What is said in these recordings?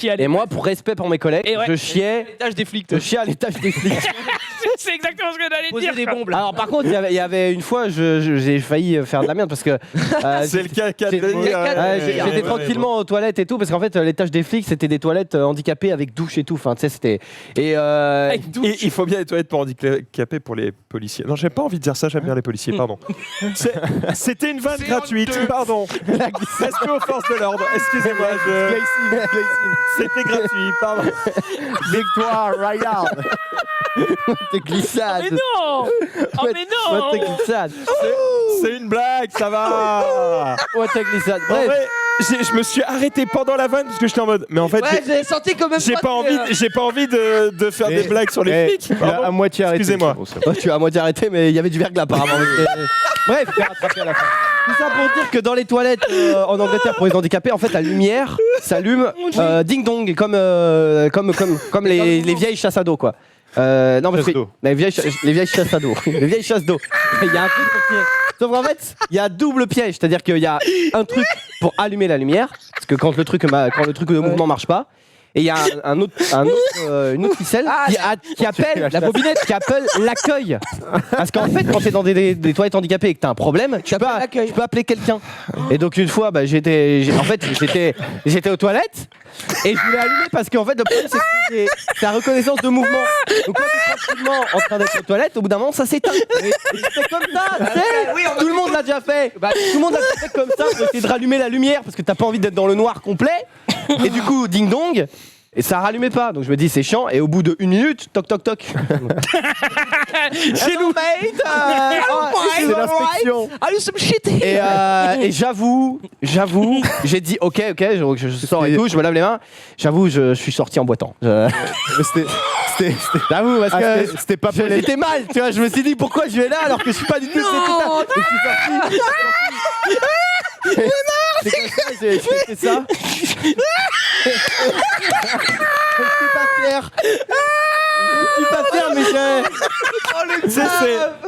Et moi, pour respect pour mes collègues, je chiais. L'étage des flics. Je chiais à l'étage des flics. C'est exactement ce que j'allais Poser dire. des bombes là. Alors par contre, il y avait une fois, j'ai failli faire de la merde parce que C'est le caca de j'étais tranquillement aux toilettes et tout parce qu'en fait l'étage des flics c'était des toilettes handicapées avec douche et tout. Enfin, tu sais, c'était et il faut bien les toilettes pour handicapés pour les policiers. Non, j'ai pas envie de dire ça, j'aime bien les policiers, pardon. C'était une vanne gratuite, pardon. Respect aux forces de l'ordre, excusez-moi. C'était gratuit, pardon. victoire royale. T'es glissade. Mais non. Oh mais non. T'es glissade. C'est une blague, ça va. T'es glissade. En Bref. vrai, je me suis arrêté pendant la vanne parce que j'étais en mode. Mais en fait, J'ai senti quand même. j'ai pas envie de faire des blagues sur les flics. Pardon. À moitié arrêté. Excusez-moi. Tu as à moitié arrêté, mais il y avait du verglas apparemment. Bref, j'ai rattrapé à la fin. Tout ça pour dire que dans les toilettes en Angleterre pour les handicapés, en fait, la lumière s'allume ding dong, comme les vieilles chasses à dos, quoi. Non, parce que les vieilles chasses à dos. Les vieilles chasses d'eau. Il y a un truc pour tirer. Sauf qu'en fait, il y a double piège, c'est-à-dire qu'il y a un truc pour allumer la lumière, parce que quand le truc de mouvement marche pas. Et il y a une autre ficelle qui appelle la bobinette, qui appelle l'accueil. Parce qu'en fait, quand t'es dans des toilettes handicapées et que t'as un problème, tu peux appeler quelqu'un. Et donc une fois, j'étais aux toilettes et je voulais allumer parce qu'en fait le problème c'est la reconnaissance de mouvement. Donc quand t'es tranquillement en train d'être aux toilettes, au bout d'un moment ça s'éteint. Et c'est comme ça, tu sais. Tout le monde l'a déjà fait. Tout le monde l'a fait comme ça pour essayer de rallumer la lumière parce que t'as pas envie d'être dans le noir complet. Et du coup, ding dong. Et ça rallumait pas, donc je me dis c'est chiant. Et au bout de 1 minute, toc toc toc. Chez nous, mate. C'est l'inspection. Are you some shit? Et j'avoue, j'ai dit ok, je sors et tout, je me lave les mains. J'avoue, je suis sorti en boitant. J'avoue parce que c'était pas. J'étais mal, tu vois. Je me suis dit pourquoi je vais là alors que je suis pas du tout. Non. Je suis sorti. C'est comme ça, j'ai fait ça. Je suis pas fier. Je suis pas fier, mais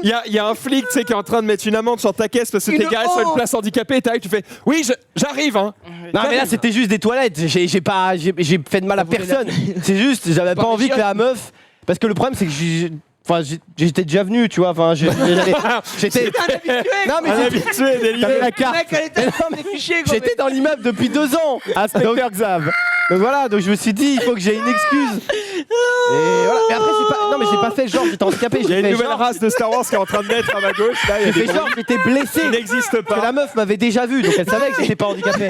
il y a un flic qui est en train de mettre une amende sur ta caisse parce que t'es garé sur une place handicapée et t'arrives, tu fais oui, j'arrive. Hein. Non, mais là c'était juste des toilettes. J'ai fait de mal à personne. C'est juste, j'avais pas envie que la meuf. Parce que le problème, c'est que j'étais déjà venu, tu vois. Enfin, j'étais un habitué. Non, mais j'avais la carte. J'étais dans l'immeuble depuis 2 ans. Inspecteur Xav. Donc voilà, donc je me suis dit, il faut que j'ai une excuse. Et voilà. Mais après, j'ai pas fait genre, j'étais handicapé. Il y a une nouvelle race de Star Wars qui est en train de naître à ma gauche. Là, j'ai fait genre, j'étais blessé. Il n'existe pas. Que la meuf m'avait déjà vu, donc elle savait que j'étais pas handicapé.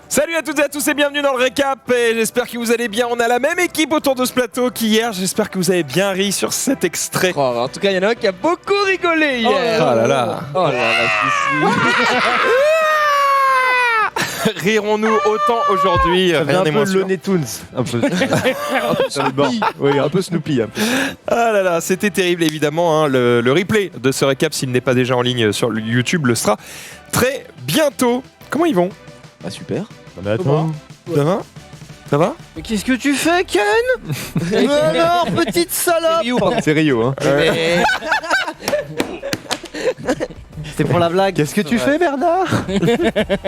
Salut à toutes et à tous et bienvenue dans le récap et j'espère que vous allez bien. On a la même équipe autour de ce plateau qu'hier. J'espère que vous avez bien ri sur cet extrait. Oh, en tout cas, il y en a un qui a beaucoup rigolé hier. Oh là là. Oh là là, Rirons-nous autant aujourd'hui? Rien n'est moins sûr. Looney Tunes, un peu. Oui, un peu Snoopy. Un peu. Ah là là, c'était terrible évidemment. Hein. Le replay de ce récap, s'il n'est pas déjà en ligne sur YouTube, le sera très bientôt. Comment ils vont? Bah super. Mais attends. Ça va? Ça va? Mais qu'est-ce que tu fais, Ken? Alors, petite salope! C'est Rio, hein. C'était pour la blague. Qu'est-ce que tu fais, Bernard?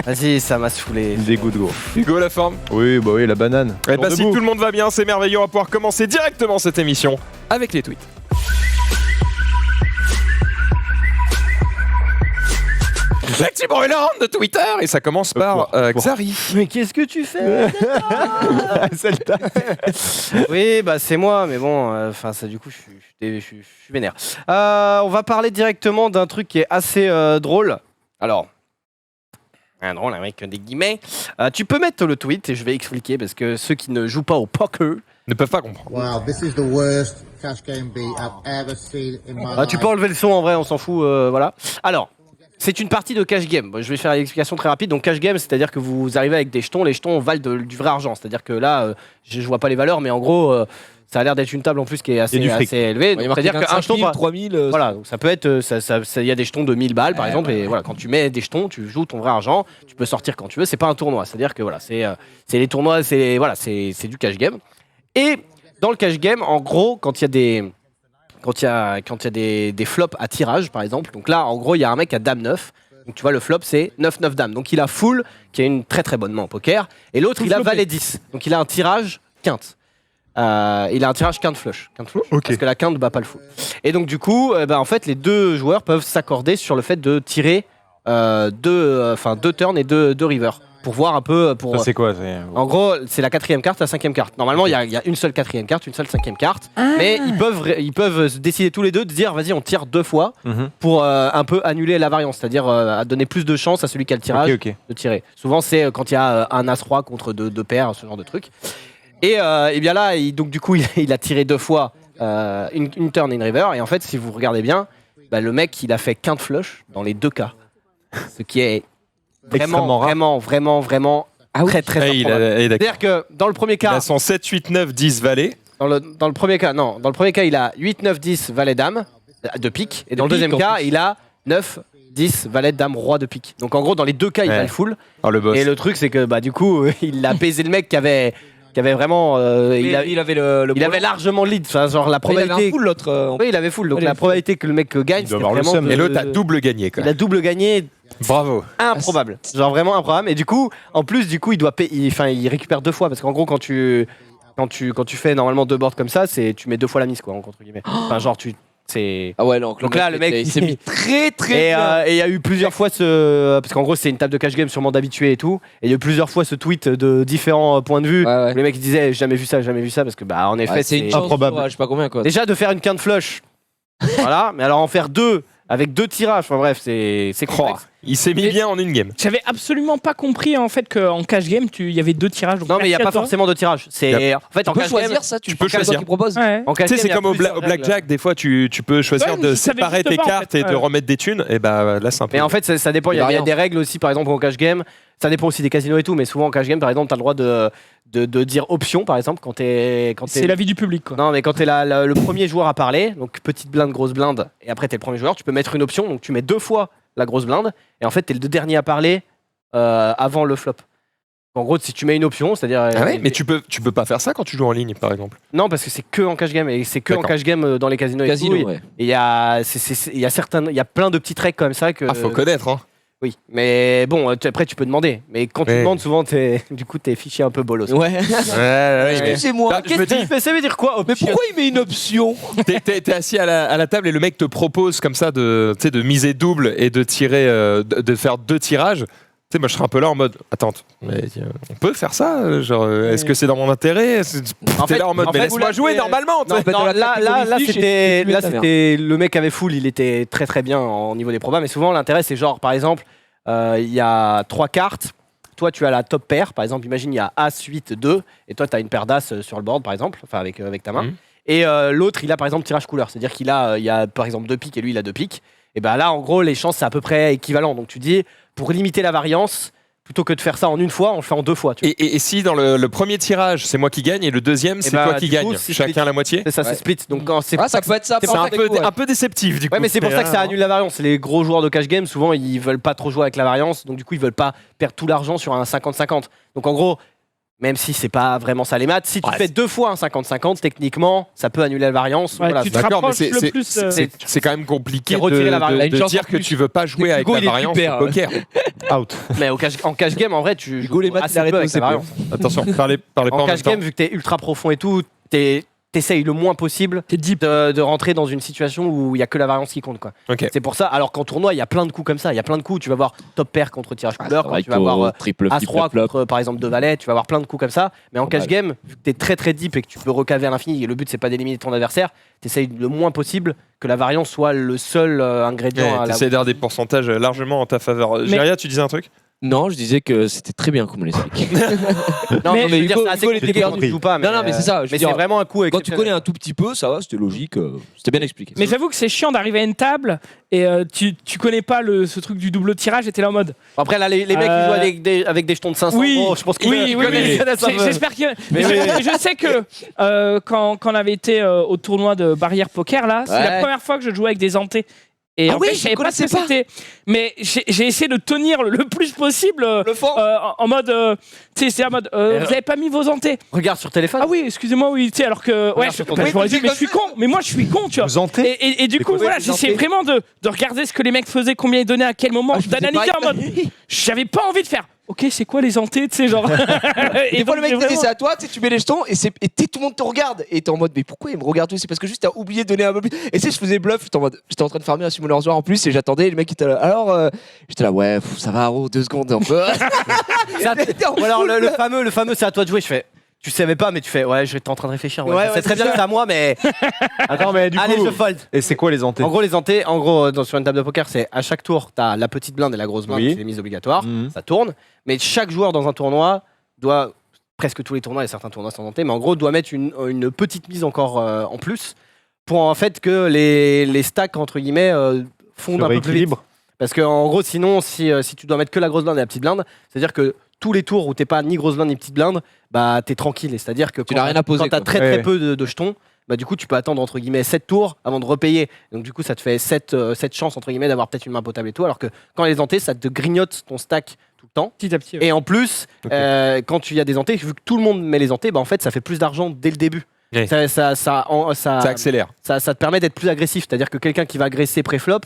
Vas-y, ça m'a saoulé. Dégoût de gros. Hugo, la forme? Oui, bah oui, la banane. Et bah si tout le monde va bien, c'est merveilleux. On va pouvoir commencer directement cette émission avec les tweets. L'actu brûlante de Twitter et ça commence par Xari. Mais qu'est-ce que tu fais? Oui, bah c'est moi, mais bon, enfin ça du coup je suis vénère. On va parler directement d'un truc qui est assez drôle. Alors, drôle avec des guillemets. Tu peux mettre le tweet et je vais expliquer parce que ceux qui ne jouent pas au poker ne peuvent pas comprendre. Wow, this is the worst cash game beat I've ever seen in my life. Tu peux enlever le son en vrai, on s'en fout, voilà. Alors. C'est une partie de cash game. Je vais faire l'explication très rapide. Donc cash game, c'est-à-dire que vous arrivez avec des jetons. Les jetons valent du vrai argent. C'est-à-dire que là, je vois pas les valeurs, mais en gros, ça a l'air d'être une table en plus qui est assez élevée. C'est-à-dire qu'un jeton, 3000. voilà, donc ça peut être, il y a des jetons de 1000 balles par exemple. Et voilà, quand tu mets des jetons, tu joues ton vrai argent. Tu peux sortir quand tu veux. C'est pas un tournoi. C'est-à-dire que voilà, c'est les tournois, c'est du cash game. Et dans le cash game, en gros, quand il y a des flops à tirage, par exemple, donc là, en gros, il y a un mec à dame 9. Donc tu vois, le flop, c'est 9-9 dame. Donc il a full, qui a une très très bonne main en poker. Et l'autre, il a valet 10. Donc il a un tirage quinte. Il a un tirage quinte flush. Parce que la quinte ne bat pas le full. Et donc du coup, en fait, les deux joueurs peuvent s'accorder sur le fait de tirer deux turns et deux rivers. Pour voir un peu. Ça, c'est quoi En gros, c'est la 4e carte, la 5e carte. Normalement, il y a une seule 4e carte, une seule 5e carte. Mais ils peuvent se décider tous les deux de dire vas-y, on tire 2 fois pour un peu annuler la variance. C'est-à-dire à donner plus de chance à celui qui a le tirage de tirer. Souvent, c'est quand il y a un As-Roi contre deux paires, ce genre de truc. Et bien là, donc du coup, il a tiré 2 fois une turn et une river. Et en fait, si vous regardez bien, le mec, il a fait quinte flush dans les 2 cas. Ce qui est vraiment très très improbable. C'est-à-dire que dans le premier cas, il a son 7, 8, 9, 10 valet. Dans le premier cas, il a 8, 9, 10 valet dame de pique. Et dans le deuxième cas, il a 9, 10 valet dame roi de pique. Donc en gros, dans les 2 cas, il va le full. Le boss. Et le truc, c'est que du coup, il a baisé le mec qui avait vraiment. Il avait largement le lead. Enfin, genre la probabilité. Il avait un full l'autre. Oui, il avait full. Donc la probabilité que le mec gagne, c'était vraiment. Et l'autre a double gagné. Il a double gagné. Bravo. Improbable. Genre vraiment improbable. Et du coup, en plus, il doit payer. Enfin, il récupère 2 fois parce qu'en gros, quand tu fais normalement 2 boards comme ça, tu mets 2 fois la mise, quoi, entre guillemets. Enfin, genre c'est. Ah ouais, non, donc là, le mec, il s'est mis très bien. Et il y a eu plusieurs fois parce qu'en gros, c'est une table de cash game sûrement d'habitués et tout. Et il y a eu plusieurs fois ce tweet de différents points de vue. Ouais. Les mecs disaient jamais vu ça, parce que en effet, c'est une chance, improbable. Je sais pas combien, quoi. Déjà de faire une quinte flush. Voilà, mais alors en faire 2 avec 2 tirages, enfin bref, c'est complexe. Il s'est mis bien en une game. J'avais absolument pas compris en fait qu'en cash game, il y avait 2 tirages. Donc non, mais il n'y a pas forcément de tirage. En fait, tu peux choisir ça, tu peux choisir qui propose. Ouais. Tu sais, c'est comme au blackjack, des fois tu peux choisir de séparer tes cartes et de remettre des thunes. Et là, c'est un peu. Mais en fait, ça dépend. Il y a des règles aussi, par exemple, en cash game. Ça dépend aussi des casinos et tout, mais souvent en cash game, par exemple, tu as le droit de dire option, par exemple, quand t'es. C'est l'avis du public, quoi. Non, mais quand t'es le premier joueur à parler, donc petite blinde, grosse blinde, et après t'es le premier joueur, tu peux mettre une option, donc tu mets 2 fois la grosse blinde, et en fait t'es le dernier à parler avant le flop. En gros, si tu mets une option, c'est-à-dire. Ah ouais, mais tu peux pas faire ça quand tu joues en ligne, par exemple. Non, parce que c'est que en cash game, et c'est que en cash game dans les casinos. Ouais. Et il y a plein de petits tricks comme ça que. Ah, faut connaître, hein. Oui, mais bon, après tu peux demander. Mais quand tu demandes, souvent, t'es fiché un peu bolos. Ouais. Excusez-moi. Ça veut dire quoi, option? Mais pourquoi il met une option? T'es assis à la table et le mec te propose comme ça de miser double et de tirer, de faire 2 tirages. Tu sais, moi je serais un peu là en mode attends, mais on peut faire ça, genre est-ce que c'est dans mon intérêt? T'es là en mode mais laisse-moi jouer normalement. Là c'était le mec avait full, il était très très bien au niveau des probas, mais souvent l'intérêt c'est genre par exemple il y a 3 cartes, toi tu as la top paire, par exemple imagine il y a As 8 2 et toi tu as une paire d'As sur le board par exemple, enfin avec ta main. Et l'autre il a par exemple tirage couleur, c'est-à-dire qu'il a il y a par exemple 2 piques et lui il a 2 piques. Et là en gros les chances c'est à peu près équivalent, donc tu dis pour limiter la variance, plutôt que de faire ça en une fois, on le fait en 2 fois. Tu vois. Et si dans le premier tirage, c'est moi qui gagne et le deuxième, c'est toi qui gagne, chacun la moitié. C'est ça, c'est split. Donc ça peut être ça. C'est un peu déceptif du coup. Ouais, mais c'est pour ça que ça annule la variance. Les gros joueurs de cash game, souvent, ils veulent pas trop jouer avec la variance, donc du coup, ils veulent pas perdre tout l'argent sur un 50-50. Donc en gros, même si c'est pas vraiment ça les maths, si tu fais 2 fois un 50-50, techniquement, ça peut annuler la variance. Ouais, voilà. tu te rapproches le plus. C'est quand même compliqué retirer la variance. de dire que tu veux pas jouer avec la variance au poker. Out. Mais en cash game, en vrai, tu joues assez peu avec la variance. Attention, parlez pas en cash game, vu que t'es ultra profond et tout, t'essayes le moins possible de rentrer dans une situation où il y a que la variance qui compte, quoi. Okay. C'est pour ça. Alors qu'en tournoi, il y a plein de coups comme ça. Il y a plein de coups. Tu vas voir top pair contre tirage couleur, tu vas voir As-3 contre par exemple 2 valets. Tu vas avoir plein de coups comme ça. Mais en cash game, vu que t'es très très deep et que tu peux recaver à l'infini, et le but c'est pas d'éliminer ton adversaire, t'essayes le moins possible que la variance soit le seul ingrédient. T'essayes d'avoir des pourcentages largement en ta faveur. Géria, tu disais un truc? Non, je disais que c'était très bien comme on l'explique. Non, mais je veux dire, c'est assez compliqué quand tu joues pas. Non, mais c'est ça. Mais c'est vraiment un coup. Quand tu connais un tout petit peu, ça va, c'était logique, c'était bien expliqué. Mais j'avoue que c'est chiant d'arriver à une table et tu connais pas ce truc du double tirage et t'es là en mode. Après là, les mecs qui jouent avec des jetons de 500 euros, je pense qu'ils J'espère que. Je sais que quand on avait été au tournoi de Barrière Poker là, c'est la première fois que je jouais avec des hantés. Et Ah en oui, fait, je je savais pas ce que connaissais pas. c'était. Mais j'ai essayé de tenir le plus possible Le fond. en mode. Tu sais, c'est en mode. Vous avez pas mis vos hantés. Regarde sur téléphone. Ah oui, excusez-moi, oui. Tu sais, alors que. Ouais, sur ton je téléphone. m'aurais dit, mais je suis con. Mais moi, je suis con, tu vois. Vous hantez Et du coup, quoi, voilà, vous j'essayais hantez vraiment de regarder ce que les mecs faisaient, combien ils donnaient, à quel moment, d'analyser en mode. J'avais pas envie de faire. Ok, c'est quoi les hantés, tu sais, genre. Et des fois, le mec j'ai te dit vraiment- c'est à toi, tu sais, tu mets les jetons et tout le monde te regarde. Et t'es en mode, mais pourquoi il me regarde tout? C'est parce que juste t'as oublié de donner un peu plus. Et tu sais, je faisais bluff, j'étais en train de farmer un Simulator en plus et j'attendais. Et le mec était là. Alors, j'étais là, ouais, ça va, Haro, 2 secondes un peu. Ou alors le fameux, c'est à toi de jouer. Je fais. Tu savais pas, mais tu fais. Ouais, j'étais en train de réfléchir. Ouais, Ouais, c'est ouais, très c'est bien ça. que c'est à moi, mais. Attends, mais du Allez, coup. je fold. Et c'est quoi les hantés? En gros, les hantés, sur une table de poker, c'est à chaque tour, t'as la petite blinde et la grosse blinde, Oui. c'est les mises obligatoires, Mhm. ça tourne. Mais chaque joueur dans un tournoi doit, presque tous les tournois, et certains tournois sans hantés, mais en gros, doit mettre une petite mise encore en plus pour en fait que les stacks, entre guillemets, fondent un peu plus vite. Rééquilibre. Parce que en gros, sinon, si tu dois mettre que la grosse blinde et la petite blinde, c'est-à-dire que tous les tours où t'es pas ni grosse blinde ni petite blinde, bah t'es tranquille. Et c'est-à-dire que n'as rien à poser, quand t'as quoi. très Ouais. peu de jetons, bah du coup tu peux attendre entre guillemets 7 tours avant de repayer. Donc du coup ça te fait 7 chances entre guillemets d'avoir peut-être une main potable et tout. Alors que quand les hantés, ça te grignote ton stack tout le temps. Petit à petit. Ouais. Et en plus, Ok. quand tu y a des hantés, vu que tout le monde met les hantés, bah en fait ça fait plus d'argent dès le début. Oui. Ça Ça accélère. te permet d'être plus agressif. C'est-à-dire que quelqu'un qui va agresser pré-flop,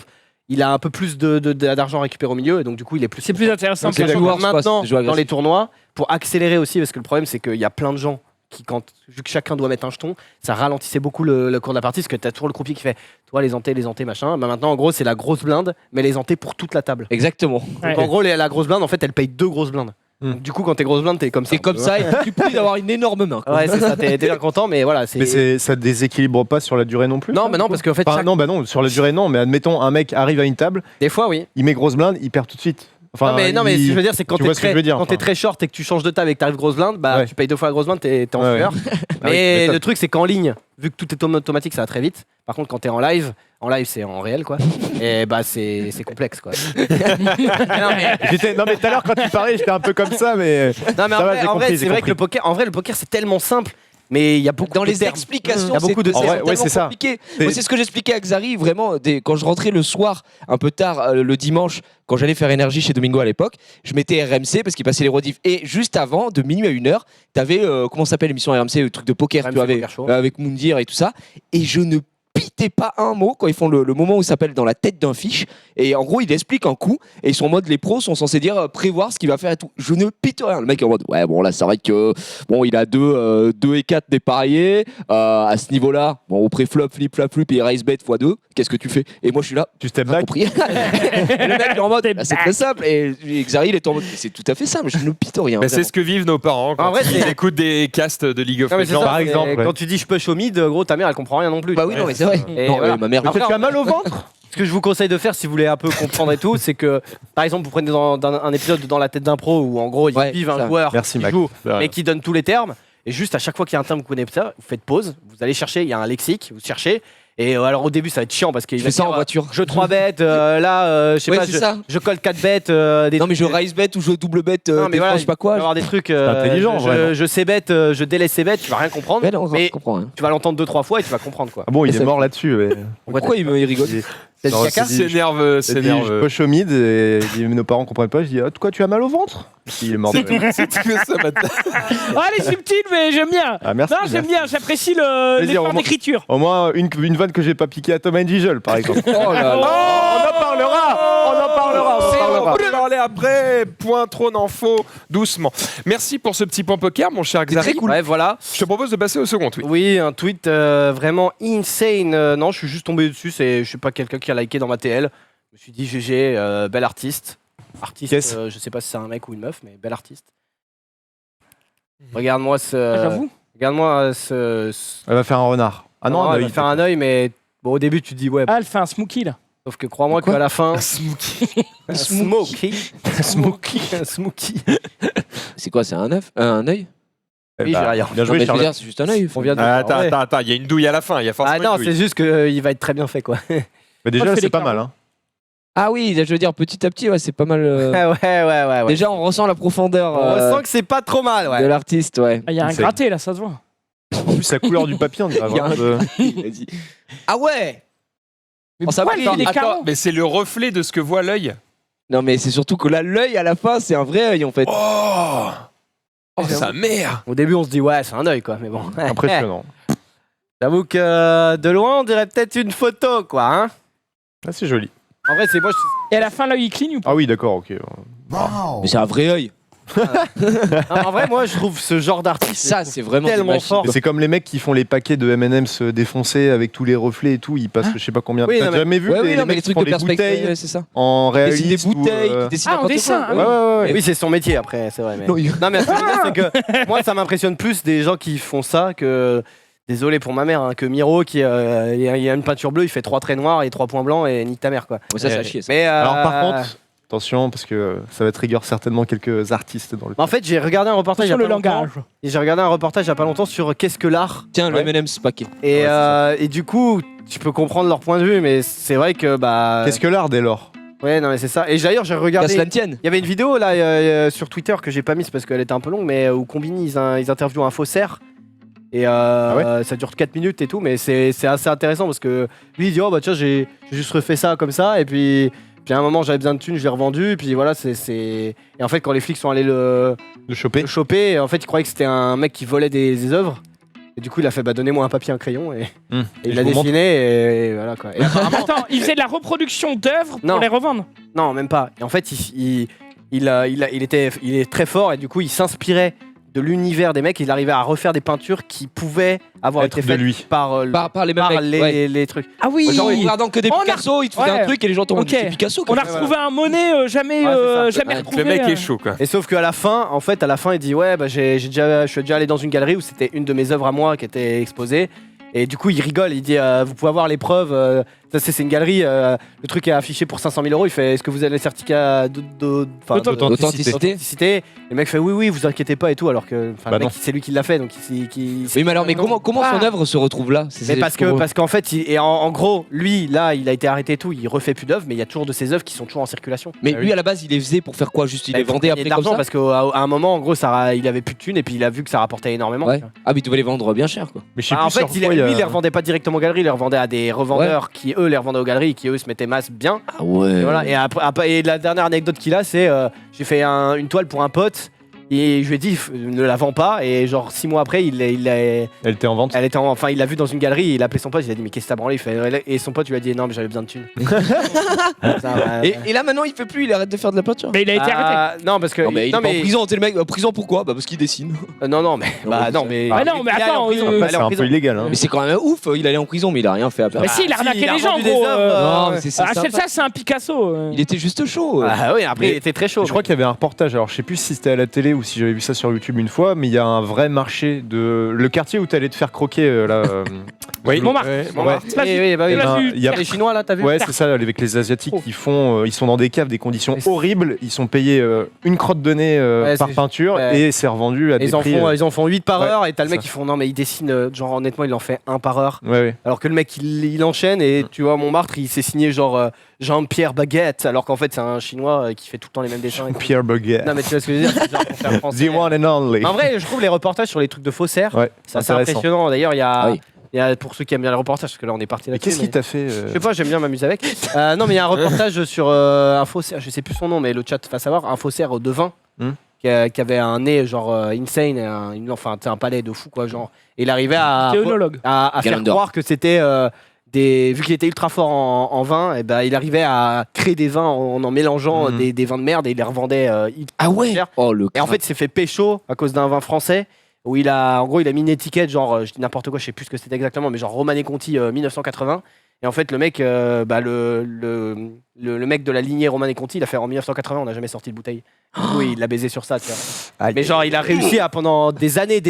il a un peu plus d'argent récupéré au milieu et donc du coup il est plus. C'est plus intéressant. Donc, pour c'est le joueur joueur. maintenant c'est des joueurs dans les agressifs. tournois pour accélérer aussi parce que le problème c'est qu'il y a plein de gens qui vu que chacun doit mettre un jeton, ça ralentissait beaucoup le cours de la partie parce que t'as toujours le croupier qui fait toi les hantés machin. Bah maintenant en gros c'est la grosse blinde mais les hantés pour toute la table. Exactement. Ouais. Donc en gros la grosse blinde en fait elle paye 2 grosses blindes. Donc, du coup quand t'es grosse blinde t'es comme ça. C'est comme ça, et tu pries d'avoir une énorme main. quoi. Ouais c'est ça t'es bien content mais voilà c'est. Mais ça déséquilibre pas sur la durée non plus? Non ça, mais non du parce coup qu'en fait Enfin, chaque- non, bah non, sur la durée non, mais admettons un mec arrive à une table, des fois oui. il met grosse blinde, il perd tout de suite. Enfin, non mais ce que je veux dire c'est que quand tu t'es vois ce que je veux dire, quand t'es enfin. très short et que tu changes de table et que t'arrives grosse blinde, bah Ouais. tu payes 2 fois la grosse blinde, t'es en Ouais, sueur. Ah oui, tu Mais m'étonnes. le truc c'est qu'en ligne, vu que tout est automatique, ça va très vite. Par contre quand t'es en live c'est en réel quoi. Et bah c'est complexe quoi. non Non mais tout à l'heure quand tu parlais, j'étais un peu comme ça, mais mais en Ça va, vrai, j'ai en vrai, compris, c'est j'ai vrai que compris. le poker c'est tellement simple, mais il y a beaucoup Dans de les termes. explications, Il y a beaucoup de c'est termes. Ouais, tellement c'est ça. compliqué. C'est- Moi, c'est ce que j'expliquais à Xari, vraiment, quand je rentrais le soir, un peu tard, le dimanche, quand j'allais faire énergie chez Domingo à l'époque, je mettais RMC parce qu'il passait les rediffs. Et juste avant, de minuit à 1h, t'avais, comment s'appelle l'émission RMC, le truc de poker, RMC tu avais, Poker Show. avec Moundir et tout ça. Et je ne pitais pas un mot quand ils font le moment où ça s'appelle dans la tête d'un fiche. Et en gros, il explique un coup. Et ils sont en mode, les pros sont censés dire, prévoir ce qu'il va faire et tout. Je ne pite rien. Le mec est en mode, ouais, bon, là, c'est vrai que, bon, il a 2 et 4 dépareillés. À ce niveau-là, bon, au pré-flop, flip-flop, flip et raise bet x2. Qu'est-ce que tu fais? Et moi, je suis là. tu step Pas back. compris. Et le mec est en mode, bah, c'est très simple. Et Xari, il est en mode, c'est tout à fait simple. Je ne pite rien. Bah, vraiment. c'est ce que vivent nos parents quand En vrai, ils c'est- écoutent des casts de League of Non, mais c'est Legends. ça, Par c'est- exemple. ouais. quand tu dis je push au mid, gros ta mère elle comprend rien non plus. Bah oui, non, mais c'est vrai. Et Non, voilà. ma mère. Après, Tu as mal au ventre? Ce que je vous conseille de faire si vous voulez un peu comprendre et tout, c'est que par exemple vous prenez un épisode dans la tête d'un pro où en gros ils Ouais, vivent un ça. joueur Merci, qui Mac. joue C'est vrai. mais qui donne tous les termes et juste à chaque fois qu'il y a un terme que vous connaissez pas, vous faites pause, vous allez chercher, il y a un lexique, vous cherchez et alors au début ça va être chiant parce qu'il Je va fais ça dire, en voiture. je 3 bêtes là je sais Ouais, pas c'est ça. je colle 4 bêtes des Non, mais je trucs- raise bet ou je double bet, Non, mais voilà, je sais pas il va quoi. y avoir des trucs intelligent, vraiment. je sais bête je délaisse ces bêtes, tu vas rien comprendre Mais non, je mais comprends. Hein. tu vas l'entendre 2-3 fois et tu vas comprendre quoi. Ah bon, il Ça- est mort là-dessus. mais- Pourquoi il rigole? T'as dit Non, caca c'est dit- Euh, Il a dit, je push au mid et il dit, nos parents comprennent pas. Je dis, ah, quoi, tu as mal au ventre? Il est mort. de rire. C'est que ça maintenant. Ah, elle est subtile, mais j'aime bien. Ah, merci. Non, j'aime merci. bien, j'apprécie Plaisir, l'effort au moins. d'écriture. Au moins une vanne que j'ai pas piqué à Tom and Gigel, par exemple. Oh là là. On en parlera. On en parlera. On peut parler après, point trop d'infos, doucement. Merci pour ce petit point poker, mon cher Xari. Ouais, voilà. Je te propose de passer au second tweet. Oui, un tweet vraiment insane. Non, je suis juste tombé dessus. Je suis pas quelqu'un qui a liké dans ma TL. Je me suis dit GG, bel artiste. Artiste, Yes. je sais pas si c'est un mec ou une meuf, mais bel artiste. Regarde-moi ce. Ah, j'avoue. Regarde-moi ce. Elle va faire un renard. Ah non, elle va faire un œil, mais bon, au début tu te dis ouais. Ah, elle fait un smokey là. Sauf que crois-moi Quoi qu'à la fin. Un smokey. Un smokey. Smokey. Un smokey. C'est quoi, c'est un œuf? Un œil? Oui, j'ai rien. Bien Non, joué, mais je veux Charlotte. dire, c'est juste un œil. On vient de. Ah, attends, Ouais. attends, il y a une douille à la fin. Il y a forcément Ah non, une c'est douille. juste qu'il va être très bien fait quoi. Mais déjà, Moi, je fais c'est des pas carreaux. mal. Hein. Ah oui, je veux dire, petit à petit, ouais, c'est pas mal. Ouais. Déjà, on ressent la profondeur On ressent que c'est pas trop mal, de ouais. l'artiste, ouais. Ah, il y a un C'est- gratté là, ça se voit. En plus, la couleur du papier, on dirait Il y a vraiment de- Vas-y. Ah ouais! Mais Oh, ça pourquoi va, elle fait des Attends, carreaux mais c'est le reflet de ce que voit l'œil. Non, mais c'est surtout que là, l'œil à la fin, c'est un vrai œil en fait. Oh, sa mère. Au début, on se dit, ouais, c'est un œil, quoi. Mais bon. Impressionnant. J'avoue que de loin, on dirait peut-être une photo, quoi. Hein Ah, c'est joli. en vrai, c'est moi. Et à la fin, l'œil il cligne ou pas? Ah oui, d'accord, ok. Wow. Mais c'est un vrai œil. Non, en vrai, moi, je trouve ce genre d'artiste. Ça, c'est vraiment tellement des machines. fort. Mais c'est comme les mecs qui font les paquets de M&M's défoncés avec tous les reflets et tout. Ils passent, je sais pas combien. Oui, T'as non, mais- jamais vu Ouais, les oui, non, mais les mecs qui trucs font de des perspective, bouteilles c'est ça. en Ils dessinent réaliste des bouteilles, ou, qui dessinent Ah, en n'importe dessin, quoi. ah Ouais, oui. Oui, c'est son métier après, c'est vrai. Mais... Non, il- Non, mais ce que je veux dire, c'est que moi, ça m'impressionne plus des gens qui font ça que. Désolé pour ma mère, hein, que Miro, qui il y a une peinture bleue, il fait 3 traits noirs et 3 points blancs et nique ta mère, quoi. Ouais, ça, c'est à chier. Ça. Mais Alors par contre, attention parce que ça va trigger certainement quelques artistes dans le. en fait, j'ai regardé un reportage il y a Sur le pas longtemps. langage. Et j'ai regardé un reportage il y a pas longtemps sur qu'est-ce que l'art. Tiens, le Ouais. M&M's paquet. Et, Ouais, et du coup, tu peux comprendre leur point de vue, mais c'est vrai que bah. Qu'est-ce que l'art dès lors? Ouais, non, mais c'est ça. Et d'ailleurs, j'ai Qu'à regardé. cela ne tienne. Il y avait une vidéo là sur Twitter que j'ai pas mise parce qu'elle était un peu longue, mais où Combini ils interviewent un faussaire. Et ça dure 4 minutes et tout, mais c'est assez intéressant parce que lui il dit oh bah tiens j'ai juste refait ça comme ça et puis à un moment j'avais besoin de thunes, je l'ai revendu et puis voilà et en fait quand les flics sont allés Le choper. le choper, en fait ils croyaient que c'était un mec qui volait des œuvres et du coup il a fait bah donnez-moi un papier, un crayon et il l'a je vous montre. dessiné et voilà quoi. Et apparemment Attends, il faisait de la reproduction d'œuvres Non. pour les revendre. non même pas. Et en fait il est très fort et du coup il s'inspirait de l'univers des mecs, il arrivait à refaire des peintures qui pouvaient avoir Être été de faites lui. par Par les mêmes mecs. les, Ouais. les trucs. Ah oui. Genre, en regardant que des On a- Picasso, il te faisait Ouais. un truc et les gens t'ont dit Ok. c'est Picasso. On a quoi. retrouvé un Monet jamais, Ouais, c'est ça. jamais Le retrouvé. mec est chaud, quoi. Et sauf qu'à la fin, en fait, à la fin, il dit ouais, bah je suis déjà allé dans une galerie où c'était une de mes œuvres à moi qui était exposée. Et du coup, il rigole, il dit vous pouvez avoir les preuves. Ça, c'est une galerie, le truc est affiché pour 500 000 €. Il fait est-ce que vous avez le certificat d'authenticité? Le mec fait oui, vous inquiétez pas et tout. Alors que Bah le mec, non. c'est lui qui l'a fait. Donc Oui, mais alors, mais comment son œuvre se retrouve là? Mais parce qu'en fait, en gros, lui, là, il a été arrêté et tout, il refait plus d'œuvres, mais il y a toujours de ses œuvres qui sont toujours en circulation. Mais Ah lui, oui. à la base, il les faisait pour faire quoi? Juste, il les Bah, vendait faut après gagner de comme l'argent ça? parce qu'à un moment, en gros, il avait plus de thunes et puis il a vu que ça rapportait énormément. Ouais. Ah, mais tu devais les vendre bien cher, quoi. Mais je sais Bah, plus en fait, sur quoi lui, il les revendait pas directement aux galeries, il les revendait à des revendeurs qui, eux, les revendaient aux galeries et qui, eux, se mettaient masse bien. Ah ouais. Et, voilà. Et la dernière anecdote qu'il a, c'est j'ai fait une toile pour un pote et je lui ai dit ne la vends pas. Et genre 6 mois après, Elle était en vente. il l'a vu dans une galerie, il a appelé son pote, il a dit mais qu'est-ce que t'as branlé? Et son pote lui a dit non, mais j'avais besoin de thunes. Ça, ouais. Et là, maintenant, il fait plus, il arrête de faire de la peinture. Mais il a été arrêté. Non, parce que. Non, mais il est pas en prison, t'es le mec. En prison pourquoi? Bah, parce qu'il dessine. Non, mais. Bah, non, mais. Ah non, mais il est allé en attends, prison, euh, il est Après, allé c'est en un prison. peu illégal. Hein. Mais c'est quand même ouf, il allait en prison, mais il a rien fait à Mais personne. si, il a si, arnaqué il a les gens, vendu des gros. œuvres, Non, mais c'est Ah, sympa. ça, c'est un Picasso. Il était juste chaud. Ah oui, après, Mais- il était très chaud. Je crois qu'il y avait un reportage, alors je sais plus si c'était à la télé ou si j'avais vu ça sur YouTube une fois, mais il y a un vrai marché de. Le quartier où tu allais te faire croquer là. Oui. Montmartre. Montmartre. C'est pas Oui, du- oui, bah oui. c'est pas ben, du- il y a- Les Chinois, là, t'as vu? Ouais, c'est ça, avec les Asiatiques Oh. qui font. Ils sont dans des caves, des conditions Mais c'est- horribles. Ils sont payés une crotte de nez Ouais, par c'est- peinture ouais. et c'est revendu à des Ils en, prix. ils en font 8 par ouais, heure et t'as le mec ça. qui font non mais il dessine genre honnêtement il en fait 1 par heure Ouais. alors que le mec il enchaîne et tu vois Montmartre il s'est signé genre Jean-Pierre Baguette alors qu'en fait c'est un chinois qui fait tout le temps les mêmes dessins et tout. Pierre Baguette. Non mais tu vois ce que je veux dire c'est genre pour faire français. The one and only. En vrai je trouve les reportages sur les trucs de faussaires Ouais, c'est assez intéressant. impressionnant d'ailleurs il y a Ah oui. il y a pour ceux qui aiment bien les reportages parce que là on est parti Mais là-dessus qu'est-ce qui t'a fait je sais pas, j'aime bien m'amuser avec. Non, mais il y a un reportage sur un faussaire, je sais plus son nom, mais le chat va savoir, un faussaire de vin qui avait un nez genre insane, et enfin, c'est un palais de fou quoi, genre. Et il arrivait à Théonologue. faire Galandor. croire que c'était vu qu'il était ultra fort en vin, et ben il arrivait à créer des vins en mélangeant des vins de merde et il les revendait hyper Ah ouais. cher. Oh le. Et en fait, il s'est fait pécho à cause d'un vin français où en gros, il a mis une étiquette, genre, je dis n'importe quoi, je sais plus ce que c'était exactement, mais genre Romanée Conti 1980. Et en fait, le mec, le mec de la lignée Romanée Conti, il a fait en 1980, on n'a jamais sorti de bouteille. Oui, il l'a baisé sur ça, tu vois. Mais genre, il a réussi pendant des années,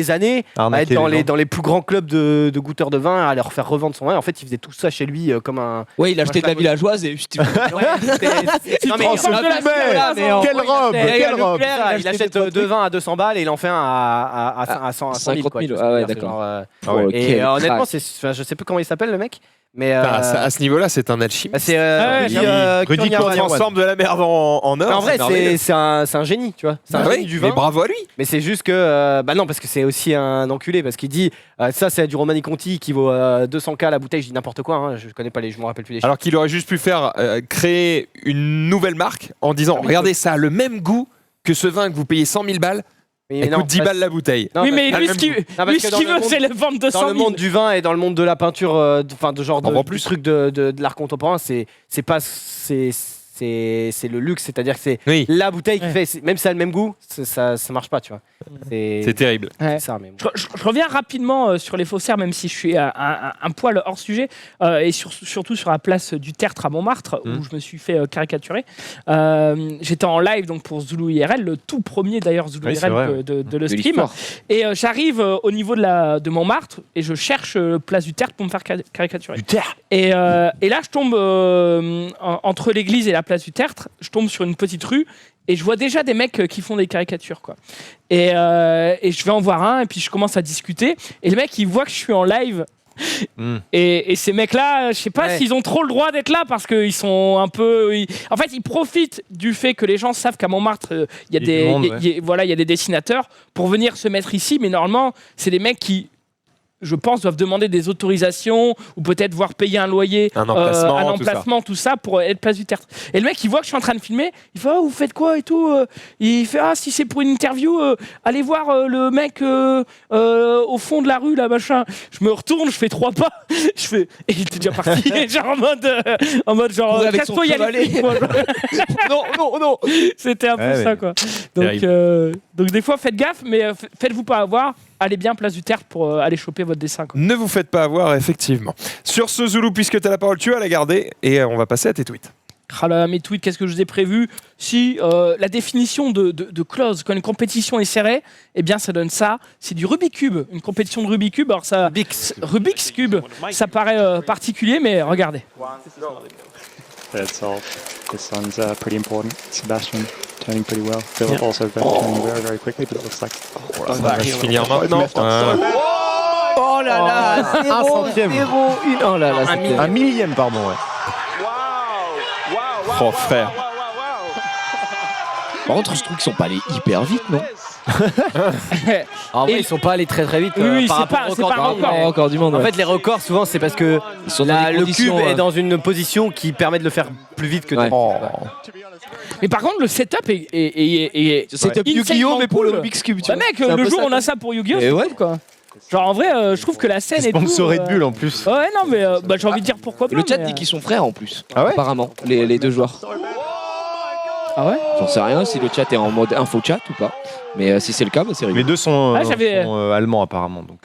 à Arnaquer être les gens. dans les plus grands clubs de goûteurs de vin, à leur faire revendre son vin. En fait, il faisait tout ça chez lui comme un. Ouais, il a acheté de la villageoise et. Non, mais Oh, quelle robe, quelle robe. il achète 2 vins à 200 balles et il en fait un à 100 000. 50 000, quoi. ah ouais, C'est d'accord. genre, Ah ouais. et honnêtement, je sais plus comment il s'appelle le mec, Mais À ce niveau-là, c'est un alchimiste. c'est Rudy Kurniawan. On transforme de la merde en or. En vrai, merveilleux. c'est un génie, tu vois. C'est un Ah génie oui, du mais vin. bravo à lui. Mais c'est juste que. Bah non, parce que c'est aussi un enculé. Parce qu'il dit ça, c'est du Romani Conti qui vaut 200K la bouteille. Je dis n'importe quoi. Hein, je connais pas je me rappelle plus les chiffres. Alors qu'il aurait juste pu faire créer une nouvelle marque en disant regardez, ça a le même goût que ce vin que vous payez 100 000 balles. Mais Elle non, coûte 10 parce- balles la bouteille. non, oui, parce- mais lui, ce qu'il parce que dans le veut, monde- c'est le vendre de 100 dans 000. le monde du vin et dans le monde de la peinture, de genre On vend du plus. truc de l'art contemporain, c'est pas c'est le luxe, c'est-à-dire que c'est Oui, la bouteille qui Ouais. fait, même si ça a le même goût, ça marche pas, tu vois. c'est terrible. Ouais. C'est ça, mais bon. Je reviens rapidement sur les faussaires, même si je suis un poil hors sujet, et surtout sur la place du Tertre à Montmartre, où je me suis fait caricaturer. J'étais en live donc pour Zulu IRL, le tout premier d'ailleurs Zulu Oui, c'est IRL vrai, de le De stream. l'histoire. Et j'arrive au niveau de Montmartre, et je cherche place du Tertre pour me faire caricaturer. Du terre. Et là, je tombe entre l'église et la place du Tertre, je tombe sur une petite rue et je vois déjà des mecs qui font des caricatures, quoi. Et je vais en voir un et puis je commence à discuter. Et le mec, il voit que je suis en live. Et ces mecs-là, je sais pas Ouais. s'ils ont trop le droit d'être là parce qu'ils sont un peu. En fait, ils profitent du fait que les gens savent qu'à Montmartre, il y a Il y a des, du monde, voilà, il y a des dessinateurs pour venir se mettre ici. Mais normalement, c'est des mecs qui, je pense, doivent demander des autorisations ou peut-être voir payer un loyer, Un emplacement, tout ça pour être place du Tertre. Et le mec, il voit que je suis en train de filmer, il fait vous faites quoi et tout. Il fait si c'est pour une interview, allez voir le mec au fond de la rue là, machin. Je me retourne, je fais 3 pas, je fais et il était déjà parti, genre en mode genre Courir avec son casse-toi, y aller. chevalet. Non. C'était un peu Ouais, ça, ouais. quoi. Donc des fois, faites gaffe, mais faites-vous pas avoir. Allez bien place du Tertre pour aller choper votre dessin, quoi. Ne vous faites pas avoir, effectivement. Sur ce, Zoulou, puisque tu as la parole, tu vas la garder et on va passer à tes tweets. Ah là, mes tweets, qu'est-ce que je vous ai prévu? Si la définition de close, quand une compétition est serrée, eh bien ça donne ça. C'est du Rubik's Cube, une compétition de Rubik's Cube. Alors ça, Rubik's Cube, ça paraît particulier, mais regardez. That's all. This one's pretty important. Sebastian turning pretty well. Phil also turning very, very quickly, but it looks like Ça va se finir maintenant. Oh là là, Un centième. Oh là là, c'était- Un millième, pardon. Ouais. Oh, frère. Par contre, je trouve qu'ils sont pas allés hyper vite, non? En vrai, Et- ils sont pas allés très très vite. Oui, par c'est rapport pas- au c'est record pas du un monde. record. Mais- Encore du monde. En ouais. fait, les records, souvent, c'est parce que Ils sont dans des le conditions, cube est dans une position qui permet de le faire plus vite que Ouais. Mais par contre, le setup est C'était insanement Yu-Gi-Oh, mais pour le cool. Rubik's Cube, tu Bah vois. mec, C'est un le peu jour ça, on quoi. a ça pour Yu-Gi-Oh, Et c'est ouais. cool, quoi. Genre en vrai, je trouve que la scène est Sponsoré de Bulle en plus. Ouais, non, mais j'ai envie de dire pourquoi pas. Le chat mais, dit qu'ils sont frères en plus. Ah ouais Apparemment, les deux joueurs. Ah ouais. J'en sais rien si le chat est en mode info chat ou pas. Mais si c'est le cas, bah, c'est Les rigolo. deux sont, Ah, j'avais- allemands apparemment. Donc,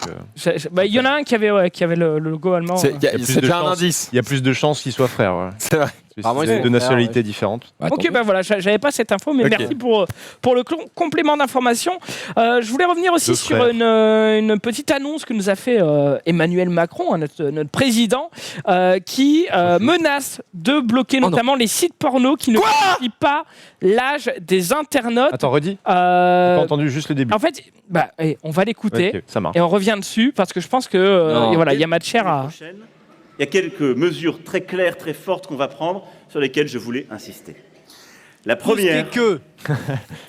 Bah, il y en a un qui avait le logo allemand. C'est y a plus c'est de déjà un chance. indice. il y a plus de chances qu'ils soient frères. Ouais. C'est vrai. Apparemment, ils C'est sont de frères, nationalités ouais. Bah, différentes. Ok, attendez. ben voilà, j'avais pas cette info, mais Ok. merci pour le complément d'information. Je voulais revenir aussi Deux sur frères. une petite annonce que nous a fait Emmanuel Macron, hein, notre président, qui menace de bloquer non. notamment les sites porno qui ne vérifient pas l'âge des internautes. Attends, redis. Euh, J'ai pas entendu juste le début. en fait, on va l'écouter Ok, ça marche. et on revient dessus parce que je pense que Non. et voilà, il y a matière à. prochaine. Il y a quelques mesures très claires, très fortes qu'on va prendre sur lesquelles je voulais insister. La première,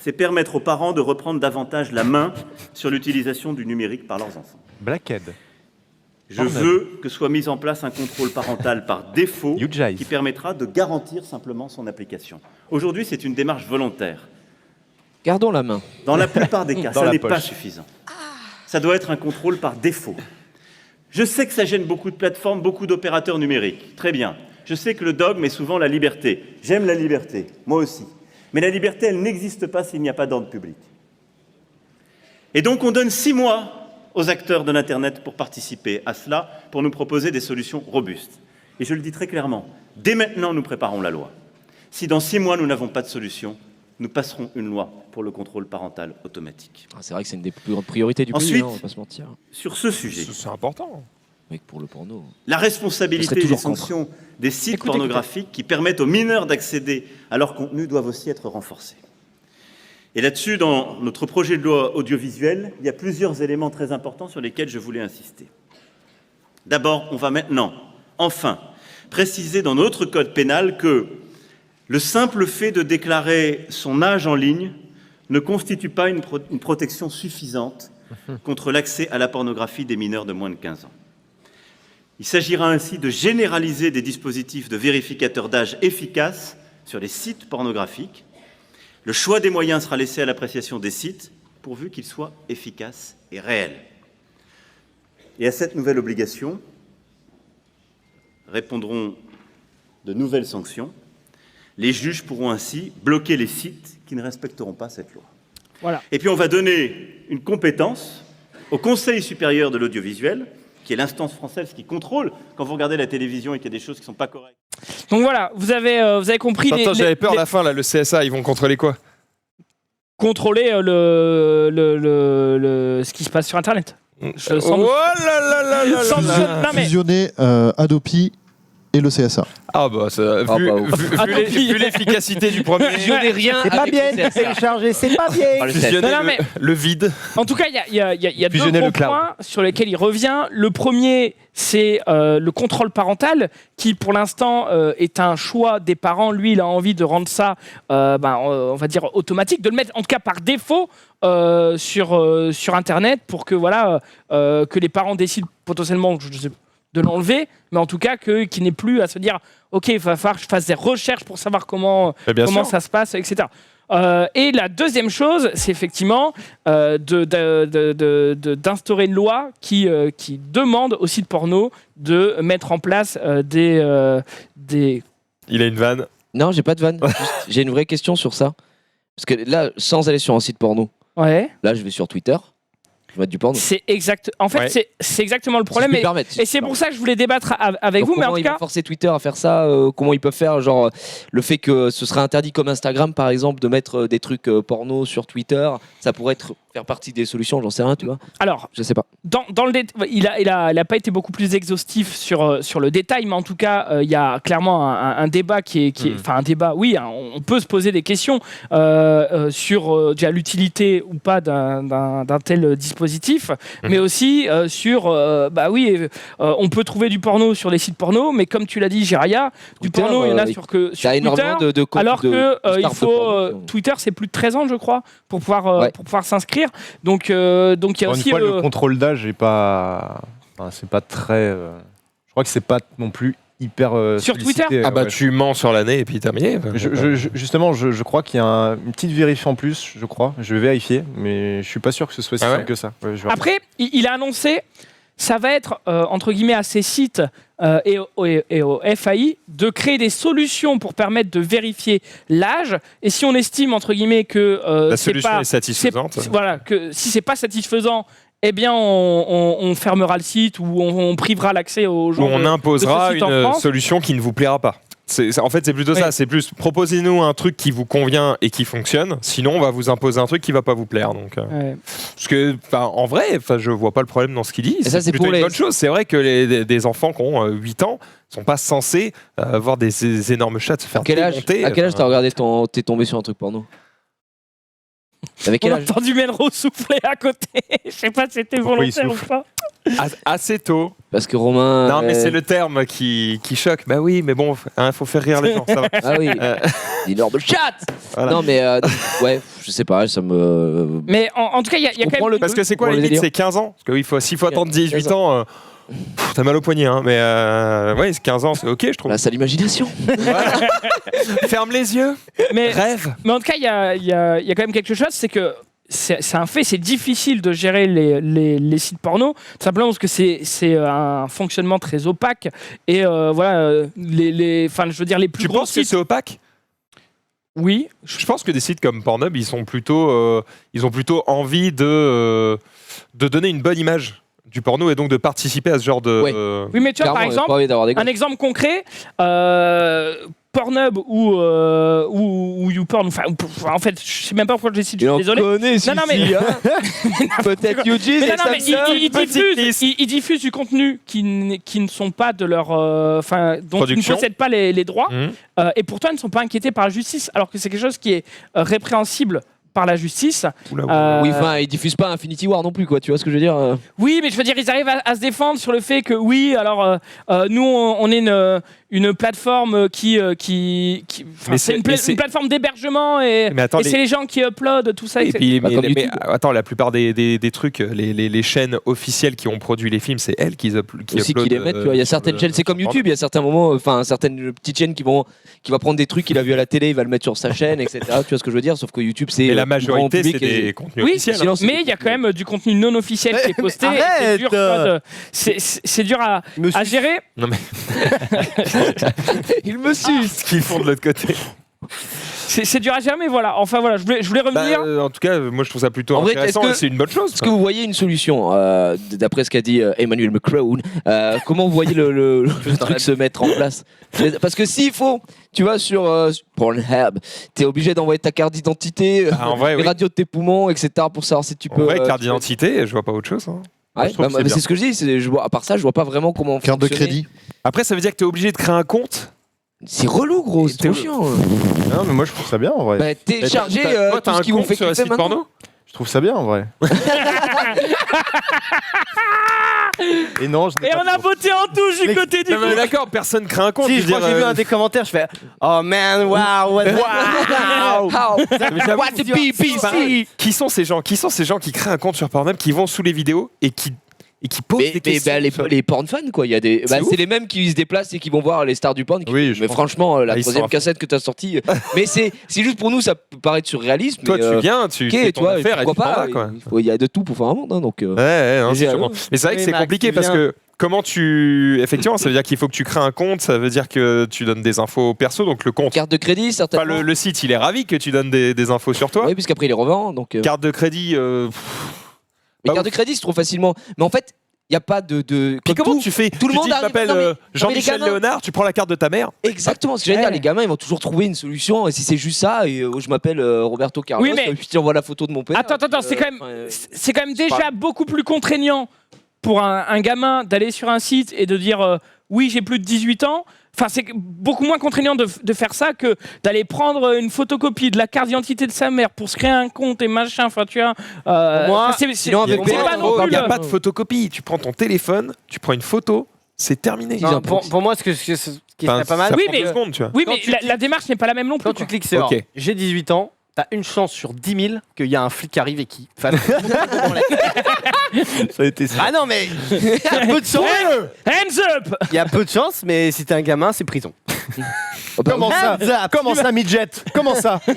c'est permettre aux parents de reprendre davantage la main sur l'utilisation du numérique par leurs enfants. Blackhead. Je veux que soit mis en place un contrôle parental par défaut You jive. qui permettra de garantir simplement son application. Aujourd'hui, c'est une démarche volontaire. Gardons la main. Dans la plupart des cas, Dans ça la n'est poche. pas suffisant. Ça doit être un contrôle par défaut. Je sais que ça gêne beaucoup de plateformes, beaucoup d'opérateurs numériques. Très bien. Je sais que le dogme est souvent la liberté. J'aime la liberté, moi aussi. Mais la liberté, elle n'existe pas s'il n'y a pas d'ordre public. Et donc, on donne 6 mois aux acteurs de l'Internet pour participer à cela, pour nous proposer des solutions robustes. Et je le dis très clairement, dès maintenant, nous préparons la loi. Si dans 6 mois, nous n'avons pas de solution, nous passerons une loi pour le contrôle parental automatique. Ah, c'est vrai que c'est une des plus grandes priorités du Ensuite- pays, hein, on va pas se mentir. Sur ce sujet, C'est important. Mec, pour le porno. la Je responsabilité serais des toujours contre. sanctions des sites Écoutez, pornographiques qui permettent aux mineurs d'accéder à leur contenu doivent aussi être renforcées. Et là-dessus, dans notre projet de loi audiovisuel, il y a plusieurs éléments très importants sur lesquels je voulais insister. D'abord, on va maintenant Enfin, préciser dans notre code pénal que le simple fait de déclarer son âge en ligne ne constitue pas une protection suffisante contre l'accès à la pornographie des mineurs de moins de 15 ans. Il s'agira ainsi de généraliser des dispositifs de vérificateurs d'âge efficaces sur les sites pornographiques. Le choix des moyens sera laissé à l'appréciation des sites, pourvu qu'ils soient efficaces et réels. Et à cette nouvelle obligation répondront de nouvelles sanctions. Les juges pourront ainsi bloquer les sites qui ne respecteront pas cette loi. Voilà. Et puis on va donner une compétence au Conseil supérieur de l'audiovisuel, qui est l'instance française qui contrôle quand vous regardez la télévision et qu'il y a des choses qui ne sont pas correctes. Donc voilà, vous avez compris. Attends, j'avais peur à la fin, là, le CSA, ils vont contrôler quoi? Contrôler ce qui se passe sur Internet. Oh là là là là là là. Non, mais- Fusionner Adopi et le CSA. Ah bah, ça, vu l'efficacité du premier, Je n'ai rien. C'est pas avec bien le de CSA. télécharger, c'est pas bien. Ah, le fusionner Non, mais- le vide. En tout cas, il y a deux Fusionner gros le cloud. points sur lesquels il revient. Le premier, c'est le contrôle parental, qui pour l'instant est un choix des parents. Lui, il a envie de rendre ça, on va dire, automatique, de le mettre en tout cas par défaut sur Internet pour que, que les parents décident potentiellement, je sais, de l'enlever, mais en tout cas qu'il n'ait plus à se dire ok, il va falloir que je fasse des recherches pour savoir comment ça se passe, etc. Et la deuxième chose, c'est effectivement d'instaurer une loi qui demande aux sites porno de mettre en place des... Il a une vanne. Non, j'ai pas de vanne. Juste, j'ai une vraie question sur ça. Parce que là, sans aller sur un site porno, Ouais. là, je vais sur Twitter, je vais mettre du porno. C'est exact. En fait, Ouais. c'est exactement le Si je problème. puis me permettre, si Et je c'est puis me pour ça que je voulais débattre avec Donc vous. Mais en comment tout ils vont cas, forcer Twitter à faire ça comment ils peuvent faire, genre le fait que ce serait interdit comme Instagram par exemple de mettre des trucs porno sur Twitter, ça pourrait faire partie des solutions, j'en sais rien, tu vois. alors, Je sais pas. dans le il a pas été beaucoup plus exhaustif sur le détail, mais en tout cas, il y a clairement un débat qui est enfin un débat. Oui, hein, on peut se poser des questions sur déjà l'utilité ou pas d'un tel dispositif, mais aussi sur on peut trouver du porno sur les sites porno, mais comme tu l'as dit, Jiraya, du Twitter, porno il y en a sur sur T'as énormément Twitter. de Alors que stars il de faut porno. Twitter, c'est plus de 13 ans, je crois, pour pouvoir s'inscrire. Donc il y a Encore aussi une fois, le contrôle d'âge est pas. Enfin, c'est pas très. Je crois que c'est pas non plus hyper. Sur sollicité, Twitter Ah bah ouais. tu mens sur l'année et puis terminé. Justement, je crois qu'il y a une petite vérif en plus, je crois. Je vais vérifier, mais je suis pas sûr que ce soit si Ah ouais simple que ça. Ouais, je vais Après, il a annoncé, ça va être, entre guillemets, à ces sites et au FAI, de créer des solutions pour permettre de vérifier l'âge. Et si on estime, entre guillemets, que La c'est solution pas, est satisfaisante. voilà, que si c'est pas satisfaisant, eh bien, on fermera le site ou on privera l'accès aux Ou gens. on de imposera ce site en une France. solution qui ne vous plaira pas. En fait, c'est plutôt Oui. ça. C'est plus proposez-nous un truc qui vous convient et qui fonctionne. Sinon, on va vous imposer un truc qui va pas vous plaire. Donc, Ouais. parce que, en vrai, je vois pas le problème dans ce qu'il dit. Et ça, c'est plutôt pour une les- bonne chose. C'est vrai que des enfants qui ont 8 ans sont pas censés avoir des énormes chats se faire À quel âge démonter. t'as regardé t'es tombé sur un truc porno? Avec On quel a âge? entendu Melrose souffler à côté. Je sais pas si c'était Pourquoi il volontaire ou souffle pas. Assez tôt. Parce que Romain. Non, mais c'est le terme qui choque. Bah oui, mais bon, faut faire rire les gens. Ça va. Ah oui, énorme chat. Voilà. Non mais ouais, je sais pas, ça me. Mais en tout cas, il y a quand comprends même. Parce que c'est quoi Pour la le limite? délire. C'est 15 ans. Parce que oui, s'il faut attendre 18 15 ans, t'as mal au poignet. Hein. Mais ouais, 15 ans, c'est ok, je trouve. Là, c'est l'imagination. Voilà. Ferme les yeux. Mais Rêve. Mais en tout cas, il y a quand même quelque chose, c'est que c'est un fait, c'est difficile de gérer les sites porno, tout simplement parce que c'est un fonctionnement très opaque et enfin, je veux dire, les plus Tu gros penses que sites. c'est opaque? Oui, Je pense que des sites comme Pornhub, ils ont plutôt envie de donner une bonne image du porno et donc de participer à ce genre de. Ouais. oui, mais tu vois, par Clairement, exemple, pas envie d'avoir des un gosses. exemple concret, Pornhub ou YouPorn, enfin, en fait, je sais même pas pourquoi je décide, je suis désolé. connaît Non, non, mais- Peut-être UG, Mais non, non, mais ils petite diffusent, ils diffusent du contenu qui ne sont pas de leur, enfin, dont ils ne Production. possèdent pas les droits, Mhm. et pourtant ils ne sont pas inquiétés par la justice, alors que c'est quelque chose qui est répréhensible par la justice. Oui, enfin, ils diffusent pas Infinity War non plus, quoi. Tu vois ce que je veux dire Oui, mais je veux dire, ils arrivent à se défendre sur le fait que oui, alors nous, on est une plateforme Mais c'est une plateforme d'hébergement et c'est les gens qui uploadent tout ça. Et puis, Bah, comme YouTube. attends, la plupart des trucs, les chaînes officielles qui ont produit les films, c'est elles qui aussi uploadent. qui les mettent, tu vois. Il y a certaines chaînes, c'est comme YouTube, il y a certains moments, enfin certaines petites chaînes qui va prendre des trucs qu'il a vu à la télé, il va le mettre sur sa chaîne, etc. Tu vois ce que je veux dire? Sauf que YouTube, c'est Mais la grand majorité, public c'est et- des contenus Oui, officiels. sinon, mais il y a quand même du contenu non officiel qui est posté. et c'est dur, c'est dur à gérer. Non mais Il me suce. ce qu'ils font de l'autre côté. C'est dur à gérer, mais voilà. Enfin voilà, je voulais revenir. En tout cas, moi je trouve ça plutôt En vrai, intéressant. est-ce que- Et c'est une bonne chose. Est-ce que vous voyez une solution, d'après ce qu'a dit Emmanuel Macron, comment vous voyez le truc se mettre en place? Parce que s'il faut, tu vas sur Pornhub, t'es obligé d'envoyer ta carte d'identité, En vrai, les oui. radios de tes poumons, etc. pour savoir si tu En peux. vrai, carte tu peux- d'identité, je vois pas autre chose. Hein. Ouais, Je trouve que c'est mais bien. c'est ce que je dis. À part ça, je vois pas vraiment comment. Carte de fonctionner. crédit. Après, ça veut dire que t'es obligé de créer un compte. C'est relou, gros. C'est t'es- trop chiant. Non, mais moi je trouve ça bien en vrai. Bah, télécharger Toi, tout t'as ce un qu'ils vont compte faire sur un site porno. Je trouve ça bien en vrai. Et non, je n'ai Et pas on a de- voté en touche du Mais- côté du Non, mais d'accord, personne crée un compte. Si, je je veux crois que j'ai vu un des commentaires, je fais oh man, wow, what What the BBC? Qui sont ces gens qui créent un compte sur Pornhub, qui vont sous les vidéos et qui posent des questions les porn fans, quoi. Il y a des. C'est ouf. C'est les mêmes qui se déplacent et qui vont voir les stars du porn. Oui, je mais pense. franchement, la Ah, ils sont troisième à fond. cassette que t'as sortie. Mais c'est juste pour nous, ça peut paraître surréaliste. Toi, mais, tu viens, tu ok, fais ton toi, affaire et tu pourquoi t'en pas. vas, quoi. Il y a de tout pour faire un monde, hein, donc. Ouais, non, Mais c'est j'ai- sûrement. Mais c'est vrai que Oui, c'est Max, compliqué tu parce viens. que comment tu. Effectivement, ça veut dire qu'il faut que tu crées un compte, ça veut dire que tu donnes des infos perso, donc le compte. Carte de crédit, Enfin, certainement. le site, il est ravi que tu donnes des infos sur toi. Oui, puisqu'après il les revend. Donc, Carte de crédit. mais pas carte de crédit se trouve facilement. Mais en fait, il n'y a pas de. Puis comme comment tout- tu fais tout le Tu monde dis, je arrive- m'appelle non, mais les Jean-Michel gamins- Léonard, tu prends la carte de ta mère. Exactement, ce que j'allais dire, les gamins ils vont toujours trouver une solution. Et si c'est juste ça, et je m'appelle Roberto Carlos, Oui, mais- et puis tu envoies la photo de mon père. Attends, c'est quand même, enfin, c'est quand même déjà beaucoup plus contraignant pour un gamin d'aller sur un site et de dire oui, j'ai plus de 18 ans. Enfin, c'est beaucoup moins contraignant de faire ça que d'aller prendre une photocopie de la carte d'identité de sa mère pour se créer un compte et machin. Enfin, tu vois. Moi, sinon, avec c'est pas non Il plus n'y a le- pas de photocopie. Tu prends ton téléphone, tu prends une photo, c'est terminé. Non, pour moi, ce qui serait pas mal, Ça Oui, prend mais- 2 secondes, tu vois. Oui, Quand mais tu la démarche n'est pas la même non plus. quand tu quoi. cliques sur Ok. j'ai 18 ans, t'as une chance sur 10 000 qu'il y a un flic qui arrive et qui fasse. Ça a été ça. Ah non, mais il y a peu de chance. Hands up. Il y a peu de chance, mais si t'es un gamin, c'est prison. Comment ça Hands up. Comment ça, midget? Comment ça? Je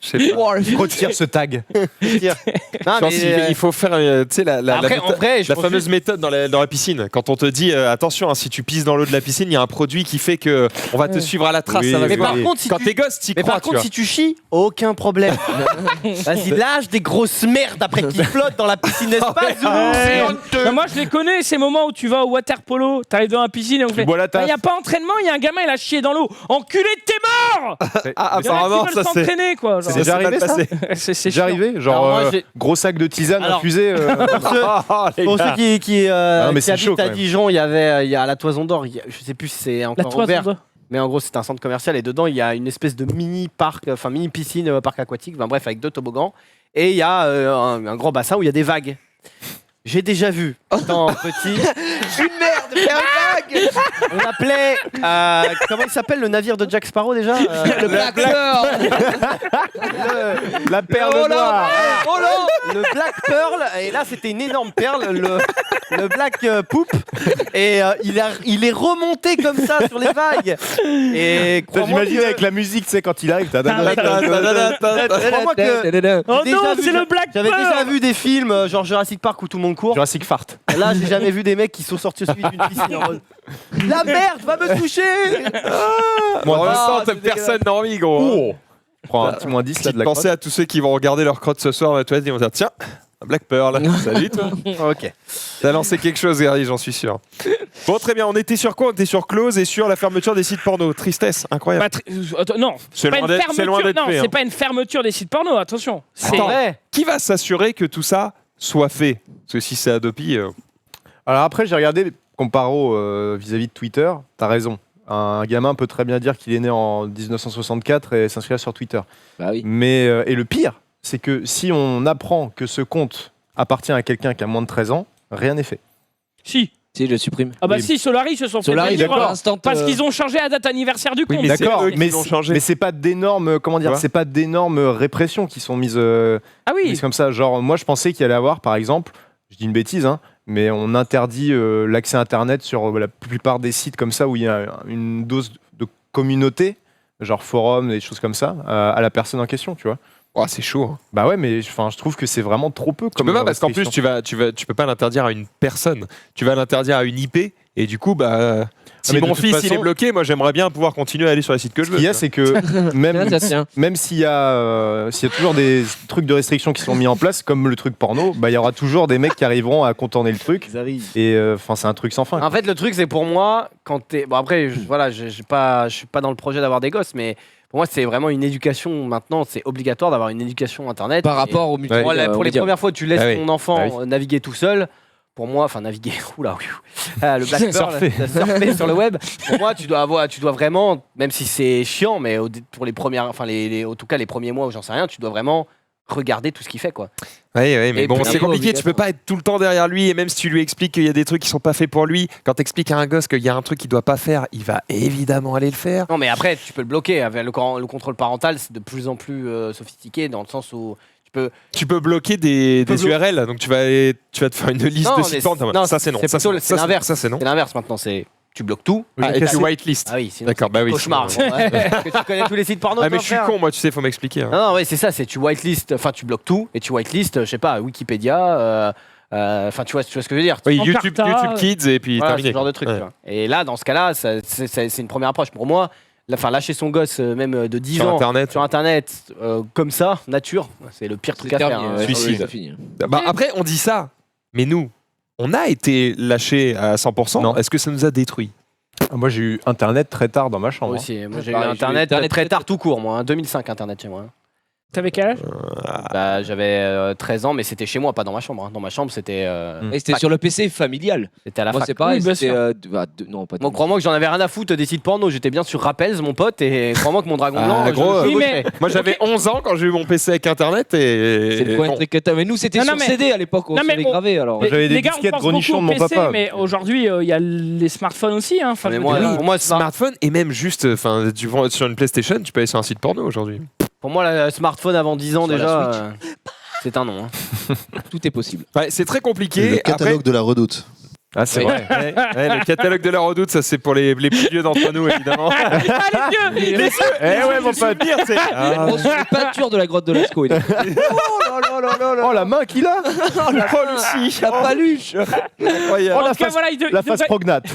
sais pas. Retire ce tag. Non, Je pense qu'il faut faire tu sais, Après, en vrai, je la pense fameuse méthode dans la piscine. Quand on te dit attention, hein, si tu pisses dans l'eau de la piscine, il y a un produit qui fait que on va te suivre à la trace. Oui, ça va mais se par voir. contre, si quand tu- t'es gosse, t'y Mais crois. par tu contre, vois. si tu chies, aucun problème. Vas-y, lâche des grosses merdes après qu'ils flottent dans la piscine, n'est-ce pas, Zoulou? Non, moi, je les connais, ces moments où tu vas au water polo, t'arrives dans la piscine et on fait. bois la Il tasse. n'y a pas entraînement, il y a un gamin, il a chié dans l'eau. Enculé de tes morts. Ah, Il y en a apparemment, qui ça veulent c'est. s'entraîner, quoi. genre. C'est déjà s'est mal arrivé, ça? passé. C'est Déjà chiant. arrivé? Genre, Alors, moi, j'ai- gros sac de tisane Alors- infusé. Pour ceux qui mais c'est chaud, habitent quand à même. Dijon, il y a la Toison d'Or. Je sais plus si c'est La encore toison ouvert, d'or. mais en gros c'est un centre commercial et dedans il y a une espèce de mini parc, enfin mini piscine, parc aquatique, enfin bref avec 2 toboggans et il y a un grand bassin où il y a des vagues. J'ai déjà vu, étant petit, Une merde, fais un vague. on appelait, comment il s'appelle le navire de Jack Sparrow déjà Le Black Pearl. La perle Oh là, noire. oh là. Le Black Pearl, et là c'était une énorme perle, le Black Poop, et il est remonté comme ça sur les vagues. Et crois-moi J'imagine que- avec la musique, tu sais, quand il arrive. crois-moi que Oh J'ai déjà non, vu- c'est le Black j'avais Pearl. déjà vu des films genre Jurassic Park où tout le monde court. Jurassic Fart. Là, j'ai jamais vu des mecs qui sont sortis au suivi d'une piscine en mode la merde va me toucher. Moi, Ah, t'as c'est personne n'a envie, gros. Oh. Prends un petit moins 10 là Petite de la pensée à tous ceux qui vont regarder leur crotte ce soir, toi, ils vont dire tiens, un Black Pearl. Salut toi. Ok. T'as lancé quelque chose, Gary, j'en suis sûr. Bon, très bien, on était sur quoi? On était sur Close et sur la fermeture des sites porno. Tristesse, incroyable. Attends, non, C'est pas loin une d'être- c'est loin fermeture. d'être Non, fait, hein. c'est pas une fermeture des sites porno. Attention. C'est C'est vrai. Qui va s'assurer que tout ça soit fait? Parce que si c'est Adopi, Alors après, j'ai regardé, comparo vis-à-vis de Twitter, t'as raison. Un gamin peut très bien dire qu'il est né en 1964 et s'inscrire sur Twitter. Bah oui. Mais, et le pire, c'est que si on apprend que ce compte appartient à quelqu'un qui a moins de 13 ans, rien n'est fait. Si. Si, je le supprime. Ah bah Oui. si, Solari se sont fait Solari, plaisir, d'accord, instant, parce qu'ils ont changé la date anniversaire du compte. mais c'est D'accord, eux qui mais l'ont changé. mais c'est pas d'énormes, comment dire, Tu vois c'est pas d'énormes répressions qui sont mises, Ah oui. mises comme ça. Genre, moi, je pensais qu'il allait avoir, par exemple, je dis une bêtise, hein, mais on interdit l'accès Internet sur la plupart des sites comme ça où il y a une dose de communauté, genre forum, des choses comme ça, à la personne en question, tu vois. Oh, c'est chaud. Hein. Bah ouais, mais je trouve que c'est vraiment trop peu. Tu Comme peux pas parce qu'en plus restriction. tu peux pas l'interdire à une personne. Tu vas l'interdire à une IP et du coup si mais de mon toute fils il est façon- bloqué, moi j'aimerais bien pouvoir continuer à aller sur les sites que je Ce veux. qu'il y a, tu c'est que même s'il y a toujours des trucs de restriction qui sont mis en place, comme le truc porno, bah il y aura toujours des mecs qui arriveront à contourner le truc. Et enfin, c'est un truc sans fin. En fait, le truc, c'est pour moi, quand t'es. Bon, après, voilà, je suis pas dans le projet d'avoir des gosses, mais pour moi, c'est vraiment une éducation. Maintenant, c'est obligatoire d'avoir une éducation Internet. Par rapport au Pour les premières fois, tu laisses Ah oui. ton enfant Ah oui. naviguer tout seul. Pour moi, enfin naviguer, oula, le Blackbird, Surfer. surfer sur le web. Pour moi, tu dois vraiment, même si c'est chiant, mais pour les premières, enfin en tout cas les premiers mois où j'en sais rien, tu dois vraiment regarder tout ce qu'il fait, quoi. Oui, mais Et bon, puis, c'est compliqué. Tu peux pas être tout le temps derrière lui et même si tu lui expliques qu'il y a des trucs qui sont pas faits pour lui, quand t'expliques à un gosse qu'il y a un truc qu'il doit pas faire, il va évidemment aller le faire. Non, mais après, tu peux le bloquer. Avec le contrôle parental, c'est de plus en plus sophistiqué dans le sens où Tu peux bloquer des URL, donc tu vas te faire une liste Non, de mais sites porn. non, Ça c'est non. c'est Ça, plutôt- c'est l'inverse. Ça c'est non. c'est l'inverse maintenant. C'est tu bloques tout. Ah, et tu whitelist. Ah oui, sinon D'accord, bah oui. cauchemar. sinon- Bon, ouais. Parce que tu connais tous les sites porno. Ah mais toi, je suis frère. con, moi tu sais, faut m'expliquer. hein. Non, ouais, c'est ça. C'est tu whitelist. Enfin, tu bloques tout et tu whitelist. Je sais pas, Wikipédia. Enfin, tu vois ce que je veux dire. Oui, Encarta, YouTube Kids et puis Voilà, terminé. ce genre de truc. Ouais. Tu vois. Et là, dans ce cas-là, c'est une première approche. Pour moi, lâcher son gosse, même de 10 Sur ans, Internet. sur Internet, comme ça, nature, c'est le pire truc à faire. hein. Suicide. Fini. Bah, après, on dit ça, mais nous, on a été lâchés à 100%. Non. Est-ce que ça nous a détruits? Moi, j'ai eu Internet très tard dans ma chambre. Moi aussi. Moi, j'ai eu Pareil, Internet, j'ai eu Internet très très tard tout court, moi. 2005, Internet chez moi. T'avais quel âge Bah, j'avais 13 ans, mais c'était chez moi, pas dans ma chambre. hein. Dans ma chambre, c'était Et c'était sur le PC familial. c'était à la Moi, fac. c'est pareil. Oui, bien C'était. sûr. Non, pas de. Moi, crois-moi que j'en avais rien à foutre des sites porno. J'étais bien sur Rappels, mon pote, et crois-moi que mon dragon blanc, je gros, le oui, chevauchais. Moi, j'avais 11 ans quand j'ai eu mon PC avec Internet et. C'est le point bon. trick que t'as. Mais nous, c'était Non, sur non, mais- CD à l'époque. On Non, mais s'avait on- gravé alors. Mais J'avais des les gars, on disquettes pense grenichons beaucoup de mon au PC, papa. mais aujourd'hui, il y a les smartphones aussi. Hein. Enfin, Mais je veux moi, dire, pour moi, Smartphone et même juste, enfin, tu vois, sur une PlayStation, tu peux aller sur un site porno aujourd'hui. pour moi, le smartphone avant 10 ans, Sur la déjà, Switch. c'est un nom. hein. Tout est possible. Ouais, c'est très compliqué. Le catalogue de la redoute. Ah, c'est Oui. vrai. Le catalogue de la redoute, ça c'est pour les plus vieux d'entre nous évidemment. Ah, les vieux. Les vieux. Eh ouais, mon pote. Pire, c'est. On sur les peintures de la grotte de Lascaux. Il est. Oh, la main qu'il a. La paluche. Incroyable. En tout cas, voilà, il La face prognate.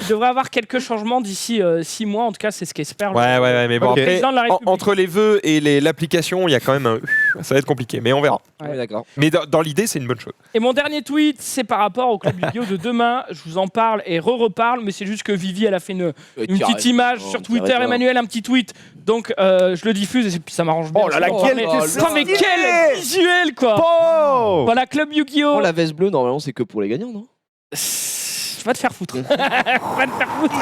devrait avoir quelques changements d'ici 6 mois. En tout cas, c'est ce qu'espère Ouais, mais bon, Ok. après, président de la République. entre les vœux et l'application, il y a quand même ça va être compliqué, mais on verra. Ouais, d'accord. Mais dans l'idée, c'est une bonne chose. Et mon dernier tweet, c'est par rapport au club Yu-Gi-Oh de demain. Je vous en parle et reparle, mais c'est juste que Vivi, elle a fait une petite image sur Twitter. Emmanuel, un petit tweet. Donc, je le diffuse et puis ça m'arrange bien. Oh là là, Oh, quel mais- était Putain, mais quel visuel, quoi. Oh. Voilà, club Yu-Gi-Oh. Oh, la veste bleue, normalement, c'est que pour les gagnants, non? Va te faire foutre. Va te faire foutre.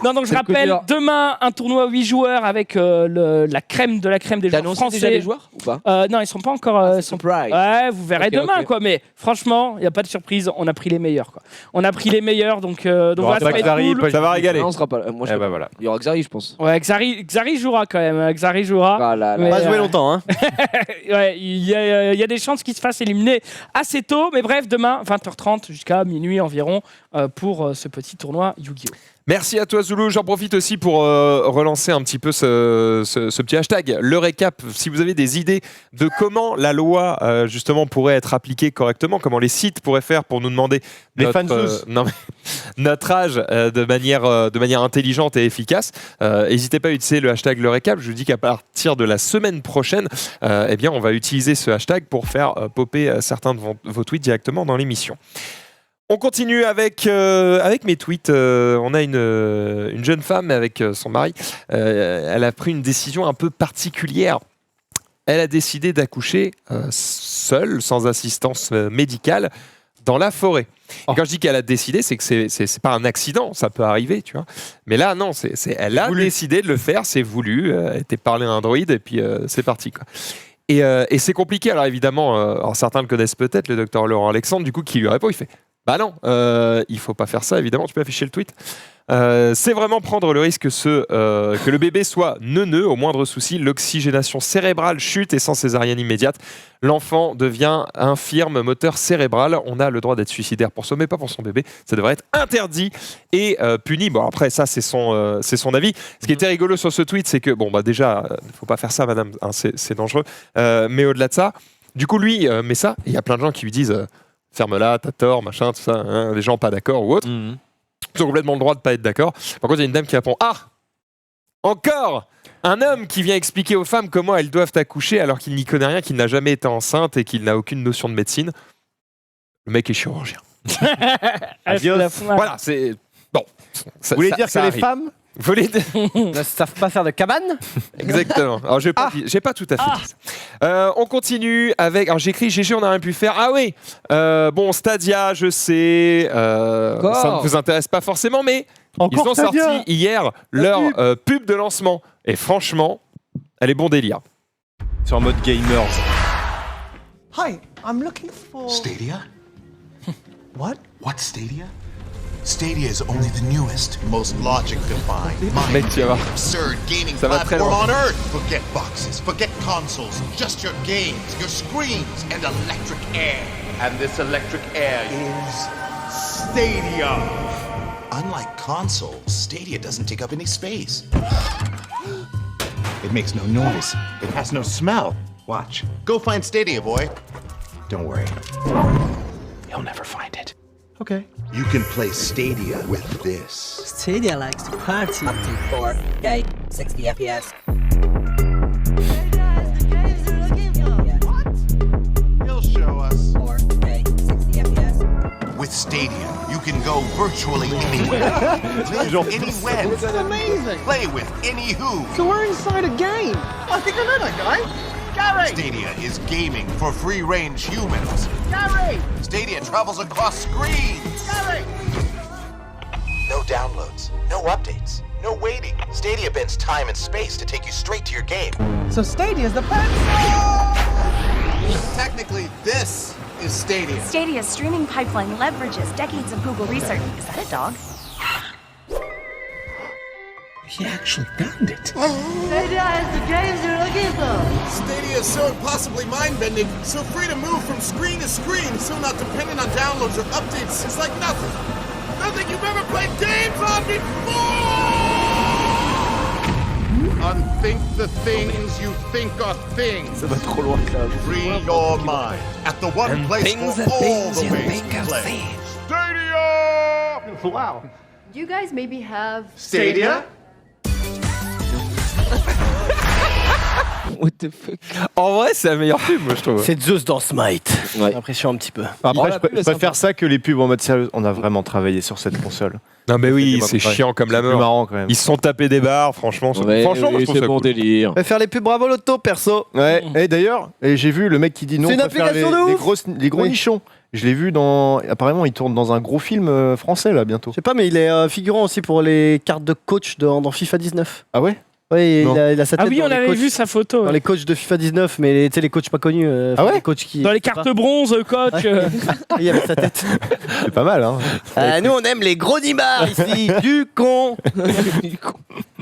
Non, donc je C'est le rappelle, coup dur. demain, un tournoi 8 joueurs avec la crème de la crème des T'as joueurs annoncé français. déjà les joueurs ou pas? Non, ils sont pas encore. ils sont- Surprise. Ouais, vous verrez Ok, demain, ok. quoi. Mais franchement, il n'y a pas de surprise. On a pris les meilleurs, quoi. On a pris les meilleurs, donc voilà, ça va être cool. Ça va régaler. Non, on sera pas là. Moi, je Eh sais bah pas. voilà. Il y aura Xari, je pense. Ouais, Xari jouera quand même. Xari jouera. Ah là là. Mais, Pas jouer longtemps, hein. Ouais, il y a des chances qu'il se fasse éliminer assez tôt. Mais bref, demain, 20h30 jusqu'à minuit environ, pour ce petit tournoi Yu-Gi-Oh! Merci à toi Zoulou, j'en profite aussi pour relancer un petit peu ce petit hashtag, le récap, si vous avez des idées de comment la loi justement pourrait être appliquée correctement, comment les sites pourraient faire pour nous demander Les notre, fanzous. non, mais notre âge de manière intelligente et efficace, n'hésitez pas à utiliser le hashtag le récap. Je vous dis qu'à partir de la semaine prochaine, eh bien, on va utiliser ce hashtag pour faire popper certains de vos tweets directement dans l'émission. On continue avec mes tweets. On a une jeune femme avec son mari. Elle a pris une décision un peu particulière. Elle a décidé d'accoucher seule, sans assistance médicale, dans la forêt. Et quand je dis qu'elle a décidé, c'est que c'est pas un accident, ça peut arriver, tu vois. Mais là, non, elle a décidé de le faire, c'est voulu. Elle était parlé à un droïde et puis c'est parti, quoi. Et c'est compliqué. Alors évidemment, alors certains le connaissent peut-être, le docteur Laurent Alexandre, du coup, qui lui répond, il fait bah non, il faut pas faire ça, évidemment, tu peux afficher le tweet. C'est vraiment prendre le risque que le bébé soit neuneux au moindre souci, l'oxygénation cérébrale chute et sans césarienne immédiate, l'enfant devient infirme moteur cérébral. On a le droit d'être suicidaire pour soi, mais pas pour son bébé. Ça devrait être interdit et puni. Bon, après, ça, c'est son avis. Ce qui était rigolo sur ce tweet, c'est que, bon, bah déjà, faut pas faire ça, madame, hein, c'est dangereux. Mais au-delà de ça, du coup, lui met ça, et il y a plein de gens qui lui disent ferme-la, t'as tort, machin, tout ça, hein, les gens pas d'accord ou autre. Ils ont complètement le droit de pas être d'accord. Par contre, il y a une dame qui répond ah, encore un homme qui vient expliquer aux femmes comment elles doivent accoucher alors qu'il n'y connaît rien, qu'il n'a jamais été enceinte et qu'il n'a aucune notion de médecine. Le mec est chirurgien. Voilà, c'est bon. Vous voulez dire que les femmes ne savent pas faire de cabane? Exactement. Alors, j'ai pas tout à fait dit ça. On continue avec. Alors, j'écris GG, on n'a rien pu faire. Ah oui. Bon, Stadia, je sais. Ça ne vous intéresse pas forcément, mais ils ont sorti hier leur pub de lancement. Et franchement, elle est bon délire. Sur un mode gamers. Hi, I'm looking for Stadia? What? What Stadia? Stadia is only the newest, most logic-defying, absurd gaming platform on Earth. Forget boxes, forget consoles, just your games, your screens, and electric air. And this electric air is Stadia. Unlike consoles, Stadia doesn't take up any space. It makes no noise. It has no smell. Watch. Go find Stadia, boy. Don't worry. You'll never find it. Okay. You can play Stadia with this. Stadia likes to party. Up to 4K, 60 FPS. He'll show us. 4K, 60 FPS. With Stadia, you can go virtually anywhere. Live anywhere. This is amazing. Play with any who. So we're inside a game. I think I know that guy. Gary! Stadia is gaming for free-range humans. Gary! Stadia travels across screens. Gary! No downloads, no updates, no waiting. Stadia bends time and space to take you straight to your game. So Stadia's the best. Technically, this is Stadia. Stadia's streaming pipeline leverages decades of Google research. Is that a dog? He actually found it. Stadia is the games you're looking for. Stadia is so impossibly mind-bending, so free to move from screen to screen, so not dependent on downloads or updates. It's like nothing. Nothing you've ever played games on before! Unthink the things you think are things. Ça va trop loin, là. Free your mind at the one place for all the ways to play. Stadia! Wow. Do you guys maybe have Stadia? What the fuck? En vrai, c'est la meilleure pub, moi, je trouve. C'est Zeus dans Smite. Ouais. J'ai l'impression un petit peu. Après, je préfère ça que les pubs en mode sérieux. On a vraiment travaillé sur cette console. Non, mais oui, C'était c'est pas- chiant comme la C'est plus mort. marrant quand même. Ils se sont tapés des barres, franchement. Franchement, moi, je trouve c'est ça bon cool. délire. Je vais faire les pubs Bravo Loto, perso. Ouais, et d'ailleurs, j'ai vu le mec qui dit non, C'est on une peut faire application de ouf. les gros Oui. nichons. Je l'ai vu dans. Apparemment, il tourne dans un gros film français là bientôt. Je sais pas, mais il est figurant aussi pour les cartes de coach dans FIFA 19. Ah ouais? Oui, Non. il a sa tête Ah oui, dans on les avait coachs- vu sa photo. Dans les coachs de FIFA 19, mais tu sais, les coachs pas connus. Ah ouais les coachs qui. Dans les cartes bronze, coach. Il y avait sa tête. C'est pas mal, hein. Nous, on aime les gros nibards ici. Du con.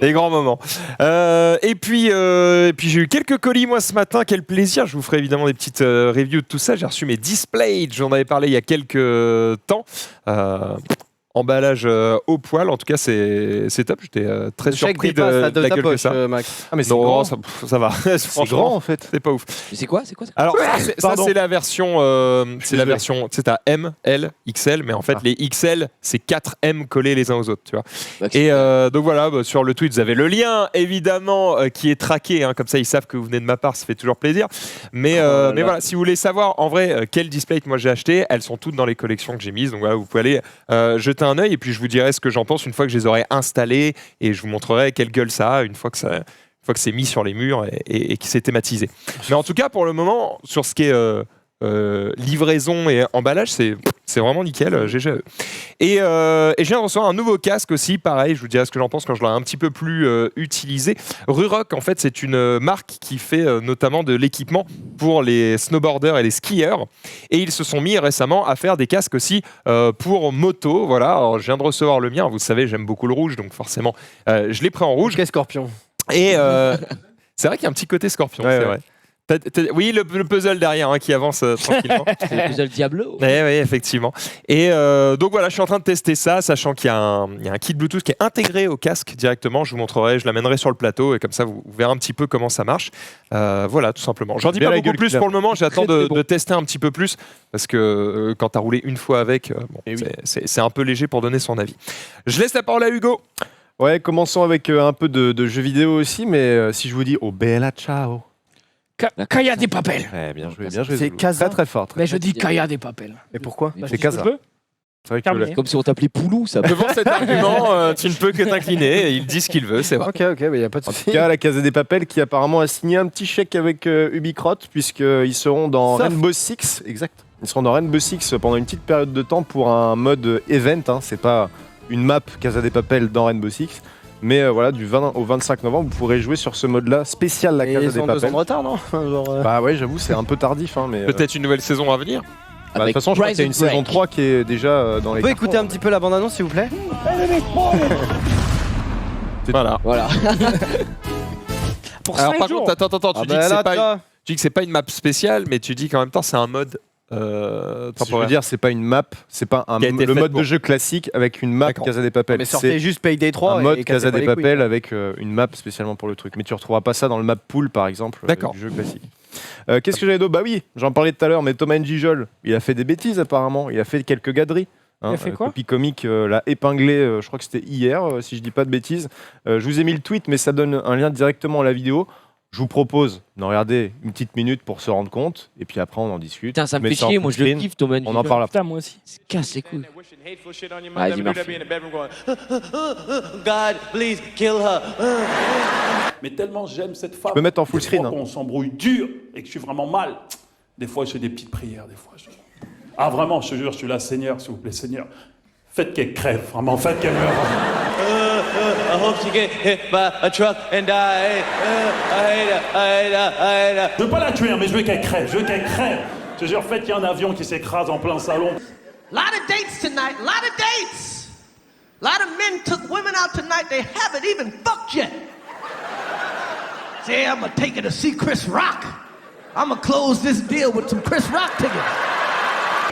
Les grands moments. Et puis j'ai eu quelques colis moi ce matin. Quel plaisir. Je vous ferai évidemment des petites reviews de tout ça. J'ai reçu mes displays. J'en avais parlé il y a quelques temps. Emballage au poil. En tout cas, c'est top. J'étais très surpris de la gueule que ça. Max. Ah, mais c'est Non, grand. ça va. C'est Franchement, grand en fait. c'est pas ouf. Mais c'est quoi? Alors ça, Pardon. c'est la version, c'est la version, tu sais, t'as M, L, XL, mais en fait les XL c'est 4 M collés les uns aux autres, tu vois. Et donc voilà, sur le tweet vous avez le lien évidemment qui est traqué, hein, comme ça ils savent que vous venez de ma part, ça fait toujours plaisir. Mais voilà, si vous voulez savoir en vrai quel display que moi j'ai acheté, elles sont toutes dans les collections que j'ai mises, donc voilà, vous pouvez aller jeter un œil et puis je vous dirai ce que j'en pense une fois que je les aurai installées et je vous montrerai quelle gueule ça a une fois que c'est mis sur les murs et que c'est thématisé. Mais en tout cas, pour le moment, sur ce qui est livraison et emballage, c'est vraiment nickel, GG. Et je viens de recevoir un nouveau casque aussi, pareil, je vous dirai ce que j'en pense quand je l'aurai un petit peu plus utilisé. Ruroc, en fait, c'est une marque qui fait notamment de l'équipement pour les snowboarders et les skieurs. Et ils se sont mis récemment à faire des casques aussi pour moto. Voilà, alors, je viens de recevoir le mien, vous savez, j'aime beaucoup le rouge, donc forcément, je l'ai pris en rouge. Quel scorpion. Et c'est vrai qu'il y a un petit côté scorpion, c'est vrai. Oui, le puzzle derrière qui avance tranquillement. C'est le puzzle Diablo. Oui, effectivement. Et donc voilà, je suis en train de tester ça, sachant qu'il y a un kit Bluetooth qui est intégré au casque directement. Je vous montrerai, je l'amènerai sur le plateau et comme ça vous verrez un petit peu comment ça marche. Voilà, tout simplement. J'en dis pas beaucoup plus pour le moment. J'attends de tester un petit peu plus parce que quand tu as roulé une fois avec, c'est un peu léger pour donner son avis. Je laisse la parole à Hugo. Ouais, commençons avec un peu de jeux vidéo aussi, mais si je vous dis oh bella ciao. Kaya des Papel. Bien joué, bien joué. C'est Casa. Très fort. Mais je dis Kaya des Papel. Et pourquoi? C'est Casa. C'est vrai que Comme si on t'appelait Poulou, ça. Devant cet argument, tu ne peux que t'incliner. Il dit ce qu'il veut, c'est vrai. Ok, il n'y a pas de En souci. tout cas, la Casa des Papel qui apparemment a signé un petit chèque avec Ubisoft puisqu'ils seront dans Rainbow Six. Exact. Ils seront dans Rainbow Six pendant une petite période de temps pour un mode event. C'est pas une map Casa des Papel dans Rainbow Six. Mais voilà, du 20 au 25 novembre, vous pourrez jouer sur ce mode-là spécial la Casa des Papel. Ils ont 2 ans de retard, non? Genre, Bah ouais, j'avoue, c'est un peu tardif. Mais peut-être une nouvelle saison à venir. De toute façon, je crois qu'il y a une saison 3 qui est déjà dans les. Vous pouvez écouter un petit peu la bande-annonce, s'il vous plaît? Voilà. Pour Alors 5 par jours. contre, attends, tu dis que c'est pas une map spéciale, mais tu dis qu'en même temps c'est un mode. Je veux dire, c'est pas une map, c'est pas le mode de jeu classique avec une map Casa des Papel. Mais sortez juste Payday 3 un mode et Casa cassez des pas les Papel couilles. avec une map spécialement pour le truc. Mais tu retrouveras pas ça dans le map pool par exemple du jeu classique. Qu'est-ce que j'avais d'autre? Bah oui, j'en parlais tout à l'heure, mais Thomas Njijol, il a fait des bêtises apparemment. Il a fait quelques gaderies. Il a fait quoi? Copy Comic l'a épinglé, je crois que c'était hier, si je dis pas de bêtises. Je vous ai mis le tweet, mais ça donne un lien directement à la vidéo. Je vous propose d'en regarder une petite minute pour se rendre compte, et puis après on en discute. Putain, ça me Mais fait c'est en chier, moi je full le screen. kiffe, Thomas. On en parle après. Putain, moi aussi. Casse les couilles. Vas-y, Murphy. God, please kill her. Mais tellement j'aime cette femme. Je peux mettre en full Des screen, fois, hein. quand on s'embrouille dur et que je suis vraiment mal. Des fois, je fais des petites prières. Des fois, ah vraiment, je te jure, je suis là, Seigneur, s'il vous plaît, Seigneur. Faites qu'elle crève, vraiment, faites qu'elle meure. I hope she get hit by a truck and die. Je veux pas la tuer, mais je veux qu'elle crève. Je veux qu'elle crève. Je te jure, faites qu'il y a un avion qui s'écrase en plein salon. Lot of dates tonight, lot of dates. Lot of men took women out tonight, they haven't even fucked yet. Say, I'm gonna take her to see Chris Rock. I'm gonna close this deal with some Chris Rock tickets.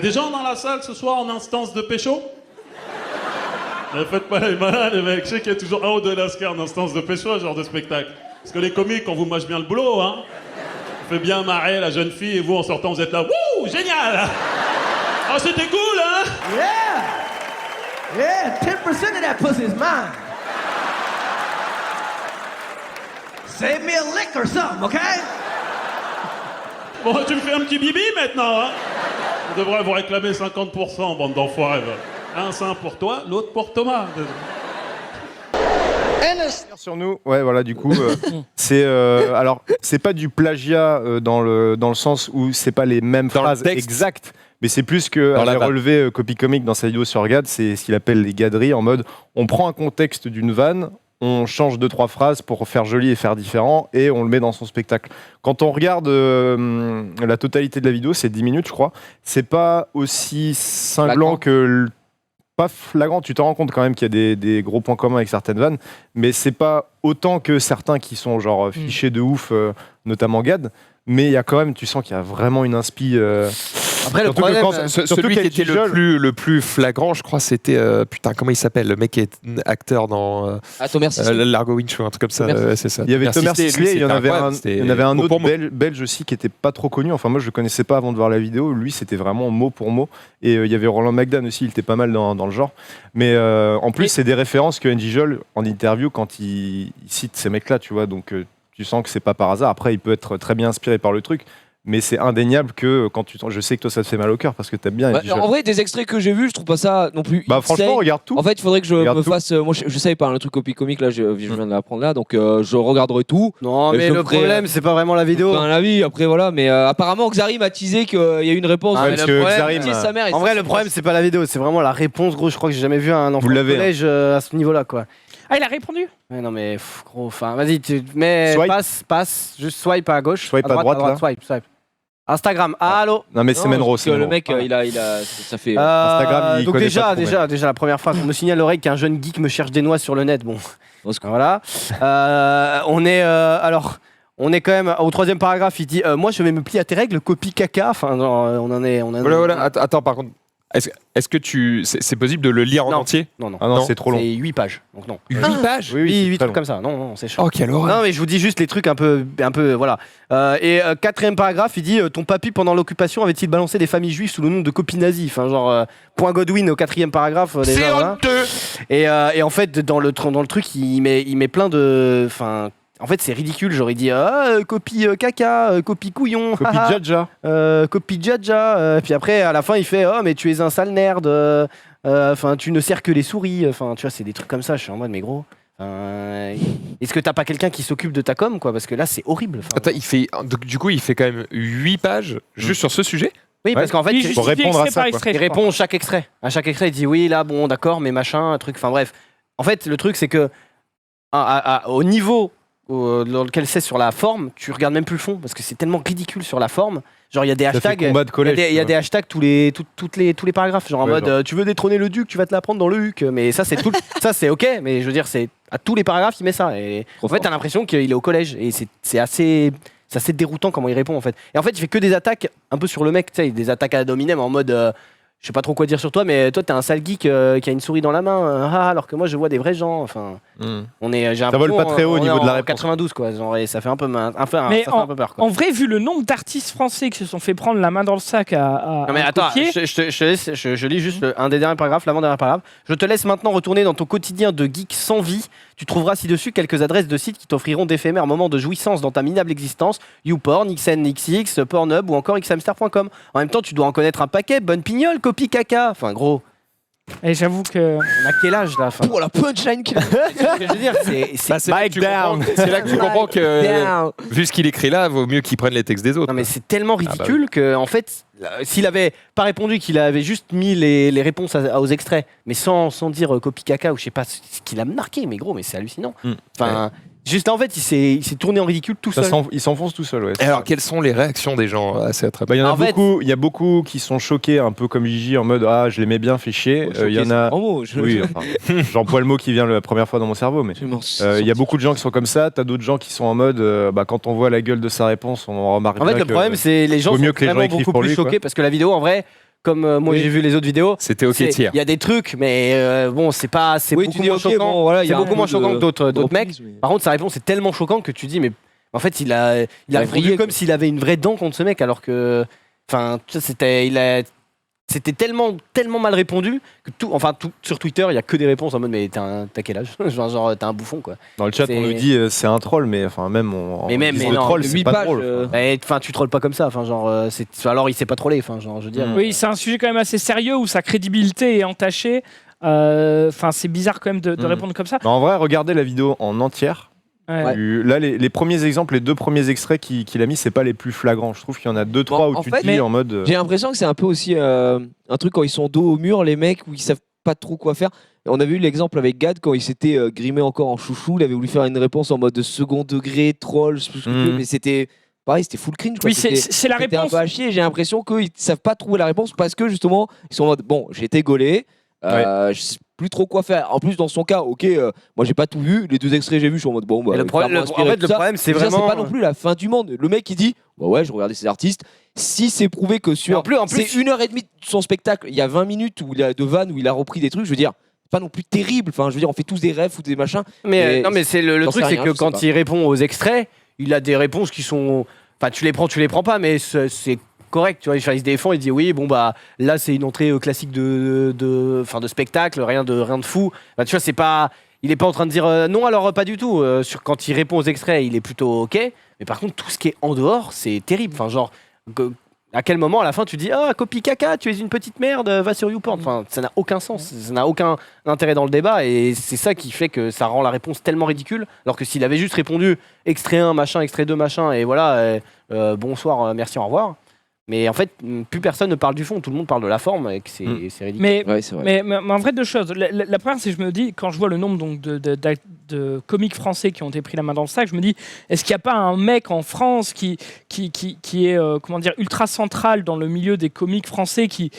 Des gens dans la salle ce soir en instance de pécho? Ne faites pas les malades, les mecs. Je sais qu'il y a toujours un ou deux lascars en instance de pécho, ce genre de spectacle. Parce que les comiques, on vous mâche bien le boulot, hein. On fait bien marrer la jeune fille et vous, en sortant, vous êtes là. Wouh, génial! Ah, c'était cool, hein? Yeah, 10% of that pussy is mine. Save me a lick or something, okay? Bon, tu me fais un petit bibi maintenant, hein? On devrait vous réclamer 50%, bande d'enfoirés. Un sein pour toi, l'autre pour Thomas. Sur nous, ouais, voilà, du coup, c'est alors c'est pas du plagiat dans le sens où c'est pas les mêmes phrases exactes, mais c'est plus que avait relevé Copy Comic dans sa vidéo sur Gad, c'est ce qu'il appelle les gaderies, en mode on prend un contexte d'une vanne, on change 2-3 phrases pour faire joli et faire différent, et on le met dans son spectacle. Quand on regarde la totalité de la vidéo, c'est 10 minutes, je crois, c'est pas aussi cinglant que pas flagrant, tu te rends compte quand même qu'il y a des gros points communs avec certaines vannes, mais c'est pas autant que certains qui sont genre fichés de ouf, notamment Gad, mais il y a quand même, tu sens qu'il y a vraiment une inspi. Après, le problème, celui qui était le plus flagrant, je crois, c'était putain, comment il s'appelle, le mec qui est acteur dans Largo Winch ou un truc comme ça, c'est ça. Il y avait Thomas Sisley, il y en avait un autre mot. belge aussi qui était pas trop connu. Enfin, moi, je le connaissais pas avant de voir la vidéo. Lui, c'était vraiment mot pour mot. Et il y avait Roland McDan aussi, il était pas mal dans le genre. Mais en plus, c'est des références que Njijol, en interview, quand il cite ces mecs-là, tu vois. Donc, tu sens que c'est pas par hasard. Après, il peut être très bien inspiré par le truc. Mais c'est indéniable que quand je sais que toi ça te fait mal au cœur parce que t'aimes bien. Bah, en vrai, des extraits que j'ai vus, je trouve pas ça non plus. Bah franchement, regarde tout. En fait, il faudrait que je Regarde me tout. fasse. Moi, je savais pas, le truc copie comique là, je viens de l'apprendre là, donc je regarderai tout. Non, Et mais je le ferai, problème, c'est pas vraiment la vidéo. Un avis, après voilà, mais apparemment, Xari m'a teasé qu'il y a eu une réponse. Ah, mais parce le que problème, Xarim, Tease sa mère, et En ça, vrai, c'est le problème, c'est pas la vidéo, c'est vraiment la réponse, gros. Je crois que j'ai jamais vu un enfant Vous de l'avez, collège à ce niveau-là, quoi. Ah, il a répondu. Ouais, non, mais gros, enfin, vas-y, tu mets Swipe. passe, juste swipe à gauche, Swipe à droite, là. swipe. Instagram, allô. Non mais c'est Non, Menro, parce que c'est le Menro. mec, il a, ça fait. Instagram, il donc connaît déjà, pas trop, déjà la première fois qu'on me signale à l'oreille qu'un jeune geek me cherche des noix sur le net. Bon, voilà. On est quand même au 3e paragraphe. Il dit moi je vais me plier à tes règles, copie caca. Enfin, genre, on en est. Voilà. Attends, par contre, est-ce que c'est possible de le lire en entier? Non. Ah non, c'est trop long. C'est 8 pages. Donc non. 8 pages? Oui, 8 très trucs long. comme ça. Non, c'est chaud. Oh, quelle horreur! Non, mais je vous dis juste les trucs un peu voilà. Et 4e paragraphe, il dit ton papy pendant l'occupation avait-il balancé des familles juives sous le nom de copies nazies. Enfin, genre point Godwin au 4e paragraphe. Déjà, C'est voilà. honteux! Et en fait, dans le truc, il met plein de. Enfin, en fait, c'est ridicule. J'aurais dit copie caca, copie couillon, Copie Jaja. copie Jaja. Puis après, à la fin, il fait mais tu es un sale nerd. Enfin, tu ne sers que les souris. Enfin, tu vois, c'est des trucs comme ça. Je suis en mode, mais gros. Est-ce que t'as pas quelqu'un qui s'occupe de ta com, quoi? Parce que là, c'est horrible. Enfin, Attends, du coup, il fait quand même 8 pages juste sur ce sujet? oui, parce qu'en fait, Il il justifie répondre à extrait ça, par quoi. extrait, je crois. répond à chaque extrait. À chaque extrait, il dit oui, là, bon, d'accord, mais machin, un truc. Enfin, bref. En fait, le truc, c'est que au niveau dans lequel c'est sur la forme, tu regardes même plus le fond parce que c'est tellement ridicule sur la forme. Genre, il y a des Ça fait hashtags. combat de collège, Il y a tu des vois. hashtags tous les paragraphes. Genre en Ouais, mode genre. tu veux détrôner le duc, tu vas te la prendre dans le huc. Mais ça, c'est tout. Ça, c'est ok. Mais je veux dire, c'est à tous les paragraphes, il met ça. Et en fait, t'as l'impression qu'il est au collège. Et c'est assez déroutant comment il répond en fait. Et en fait, il fait que des attaques un peu sur le mec, tu sais, des attaques à dominem en mode. Je sais pas trop quoi dire sur toi, mais toi t'es un sale geek qui a une souris dans la main, alors que moi je vois des vrais gens. Enfin, j'ai Ça vole pas très haut au niveau de la réponse. 92 quoi, genre, et ça fait un peu Mais ça fait un peu peur quoi. En vrai, vu le nombre d'artistes français qui se sont fait prendre la main dans le sac à Non mais attends, copier, je lis juste un des derniers paragraphes, l'avant-dernier paragraphe. Je te laisse maintenant retourner dans ton quotidien de geek sans vie. Tu trouveras ci-dessus quelques adresses de sites qui t'offriront d'éphémères moments de jouissance dans ta minable existence. YouPorn, XNXX, Pornhub ou encore xhamster.com. En même temps, tu dois en connaître un paquet. Bonne pignole, copie caca. Enfin gros, et j'avoue que on a quel âge là? Enfin, Pour la punchline. je veux dire, c'est Bah, c'est là que tu comprends- c'est là que tu comprends que, vu ce qu'il écrit là, vaut mieux qu'il prenne les textes des autres. Non mais c'est tellement ridicule que en fait, s'il avait pas répondu, qu'il avait juste mis les réponses aux extraits, mais sans dire copie caca ou je sais pas ce qu'il a marqué, mais gros, mais c'est hallucinant. Enfin, juste là, en fait, il s'est tourné en ridicule tout seul. Il s'enfonce tout seul, ouais. Et alors, quelles sont les réactions des gens à cette Bah, il y en a En fait- beaucoup. Il y a beaucoup qui sont choqués, un peu comme Gigi, en mode je l'aimais bien, fait chier. Il y en a. Oui, enfin, j'emploie le mot qui vient la première fois dans mon cerveau, mais il y a beaucoup de gens qui sont comme ça. T'as d'autres gens qui sont en mode quand on voit la gueule de sa réponse, on remarque. En fait, bien le que problème, c'est les gens vaut sont mieux que les gens vraiment écrivent beaucoup pour plus lui, quoi. choqués parce que la vidéo, en vrai, comme moi j'ai vu les autres vidéos, c'était ok tiers. Il y a des trucs, mais bon, c'est beaucoup moins choquant. bon, voilà, il y C'est a beaucoup un moins peu choquant que d'autres de mecs. reprise, mais- Par contre, sa réponse est tellement choquante que tu dis, mais en fait, il a répondu vrillé, comme quoi. s'il avait une vraie dent contre ce mec, alors que, enfin, c'était tellement mal répondu que tout sur Twitter, il y a que des réponses en mode, mais t'as quel âge? genre t'es un bouffon quoi. Dans le chat, on nous dit c'est un troll, mais enfin même mais le non, troll, le c'est 8 pas pages, drôle. Enfin, tu trolles pas comme ça. Enfin, genre, alors il sait pas troller. Enfin, genre, je veux dire. oui, c'est un sujet quand même assez sérieux où sa crédibilité est entachée. Enfin, c'est bizarre quand même de répondre comme ça. Mais en vrai, regardez la vidéo en entière. Ouais. Là, les premiers exemples, les 2 premiers extraits qu'il a mis, c'est pas les plus flagrants. Je trouve qu'il y en a 2-3 où en tu fait, te dis en mode. J'ai l'impression que c'est un peu aussi un truc quand ils sont dos au mur, les mecs, où ils savent pas trop quoi faire. On avait eu l'exemple avec Gad quand il s'était grimé encore en chouchou, il avait voulu faire une réponse en mode de second degré, troll, je sais plus, mais c'était pareil, c'était full cringe. Quoi. Oui, c'est la C'était un réponse. peu à chier. J'ai l'impression qu'ils savent pas trouver la réponse parce que justement, ils sont en mode bon, j'ai été gaulé. Je sais plus trop quoi faire. En plus, dans son cas, moi j'ai pas tout vu. Les 2 extraits que j'ai vus, je suis en mode bon. Bah, Et le problème, c'est mais ça, vraiment. c'est pas non plus la fin du monde. Le mec, il dit bah ouais, je regardais ces artistes. Si c'est prouvé que sur. En plus, c'est 1h30 de son spectacle, il y a 20 minutes où il a de vannes où il a repris des trucs, je veux dire. C'est pas non plus terrible. Enfin, je veux dire, on fait tous des rêves ou des machins. Mais non, mais c'est le j'en truc, sais c'est rien, que je sais quand pas. il répond aux extraits, il a des réponses qui sont. Enfin, tu les prends pas, mais c'est correct. Tu vois, il se défend, il dit oui, bon bah là c'est une entrée classique de spectacle, rien de fou. Bah, tu vois, c'est pas. Il est pas en train de dire non, alors pas du tout. Quand il répond aux extraits, il est plutôt ok. Mais par contre, tout ce qui est en dehors, c'est terrible. Enfin, genre. À quel moment, à la fin, tu dis ah, copie caca, tu es une petite merde, va sur YouPorn. Enfin, ça n'a aucun sens, ça n'a aucun intérêt dans le débat, et c'est ça qui fait que ça rend la réponse tellement ridicule. Alors que s'il avait juste répondu extrait 1, machin, extrait 2, machin, et voilà, bonsoir, merci, au revoir. Mais en fait, plus personne ne parle du fond, tout le monde parle de la forme, et que c'est ridicule. Mais en vrai, deux choses. La première, c'est que je me dis, quand je vois le nombre donc, de comiques français qui ont été pris la main dans le sac, je me dis, est-ce qu'il n'y a pas un mec en France qui est comment dire, ultra central dans le milieu des comiques français qui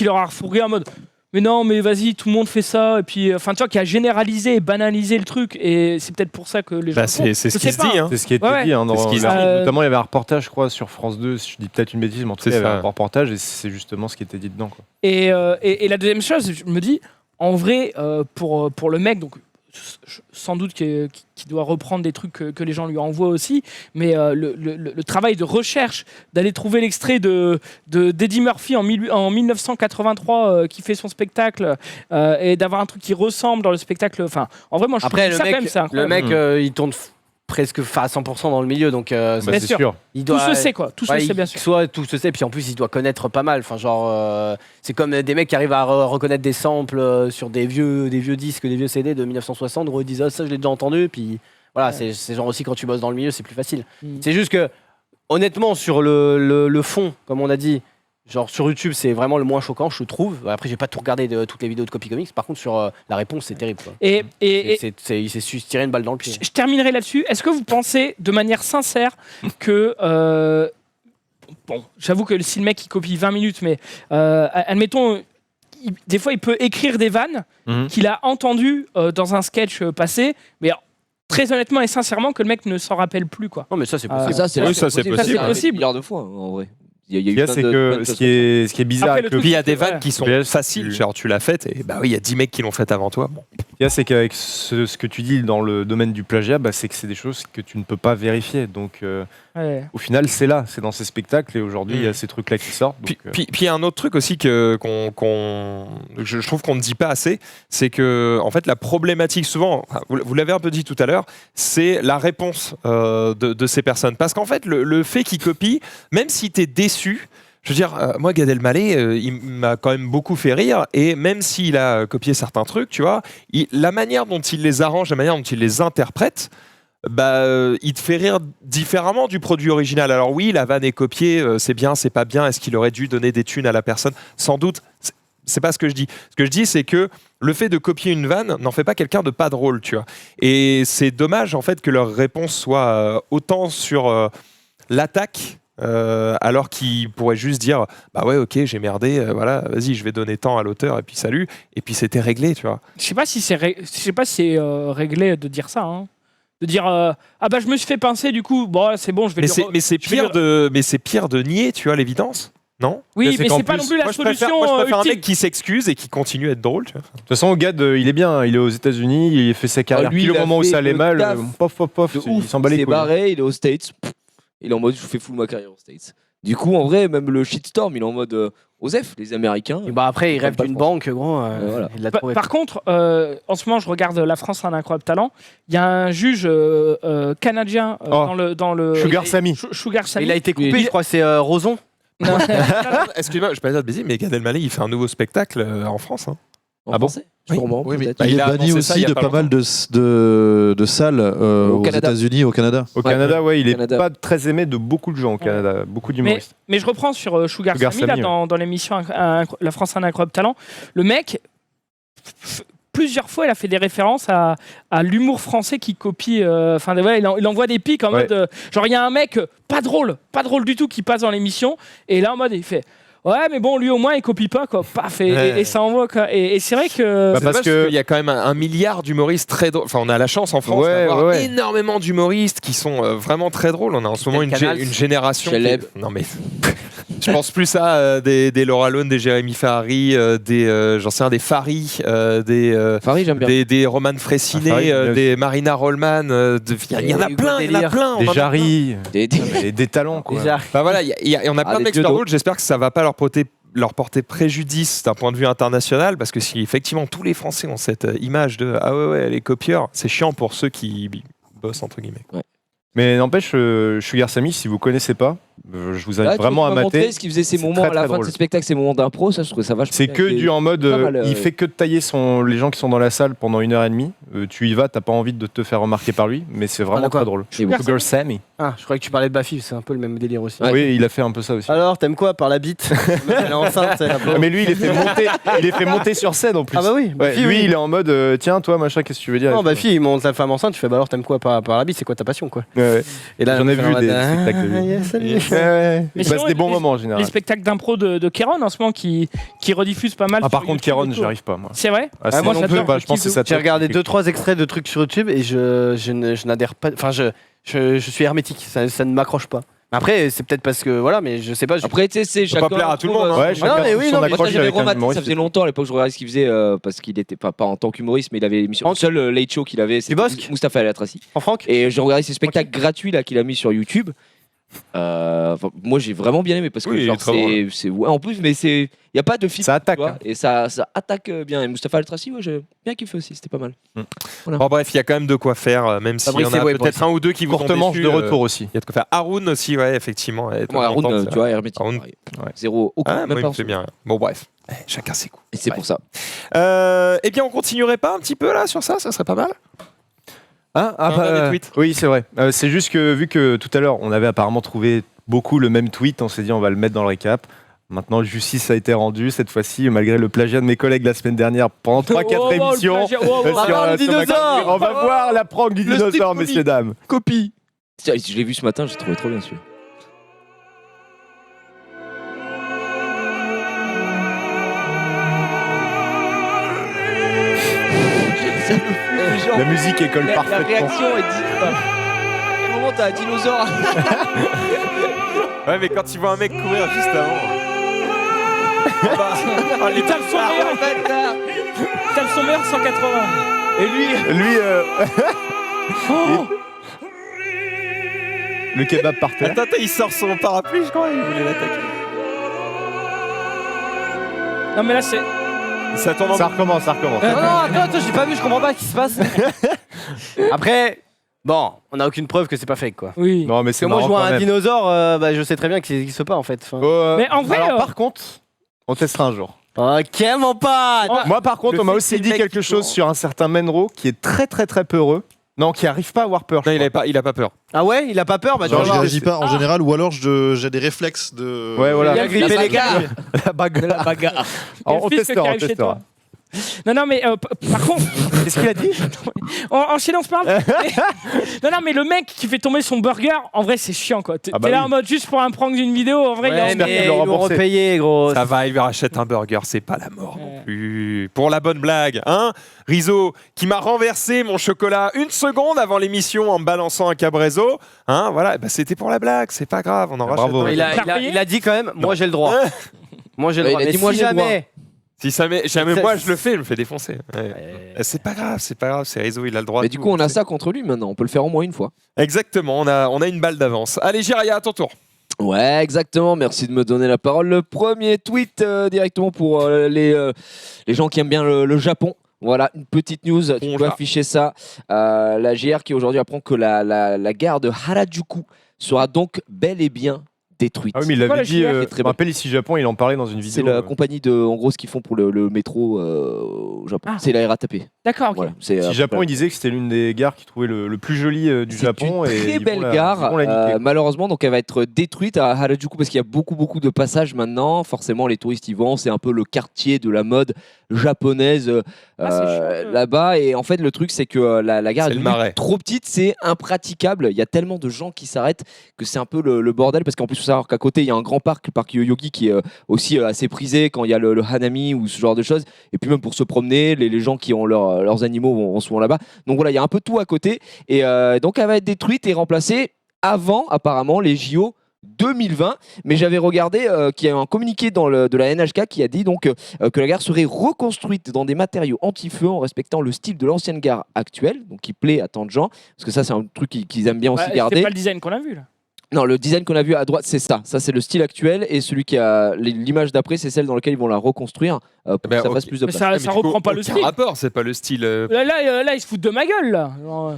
leur a refourgué en mode mais non, mais vas-y, tout le monde fait ça, et puis enfin tu vois, qui a généralisé et banalisé le truc, et c'est peut-être pour ça que les gens c'est ce qui se dit, hein. C'est ce qui a été dit, hein, notamment il y avait un reportage, je crois, sur France 2, si je dis peut-être une bêtise, mais en tout cas il y avait un reportage, et c'est justement ce qui était dit dedans, quoi. Et la deuxième chose, je me dis, en vrai, pour le mec, donc sans doute qu'il doit reprendre des trucs que les gens lui envoient aussi, mais le travail de recherche, d'aller trouver l'extrait d'Eddie Murphy en 1983 qui fait son spectacle, et d'avoir un truc qui ressemble dans le spectacle. Enfin, en vrai, moi, je trouve ça quand même ça. Le mec, il tourne presque à 100% dans le milieu, donc c'est sûr. Il doit, tout se sait, quoi. Tout se sait, bien sûr. Soit tout se sait, puis en plus il doit connaître pas mal. Enfin, genre, c'est comme des mecs qui arrivent à reconnaître des samples sur des vieux disques, des vieux CD de 1960, où ils disent ça je l'ai déjà entendu, puis voilà, c'est genre aussi quand tu bosses dans le milieu, c'est plus facile. C'est juste que honnêtement sur le fond, comme on a dit. Genre sur YouTube, c'est vraiment le moins choquant, je trouve. Après, j'ai pas tout regardé de toutes les vidéos de Copy Comics. Par contre, sur la réponse, c'est terrible, quoi. Il s'est su tirer une balle dans le pied. Je terminerai là-dessus. Est-ce que vous pensez, de manière sincère, que bon, j'avoue que si le mec il copie 20 minutes, mais admettons, des fois, il peut écrire des vannes qu'il a entendues dans un sketch passé, mais très honnêtement et sincèrement que le mec ne s'en rappelle plus, quoi. Non, mais ça, c'est possible. Ça, c'est possible. C'est possible. Milliards de fois, en vrai. C'est que ce qui est bizarre, après, il y a des vannes qui sont faciles, genre tu l'as faite et bah oui, il y a 10 mecs qui l'ont faite avant toi. Bon. C'est qu'avec ce que tu dis dans le domaine du plagiat, c'est que c'est des choses que tu ne peux pas vérifier. Donc au final, c'est dans ces spectacles, et aujourd'hui il y a ces trucs-là qui sortent. Donc, puis il y a un autre truc aussi je trouve qu'on ne dit pas assez, c'est que en fait la problématique souvent, vous l'avez un peu dit tout à l'heure, c'est la réponse de ces personnes. Parce qu'en fait le fait qu'ils copient, même si tu es déçu, je veux dire, moi, Gad Elmaleh, il m'a quand même beaucoup fait rire, et même s'il a copié certains trucs, tu vois, la manière dont il les arrange, la manière dont il les interprète, il te fait rire différemment du produit original. Alors oui, la vanne est copiée, c'est bien, c'est pas bien, est-ce qu'il aurait dû donner des thunes à la personne? Sans doute, c'est pas ce que je dis. Ce que je dis, c'est que le fait de copier une vanne n'en fait pas quelqu'un de pas drôle, tu vois. Et c'est dommage, en fait, que leur réponse soit autant sur l'attaque, alors qu'il pourrait juste dire bah ouais, ok, j'ai merdé, voilà, vas-y, je vais donner tant à l'auteur et puis salut, et puis c'était réglé, tu vois. Je sais pas si c'est réglé de dire ça, hein. De dire ah bah je me suis fait pincer, du coup bon c'est bon, je vais mais c'est pire de nier, tu vois, l'évidence. Non? Oui, mais c'est pas non plus la solution. Moi, je préfère un ultime. mec qui s'excuse et qui continue à être drôle. Tu vois. De toute façon, Gad, il est bien. Il est aux États-Unis, il fait sa carrière. Puis le moment où ça allait mal, il s'en bat les couilles. Il s'est barré, il est aux States. Il est en mode je fais full ma carrière aux States. Du coup, en vrai, même le shitstorm, il est en mode Osef, les Américains. Et après, il rêve d'une banque, gros. Voilà. Il l'a trouvé. Par contre, en ce moment, je regarde La France a un incroyable talent. Il y a un juge canadien dans le Sugar Sammy. Sugar Sammy. Il a été coupé, je crois, c'est Roson. Excuse-moi, je peux pas dire de bêtises, mais Gad Elmaleh, il fait un nouveau spectacle en France. Hein. Ah bon? Sûrement. Oui, mais il est banni aussi de pas mal de salles aux États-Unis, au Canada. Au Canada, ouais, il est pas très aimé de beaucoup de gens au Canada, beaucoup d'humoristes. Mais je reprends sur Sugar Sammy, là, dans l'émission La France a un incroyable talent. Le mec, plusieurs fois, il a fait des références à l'humour français qui copie. Il envoie des pics en mode. Genre, il y a un mec pas drôle du tout qui passe dans l'émission, et là, en mode, il fait. Ouais, mais bon, lui au moins il copie pas, quoi. Paf, et ça envoie, quoi. Et c'est vrai que. Parce qu'il y a quand même un milliard d'humoristes très drôles. Enfin, on a la chance en France d'avoir énormément d'humoristes qui sont vraiment très drôles. On a en ce moment une génération. Non, mais. Je pense plus à des Laura Lone, des Jérémy Ferrari, des Fari, des Roman Fressinet, des Marina Rollman. Il y en a plein. Des Jarry, des talents, quoi. Enfin, voilà, on a plein d'experts drôles. J'espère que ça va pas leur porter préjudice d'un point de vue international, parce que si effectivement tous les Français ont cette image de ah ouais les copieurs, c'est chiant pour ceux qui bossent entre guillemets. Ouais. Mais n'empêche, Sugar Sammy, si vous connaissez pas, Je vous invite vraiment à mater. Ce qui faisait ses C'est moments très, à la très fin de drôle. ses spectacles, ses moments d'impro, ça je trouvais ça vachement. C'est bien. que du en mode, pas mal, il fait que de tailler les gens qui sont dans la salle pendant 1h30. Tu y vas, t'as pas envie de te faire remarquer par lui, mais c'est vraiment d'accord. très drôle. Sugar Sugar Sammy. Ah, je croyais que tu parlais de Bafi, c'est un peu le même délire aussi. Oui, il a fait un peu ça aussi. Alors, t'aimes quoi par la bite? Elle est enceinte, c'est la pauvre. Ah, mais lui, il est fait monter sur scène en plus. Ah bah oui, Ouais, Bafi, lui, oui. il est en mode, tiens, toi, machin, qu'est-ce que tu veux dire? Non, Bafi, il monte sa femme enceinte, tu fais, bah alors t'aimes quoi par la bite? C'est quoi ta passion, quoi? Ouais. Et là, J'en ai on fait vu en des mode, spectacles de lui. yes, salut. Ouais. Mais Bah, sinon, c'est des bons les- moments en général. Les spectacles d'impro de Kéron en ce moment qui rediffusent pas mal. Ah, par sur contre, YouTube Kéron, et tout. j'y arrive pas, moi. C'est vrai? Ah, c'est- moi non j'adore, plus, je je pense que kiffe c'est ça. J'ai regardé 2-3 extraits de trucs sur YouTube et je n'adhère pas. Enfin, je suis hermétique, ça ne m'accroche pas. Après, c'est peut-être parce que voilà, mais je sais pas. Après, tu sais, c'est Ça peut chacun. pas plaire à tout le monde. Ouais, chacun non, mais trouve oui, son non, mais Moi, accroche j'avais avec un Romain, ça humoriste. faisait longtemps à l'époque que je regardais ce qu'il faisait parce qu'il était pas en tant qu'humoriste, mais il avait l'émission. Le seul late show qu'il avait, c'était Bosque Mustapha El Atrassi. En Franck. Et j'ai regardé ses spectacles gratuits là qu'il a mis sur YouTube. Moi j'ai vraiment bien aimé parce que Oui, il est genre, très drôle. c'est ouais, en plus mais c'est il y a pas de film Ça attaque, tu vois, hein. et ça attaque bien. Et Mustapha El Atrassi, ouais, j'ai bien kiffé aussi, c'était pas mal. Bon, bref, il y a quand même de quoi faire, même s'il y en a peut-être un ou deux qui vous ont Courte manche déçu, de retour aussi. Il y a de quoi faire. Haroun aussi, ouais, effectivement. elle est Moi, Haroun, contente, tu vois, hermétique. Haroun. pareil. Zéro, aucun, Ah, même moi, il pas me fait bien. Bon, bref, chacun ses coups. Et c'est pour ça. Eh bien, on continuerait pas un petit peu là sur ça serait pas mal. Ah, Un dernier tweet. oui, c'est vrai. C'est juste que vu que tout à l'heure, on avait apparemment trouvé beaucoup le même tweet, on s'est dit on va le mettre dans le récap. Maintenant, justice a été rendue cette fois-ci, malgré le plagiat de mes collègues la semaine dernière pendant 3-4 émissions. On va voir le dinosaure. On va voir la prank du dinosaure, messieurs, dames. Copie. Tiens, je l'ai vu ce matin, j'ai trouvé trop bien celui-là. La musique école La parfaitement. réaction est dit. À quel moment t'as un dinosaure? Ouais, mais quand il voit un mec courir juste avant. Il tape son meilleur. Il tape son meilleur 180. Et lui, le kebab par terre. Attends, il sort son parapluie, je crois, il voulait l'attaquer. Non, mais là, c'est. Ça tourne en Ça recommence, ça recommence. Non, attends, j'ai pas vu, je comprends pas ce qui se passe. Après, bon, on n'a aucune preuve que c'est pas fake, quoi. Oui. Non, mais Parce c'est que moi, je marrant vois quand un même. dinosaure, bah, je sais très bien qu'il n'existe pas en fait. Enfin... Mais en vrai, Alors, par contre, on testera un jour. Ok, mon pote. Moi, par contre, Le on m'a fait aussi que dit le mec quelque qui chose court. sur un certain Menro qui est très très très peureux. Non, qui arrive pas à avoir peur. Non, il a pas peur. Ah ouais, il a pas peur, bah tu Non, vas je voir. réagis pas en général, ou alors j'ai des réflexes de. Ouais, voilà. Il a grippé les gars. La bagarre. Il y a On le fisc qui testera, on arrive chez testera. toi. Non, mais par contre, Qu'est-ce qu'il a dit? en silence parle. Non, mais le mec qui fait tomber son burger, en vrai, c'est chiant quoi. T'es Ah bah là oui. en mode juste pour un prank d'une vidéo, en vrai, il Ouais, a mais qu'ils ils l'ont l'ont remboursé. repayé, gros. Ça va, il lui rachète un burger, c'est pas la mort non plus. Pour la bonne blague, hein Rizzo, qui m'a renversé mon chocolat une seconde avant l'émission en me balançant un Cabrezzo, hein, voilà, bah, c'était pour la blague, c'est pas grave, on en rachète bravo. un. Il a dit quand même, moi j'ai le droit. Moi j'ai le Ouais, droit. il a Mais dit, moi, si j'ai le droit. jamais. Si jamais Ça- moi je le fais, je me fais défoncer. Ouais. C'est pas grave, c'est Rizzo, il a le droit. Mais à du tout, coup, on a c'est- ça contre lui maintenant, on peut le faire au moins une fois. Exactement, on a une balle d'avance. Allez, Jiraya, à ton tour. Ouais, exactement. Merci de me donner la parole. Le premier tweet directement pour les gens qui aiment bien le Japon. Voilà, une petite news. Tu peux afficher ça. La JR qui aujourd'hui apprend que la gare de Harajuku sera donc bel et bien détruite. Ah oui, mais il Voilà, l'avait dit. je suis Je très me rappelle ici Japon, il en parlait dans une C'est vidéo. la compagnie de, en gros, ce qu'ils font pour le métro au Japon. Ah. C'est la RATP. D'accord, ok. Voilà, c'est Si Japon, il disait que c'était l'une des gares qu'il trouvait le plus joli du C'est Japon. une et très ils vont belle la- gare. ils vont la niquer. Malheureusement, donc elle va être détruite à Harajuku parce qu'il y a beaucoup de passages maintenant. Forcément, les touristes y vont. C'est un peu le quartier de la mode japonaise Ah, c'est chaud. là-bas. Et en fait, le truc, c'est que la gare C'est est le devenue marais. trop petite, c'est impraticable. Il y a tellement de gens qui s'arrêtent que c'est un peu le bordel. Parce qu'en plus, il faut savoir qu'à côté, il y a un grand parc, le parc Yoyogi, qui est aussi assez prisé quand il y a le Hanami ou ce genre de choses. Et puis même pour se promener, les gens qui ont leurs animaux vont souvent là-bas. Donc voilà, il y a un peu tout à côté. Et donc elle va être détruite et remplacée avant, apparemment, les JO 2020, mais j'avais regardé qu'il y a un communiqué de la NHK qui a dit donc que la gare serait reconstruite dans des matériaux anti-feu en respectant le style de l'ancienne gare actuelle, donc qui plaît à tant de gens, parce que ça c'est un truc qu'ils aiment bien aussi Ouais, garder. C'est pas le design qu'on a vu là. Non, le design qu'on a vu à droite, c'est ça. Ça, c'est le style actuel. Et celui qui a l'image d'après, c'est celle dans laquelle ils vont la reconstruire pour que ça fasse plus de Mais place. ça reprend pas le style. rapport, c'est pas le style. Là, ils se foutent de ma gueule là. Genre,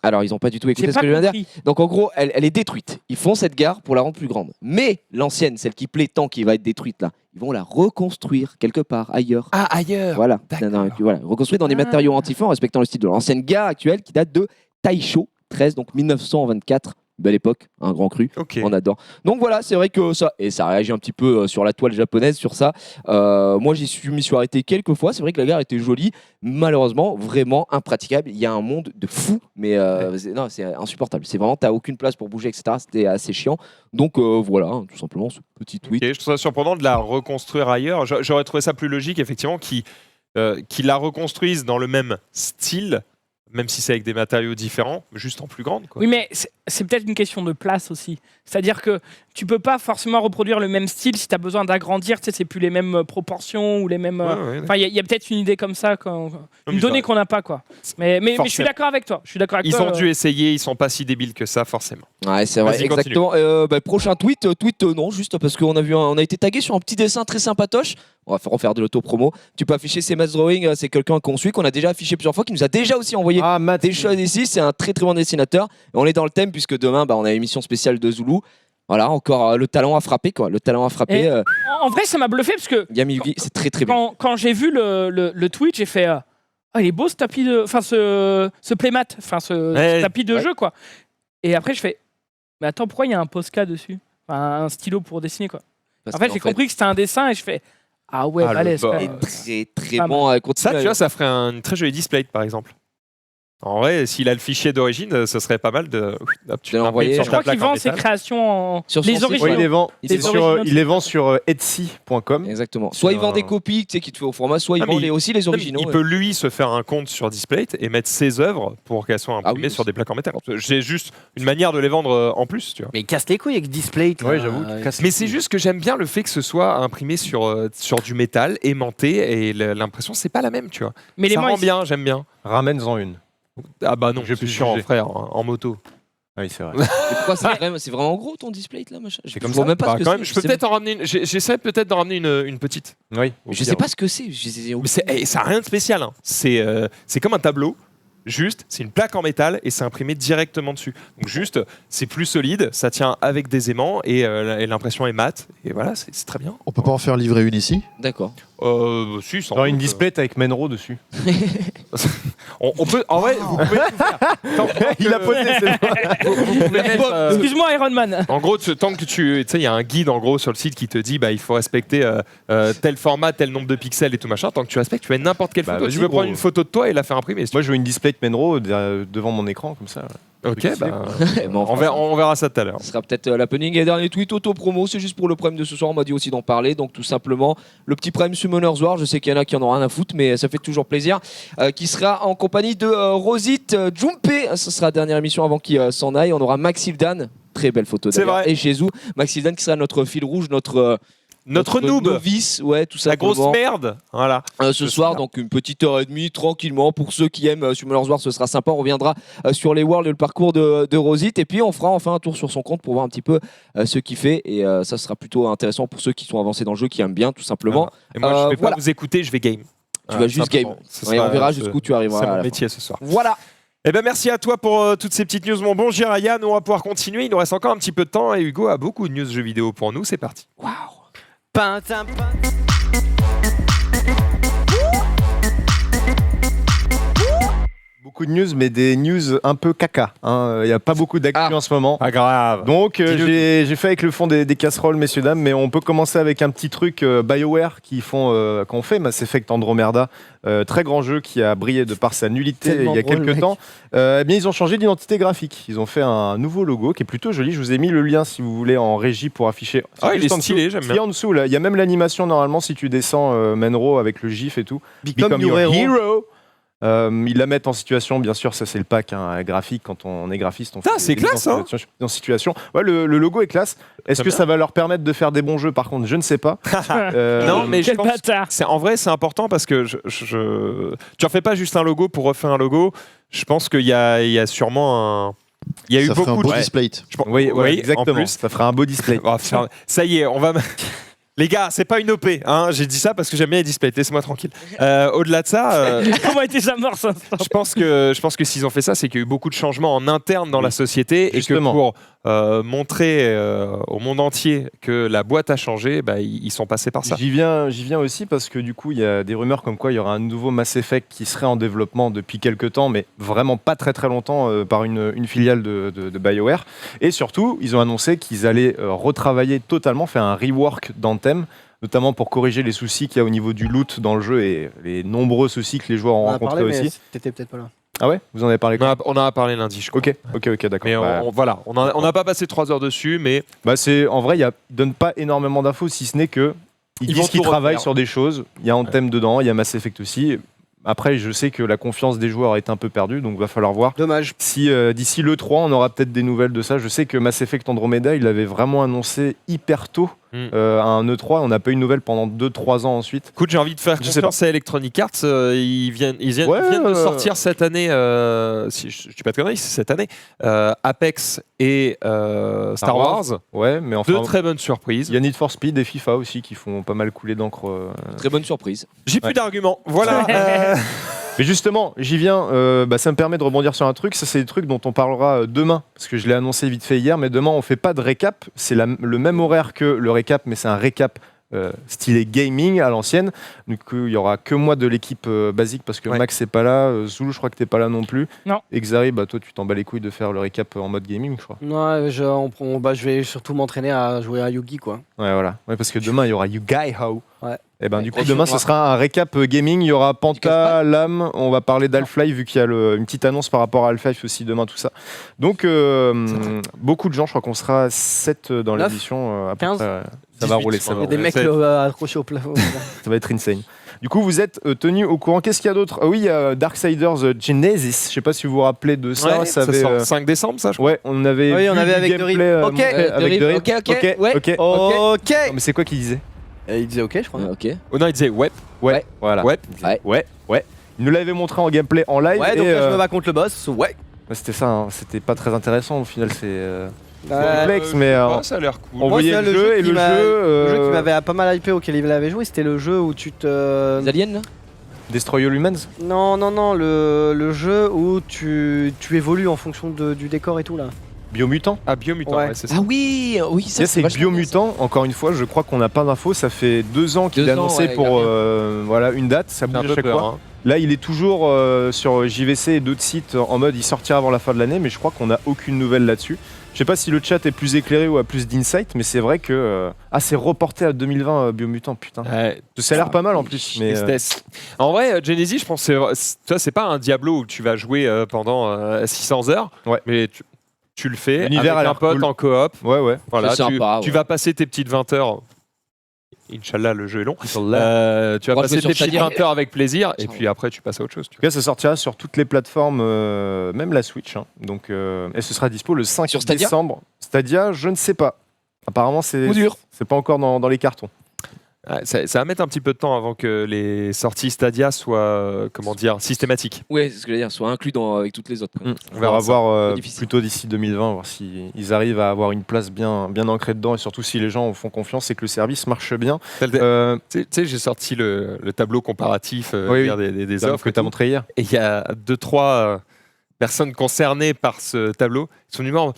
Alors, ils n'ont pas du tout écouté ce que je viens de dire. Donc, en gros, elle est détruite. Ils font cette gare pour la rendre plus grande. Mais l'ancienne, celle qui plaît tant, qui va être détruite là, ils vont la reconstruire quelque part ailleurs. Ah, ailleurs. Voilà. Non, voilà. Reconstruire dans des matériaux anti-feu en respectant le style de l'ancienne gare actuelle qui date de Taisho 13, donc 1924. Belle époque, un grand cru, on adore. Donc voilà, c'est vrai que ça réagit un petit peu sur la toile japonaise, sur ça. Moi, j'y suis mis sur arrêté quelques fois. C'est vrai que la gare était jolie, malheureusement, vraiment impraticable. Il y a un monde de fou, mais c'est insupportable. C'est vraiment, t'as aucune place pour bouger, etc. C'était assez chiant. Donc voilà, tout simplement, ce petit tweet. Je trouve ça surprenant de la reconstruire ailleurs. J'aurais trouvé ça plus logique, effectivement, qu'ils la reconstruisent dans le même style. Même si c'est avec des matériaux différents, juste en plus grande. Quoi. Oui, mais c'est peut-être une question de place aussi. C'est-à-dire que tu peux pas forcément reproduire le même style si tu as besoin d'agrandir. Tu sais, c'est plus les mêmes proportions ou les mêmes. Enfin, il y a peut-être une idée comme ça, une donnée qu'on n'a pas, quoi. Mais je suis d'accord avec toi. Ils ont dû essayer. Ils sont pas si débiles que ça, forcément. Ouais, c'est vrai. Exactement. Prochain tweet, non, juste parce qu'on on a été tagué sur un petit dessin très sympatoche. On va refaire de l'auto-promo. Tu peux afficher ses Matt's Drawing, c'est quelqu'un qu'on suit, qu'on a déjà affiché plusieurs fois, qui nous a déjà aussi envoyé des choses ici. C'est un très très bon dessinateur. Et on est dans le thème puisque demain, on a une émission spéciale de Zulu. Voilà, encore le talent à frapper, quoi. Le talent à frapper. En vrai, ça m'a bluffé parce que Yami-Yugi, c'est très très bien. Quand j'ai vu le tweet, j'ai fait il est beau ce tapis ce playmat, ce tapis de jeu, quoi. Et après, je fais mais attends, pourquoi il y a un Posca dessus, un stylo pour dessiner, quoi. En fait, j'ai compris que c'était un dessin et je fais ah ouais, balèze. Très très bon. Ça, tu vois, ça ferait une très jolie display, par exemple. En vrai, s'il a le fichier d'origine, ce serait pas mal de. Tu l'envoyer. Je crois qu'il vend ses créations sur les originaux. Il les vend sur Etsy.com. Exactement. Soit il vend des copies, tu sais, qui te fait au format, soit il vend aussi les originaux. Il peut lui se faire un compte sur Displate et mettre ses œuvres pour qu'elles soient imprimées sur des plaques en métal. C'est juste une manière de les vendre en plus, tu vois. Mais il casse les couilles avec Displate. Ouais, j'avoue. Mais c'est juste que j'aime bien le fait que ce soit imprimé sur du métal, aimanté, et l'impression c'est pas la même, tu vois. Mais ça rend bien, j'aime bien. Ramène-en une. Ah bah non, je suis chiant, frère, en moto. Oui, c'est vrai. Pourquoi c'est vraiment gros ton display là, machin. C'est comme ça. Même pas ce que quand même, je peux peut-être en ramener une. J'essaie peut-être d'en ramener une petite. Oui. Je sais pas ce que c'est. Mais ça n'a rien de spécial. Hein. C'est comme un tableau. Juste, c'est une plaque en métal et c'est imprimé directement dessus. Donc juste, c'est plus solide, ça tient avec des aimants et l'impression est mate. Et voilà, c'est très bien. On peut pas en faire livrer une ici? D'accord. Si, sans doute. Une displate avec Menro dessus. on peut. En vrai, vous pouvez tout faire. Il a posé ses Excuse-moi, Iron Man. En gros, tant que tu sais, il y a un guide en gros sur le site qui te dit, il faut respecter tel format, tel nombre de pixels et tout machin. Tant que tu respectes, tu fais n'importe quelle photo. Je veux prendre une photo de toi et la faire imprimer. Moi, je veux une displate Menro devant mon écran comme ça. Ok, on verra ça tout à l'heure. Ce sera peut-être l'happening. Et dernier tweet auto-promo, c'est juste pour le prime de ce soir, on m'a dit aussi d'en parler. Donc tout simplement, le petit prime Summoner's War, je sais qu'il y en a qui en ont rien à foutre, mais ça fait toujours plaisir. Qui sera en compagnie de Rosite Junpei. Ce sera la dernière émission avant qu'il s'en aille. On aura Maxildan, très belle photo d'ailleurs. Et Jésus, Maxildan qui sera notre fil rouge, notre noob, novice, ouais, tout ça. La grosse merde, voilà. Ce soir, donc une petite heure et demie, tranquillement. Pour ceux qui aiment Summoner's War, ce sera sympa. On reviendra sur les Worlds, le parcours de Rosite. Et puis, on fera enfin un tour sur son compte pour voir un petit peu ce qu'il fait. Et ça sera plutôt intéressant pour ceux qui sont avancés dans le jeu, qui aiment bien, tout simplement. Et moi, je vais pas vous écouter, je vais game. Tu vas juste game. Et on verra jusqu'où tu arriveras. C'est mon métier ce soir. Voilà. Eh ben merci à toi pour toutes ces petites news, mon bon Jiraya. Nous, on va pouvoir continuer. Il nous reste encore un petit peu de temps. Et Hugo a beaucoup de news jeux vidéo pour nous. C'est parti. Waouh. Beaucoup de news, mais des news un peu caca. Il n'y a pas beaucoup d'actu en ce moment. Pas grave. Donc j'ai fait avec le fond des casseroles, messieurs, dames, mais on peut commencer avec un petit truc BioWare qu'on fait Mass Effect Andromeda. Très grand jeu qui a brillé de par sa nullité il y a quelques temps. Eh bien, ils ont changé d'identité graphique. Ils ont fait un nouveau logo qui est plutôt joli. Je vous ai mis le lien si vous voulez en régie pour afficher. Il est stylé, j'aime bien. En dessous, là, il y a même l'animation normalement si tu descends Menro avec le gif et tout. Become your hero. Ils la mettent en situation, bien sûr, ça c'est le pack graphique. Quand on est graphiste, on fait c'est classe, en situation. Ouais, le logo est classe. Est-ce que ça va leur permettre de faire des bons jeux? Par contre, je ne sais pas. Non, mais je pense en vrai, c'est important parce que tu refais pas juste un logo pour refaire un logo. Je pense qu'il y a sûrement un. Il y a eu beaucoup de display. Oui, exactement. En plus. Ça fera un beau display. Ça y est, on va. Les gars, c'est pas une OP, hein. J'ai dit ça parce que j'aime bien les displays, laissez-moi tranquille. Au-delà de ça, Comment était sa mort ça je pense que s'ils ont fait ça, c'est qu'il y a eu beaucoup de changements en interne dans la société Justement. et que pour montrer au monde entier que la boîte a changé, ils sont passés par ça. J'y viens aussi parce que du coup, il y a des rumeurs comme quoi il y aura un nouveau Mass Effect qui serait en développement depuis quelques temps, mais vraiment pas très très longtemps par une filiale de BioWare. Et surtout, ils ont annoncé qu'ils allaient retravailler totalement, faire un rework d'Anthem, notamment pour corriger les soucis qu'il y a au niveau du loot dans le jeu et les nombreux soucis que les joueurs ont On en a rencontrés parlé, mais aussi. t'étais peut-être pas là. Ah ouais, vous en avez parlé quand? On en a parlé lundi, je crois. Ok, d'accord. Mais on n'a pas passé 3 heures dessus, mais En vrai, ils donnent pas énormément d'infos, si ce n'est que ils Ils disent vont qu'ils tout travaillent refaire. sur des choses. Il y a Anthem dedans, il y a Mass Effect aussi. Après, je sais que la confiance des joueurs est un peu perdue, donc va falloir voir. Dommage. Si d'ici le 3, on aura peut-être des nouvelles de ça. Je sais que Mass Effect Andromeda, il l'avait vraiment annoncé hyper tôt à un E3. On n'a pas eu de nouvelles pendant 2-3 ans ensuite. écoute, j'ai envie de faire Je sais confiance à Electronic Arts. Ils viennent Ouais, de sortir cette année, si je ne dis pas de conneries, c'est cette année, Apex et Star Wars. Ouais, mais enfin, Deux très bonnes surprises. il y a Need for Speed et FIFA aussi qui font pas mal couler d'encre. Très bonne surprise. J'ai plus d'arguments. Voilà. Mais justement, j'y viens, ça me permet de rebondir sur un truc, ça c'est des trucs dont on parlera demain, parce que je l'ai annoncé vite fait hier, mais demain on fait pas de récap, c'est le même horaire que le récap, mais c'est un récap stylé gaming à l'ancienne, donc il y aura que moi de l'équipe basique, parce que Max c'est pas là, Zulu je crois que t'es pas là non plus, Non. et Xari, toi tu t'en bats les couilles de faire le récap en mode gaming je crois. Non, je vais surtout m'entraîner à jouer à Yugi quoi. Ouais voilà, parce que demain il y aura You Guy How. Ouais. Et du coup demain ce sera un récap gaming, il y aura Panta, Lame, on va parler d'Half-Life vu qu'il y a une petite annonce par rapport à Half-Life aussi demain tout ça. Donc beaucoup de gens, je crois qu'on sera 7 dans 9, l'édition, à peu 15, près, ça va rouler, ça Il va y a des rouler. mecs accrochés au plafond. Ça va être insane. Du coup vous êtes tenus au courant, qu'est-ce qu'il y a d'autre? Oui, il y a Darksiders Genesis, je sais pas si vous vous rappelez de ça. Ouais, ça avait, sort 5 décembre ça je crois. Ouais, on avait vu on avait du avec Derib. gameplay, Ok, avec Derib. ok, ouais, ok. Non, mais c'est quoi qu'il disait? Il disait ok, je crois. Ok. Oh non, il disait ouais. Ouais, voilà. Ouais. Il disait ouais. Il nous l'avait montré en gameplay en live. Ouais, et, donc là je me bats contre le boss. Ouais. c'était ça, hein. C'était pas très intéressant au final, c'est Ouais. complexe, mais ça a l'air cool. on voyait le jeu et le Le jeu qui jeu. m'avait pas mal hypé auquel il avait joué, c'était le jeu où tu te. Les aliens là Destroy All Humans. Non, le jeu où tu évolues en fonction du décor et tout là. Biomutant. Ah, Biomutant, Ouais. ouais, c'est ça. Ah oui, ça C'est vachement bien, ça. Biomutant, encore une fois, je crois qu'on n'a pas d'infos. Ça fait 2 ans qu'il 2 est ans, annoncé ouais, pour il a une date. Ça J'ai un bouge à peu chaque peur, fois. hein. Là, il est toujours sur JVC et d'autres sites en mode il sortira avant la fin de l'année, mais je crois qu'on n'a aucune nouvelle là-dessus. Je sais pas si le chat est plus éclairé ou a plus d'insight, mais c'est vrai que c'est reporté à 2020 Biomutant, putain. Ouais. Ça a l'air pas mal en plus. Mais Tristesse. En vrai, Genesis, je pense que c'est pas un Diablo où tu vas jouer pendant 600 heures, Ouais. mais tu le fais L'univers a avec l'air un pote cool. en coop. ouais. Voilà, C'est sympa, tu ouais. vas passer tes petites 20 heures. Inch'Allah, le jeu est long. tu vas On va passer jouer tes sur petites Stadia. 20 heures avec plaisir, et puis après, tu passes à autre chose. En tout cas, ça sortira sur toutes les plateformes, même la Switch. Hein. Donc, et ce sera dispo le 5 Sur Stadia décembre. Stadia, je ne sais pas. Apparemment, c'est pas encore dans les cartons. Ouais, ça va mettre un petit peu de temps avant que les sorties Stadia soient, systématiques. Ouais, c'est ce que je veux dire, soit inclus avec toutes les autres. quoi. On va voir C'est difficile. plutôt d'ici 2020, voir s'ils arrivent à avoir une place bien ancrée dedans, et surtout si les gens font confiance et que le service marche bien. Tu sais, j'ai sorti le tableau comparatif Oui. des offres que tu as et tout. montré hier. Et il y a 2-3 personnes concernées par ce tableau. Ils sont numéro.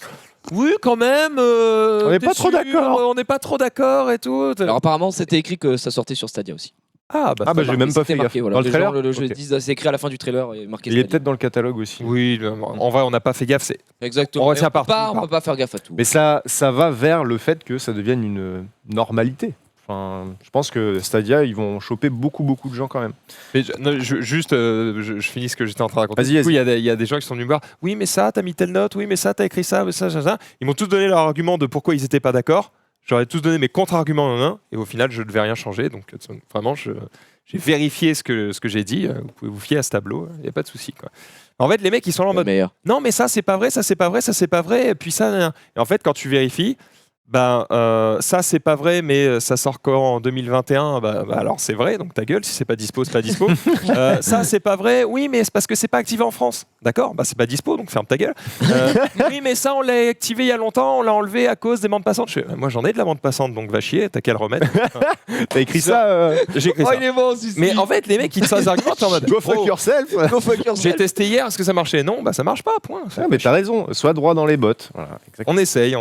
Oui, quand même. On n'est t'es pas trop sûr, d'accord. On n'est pas trop d'accord et tout. Alors apparemment, c'était écrit que ça sortait sur Stadia aussi. J'ai même pas fait C'était marqué, gaffe. voilà. Dans le Les trailer gens, le jeu Ok. disent, c'est écrit à la fin du trailer et marqué Il est Stadia. peut-être dans le catalogue aussi. Oui, en vrai, on n'a pas fait gaffe. Exactement. On retient Et on peut pas faire gaffe à tout. Mais ça va vers le fait que ça devienne une normalité. Enfin, je pense que Stadia, ils vont choper beaucoup de gens quand même. Mais je finis ce que j'étais en train de raconter. Vas-y, Du coup, il y a des gens qui sont venus me voir. Oui, mais ça, t'as mis telle note. Oui, mais ça, t'as écrit ça, ça. Ils m'ont tous donné leur argument de pourquoi ils n'étaient pas d'accord. J'aurais tous donné mes contre-arguments et au final, je ne devais rien changer. Donc, vraiment, j'ai vérifié ce que j'ai dit. Vous pouvez vous fier à ce tableau. Il n'y a pas de souci, quoi. En fait, les mecs, ils sont là en mode meilleur. non, mais ça, c'est pas vrai, ça, c'est pas vrai, ça, c'est pas vrai. Et puis ça, et en fait, quand tu vérifies, Ça c'est pas vrai, mais ça sort quand en 2021. Alors c'est vrai, donc ta gueule, si c'est pas dispo, c'est pas dispo. Ça c'est pas vrai, oui, mais c'est parce que c'est pas activé en France. D'accord, c'est pas dispo, donc ferme ta gueule. Oui, mais ça on l'a activé il y a longtemps, on l'a enlevé à cause des bandes passantes. Moi j'en ai de la bande passante, donc va chier, t'as qu'à le remettre. T'as écrit ça J'ai écrit ça. il est bon aussi. Mais en fait, les mecs ils te sortent des arguments en mode Go fuck yourself. J'ai testé hier, est-ce que ça marchait? Non, ça marche pas, point. Mais t'as raison, sois droit dans les bottes. Voilà, on essaye.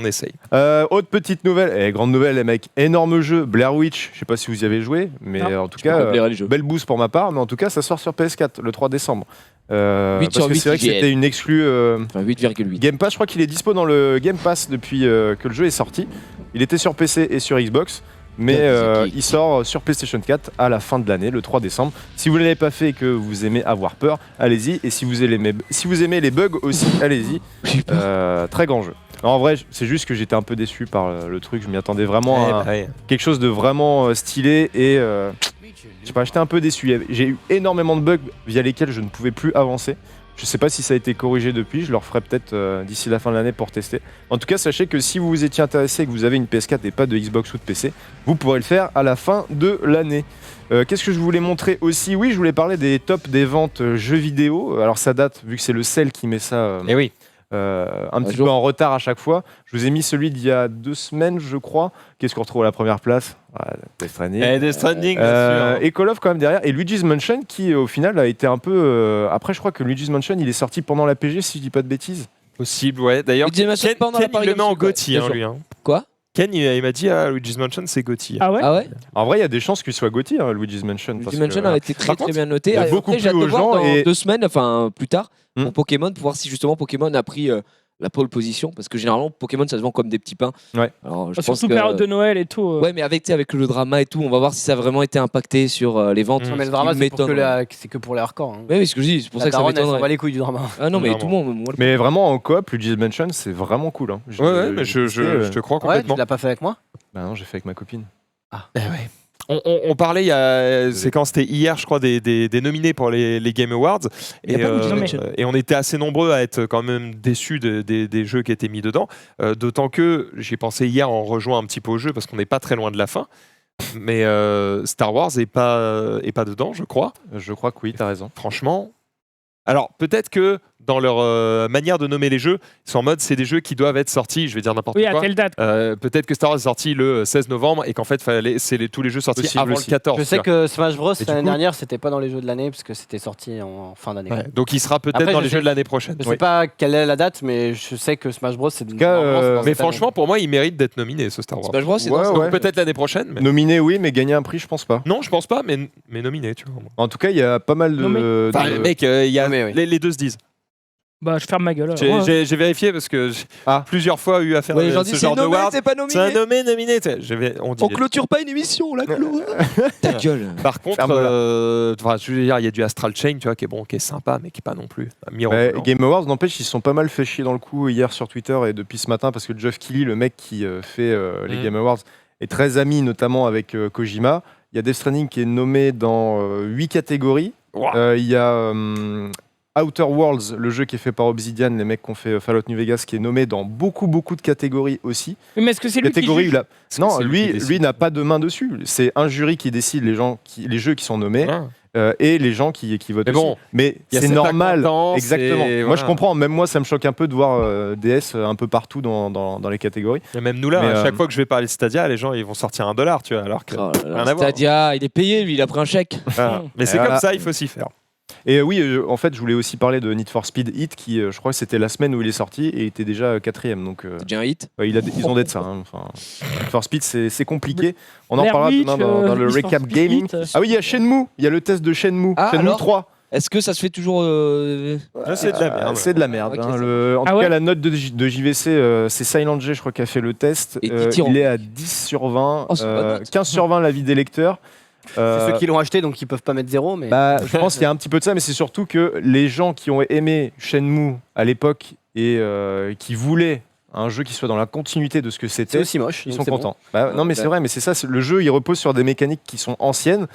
Autre petite nouvelle, grande nouvelle, les mecs, énorme jeu, Blair Witch. Je sais pas si vous y avez joué, mais en tout cas, belle boost pour ma part. Mais en tout cas, ça sort sur PS4 le 3 décembre. Parce que c'est vrai que c'était une exclue 8,8. Game Pass. Je crois qu'il est dispo dans le Game Pass depuis que le jeu est sorti. Il était sur PC et sur Xbox. Mais il sort sur PlayStation 4 à la fin de l'année, le 3 décembre. Si vous ne l'avez pas fait et que vous aimez avoir peur, allez-y. Et si vous aimez les bugs aussi, allez-y. Très grand jeu. En vrai, c'est juste que j'étais un peu déçu par le truc. Je m'y attendais vraiment à quelque chose de vraiment stylé. Et je sais pas, j'étais un peu déçu. J'ai eu énormément de bugs via lesquels je ne pouvais plus avancer. Je sais pas si ça a été corrigé depuis, je le referai peut-être d'ici la fin de l'année pour tester. En tout cas, sachez que si vous vous étiez intéressé et que vous avez une PS4 et pas de Xbox ou de PC, vous pourrez le faire à la fin de l'année. Qu'est-ce que je voulais montrer aussi? Oui, je voulais parler des tops des ventes jeux vidéo. Alors ça date, vu que c'est le sel qui met ça un petit peu en retard à chaque fois. Je vous ai mis celui d'il y a 2 semaines, je crois. Qu'est-ce qu'on retrouve à la première place? Death Stranding. Death Stranding, bien sûr. Et Call of quand même derrière. Et Luigi's Mansion qui au final a été un peu... Après je crois que Luigi's Mansion il est sorti pendant la PG si je dis pas de bêtises. Possible, ouais. D'ailleurs, Ken il le met en GOTY, lui. Quoi? Ken il m'a dit Luigi's Mansion c'est GOTY. Ah ouais? En vrai il y a des chances qu'il soit GOTY Luigi's Mansion. Luigi's Mansion a été très bien noté. Il y a beaucoup j'ai hâte plus de aux voir gens dans 2 semaines, enfin plus tard, pour Hmm. Pokémon, pour voir si justement Pokémon a pris la pole position, parce que généralement Pokémon ça se vend comme des petits pains. Ouais. Alors, je pense Surtout période de Noël et tout. Ouais, mais avec le drama et tout, on va voir si ça a vraiment été impacté sur les ventes. Mais le drama, c'est que pour les hardcore. Ouais, oui, ce que je dis, c'est pour ça que ça m'étonne. On va les couilles du drama. Ah non, mais tout le monde. Mais vraiment en coop, Luigi's Mansion c'est vraiment cool. Ouais, mais je te crois complètement. Tu l'as pas fait avec moi? Bah non, j'ai fait avec ma copine. Ah. On parlait, c'est quand c'était hier, je crois, des nominés pour les Game Awards. Et on était assez nombreux à être quand même déçus des jeux qui étaient mis dedans. D'autant que j'ai pensé hier en rejoint un petit peu au jeu parce qu'on n'est pas très loin de la fin. Mais Star Wars est pas dedans, je crois. Je crois que oui, t'as raison. Franchement. Alors peut-être que dans leur manière de nommer les jeux, ils sont en mode c'est des jeux qui doivent être sortis, je vais dire n'importe quoi. Oui, à telle date. Peut-être que Star Wars est sorti le 16 novembre et qu'en fait c'est tous les jeux sortis Possible avant aussi. le 14. Je sais que Smash Bros du l'année coup- dernière c'était pas dans les jeux de l'année parce que c'était sorti en fin d'année. Ouais, donc il sera peut-être Après, dans je les sais- jeux de l'année prochaine. Je sais pas quelle est la date, mais je sais que Smash Bros c'est Mais franchement, pour moi, il mérite d'être nominé ce Star Wars. Smash Bros, c'est Ouais, dans ouais. Peut-être l'année prochaine. Mais... Nominé oui, mais gagner un prix je pense pas. Non, je pense pas, mais nominé, tu vois. En tout cas, il y a pas mal de... Enfin, mec, il y a Nommé, oui. les deux se disent. Bah, je ferme ma gueule. alors. J'ai vérifié parce que j'ai plusieurs fois eu affaire Ouais, les gens à disent ce c'est genre de nommé, award. c'est pas nominé. C'est un nominé. On clôture pas une émission, on la clôt. Ta gueule. Par contre, Ferme-la. je veux dire, il y a du Astral Chain, tu vois, qui est sympa, mais qui est pas non plus mirobolant. Game Awards, n'empêche, ils se sont pas mal fait chier dans le coup hier sur Twitter et depuis ce matin parce que Geoff Keighley, le mec qui fait les Game Awards, est très ami notamment avec Kojima. Il y a Death Stranding qui est nommé dans 8 catégories. Il y a Outer Worlds, le jeu qui est fait par Obsidian, les mecs qui ont fait Fallout New Vegas, qui est nommé dans beaucoup de catégories aussi. Oui, mais est-ce que c'est lui qui Catégorie, juge Non, c'est lui qui décide. lui n'a pas de main dessus. C'est un jury qui décide les jeux qui sont nommés. Et les gens qui votent Mais bon, aussi. Mais il y a c'est cette normal. accointance Exactement. et Moi, voilà. je comprends. Même moi, ça me choque un peu de voir DS un peu partout dans les catégories. Et même nous là, Mais, à chaque fois que je vais parler de Stadia, les gens ils vont sortir $1, tu vois, alors que Oh là là, rien à voir. Stadia, il est payé, lui, il a pris un chèque. Voilà. Mais c'est Voilà. comme ça, il faut s'y faire. Et oui, en fait, je voulais aussi parler de Need for Speed Heat, qui, je crois que c'était la semaine où il est sorti et il était déjà 4ème. Donc, C'est déjà un hit. ils ont d'être ça. Hein. Enfin, Need for Speed, c'est compliqué. On en Blair parlera Witch, demain dans le Need for recap Speed gaming. Heat. Ah oui, il y a Shenmue. Il y a le test de Shenmue. Ah, Shenmue alors 3. Est-ce que ça se fait toujours C'est de la merde. C'est de la merde. Ok, hein. ça En Ah tout ouais cas, la note de JVC, c'est Silent J, je crois, qui a fait le test. Et dithyrambique. Il est à 10 sur 20. Oh, c'est une bonne note. 15 sur 20 l'avis des lecteurs. C'est ceux qui l'ont acheté donc ils peuvent pas mettre 0. Mais... Je pense qu'il y a un petit peu de ça, mais c'est surtout que les gens qui ont aimé Shenmue à l'époque et qui voulaient un jeu qui soit dans la continuité de ce que c'est c'était, aussi moche. ils donc sont c'est bon. contents. Non, mais c'est vrai, mais c'est ça. Le jeu, il repose sur des mécaniques qui sont anciennes.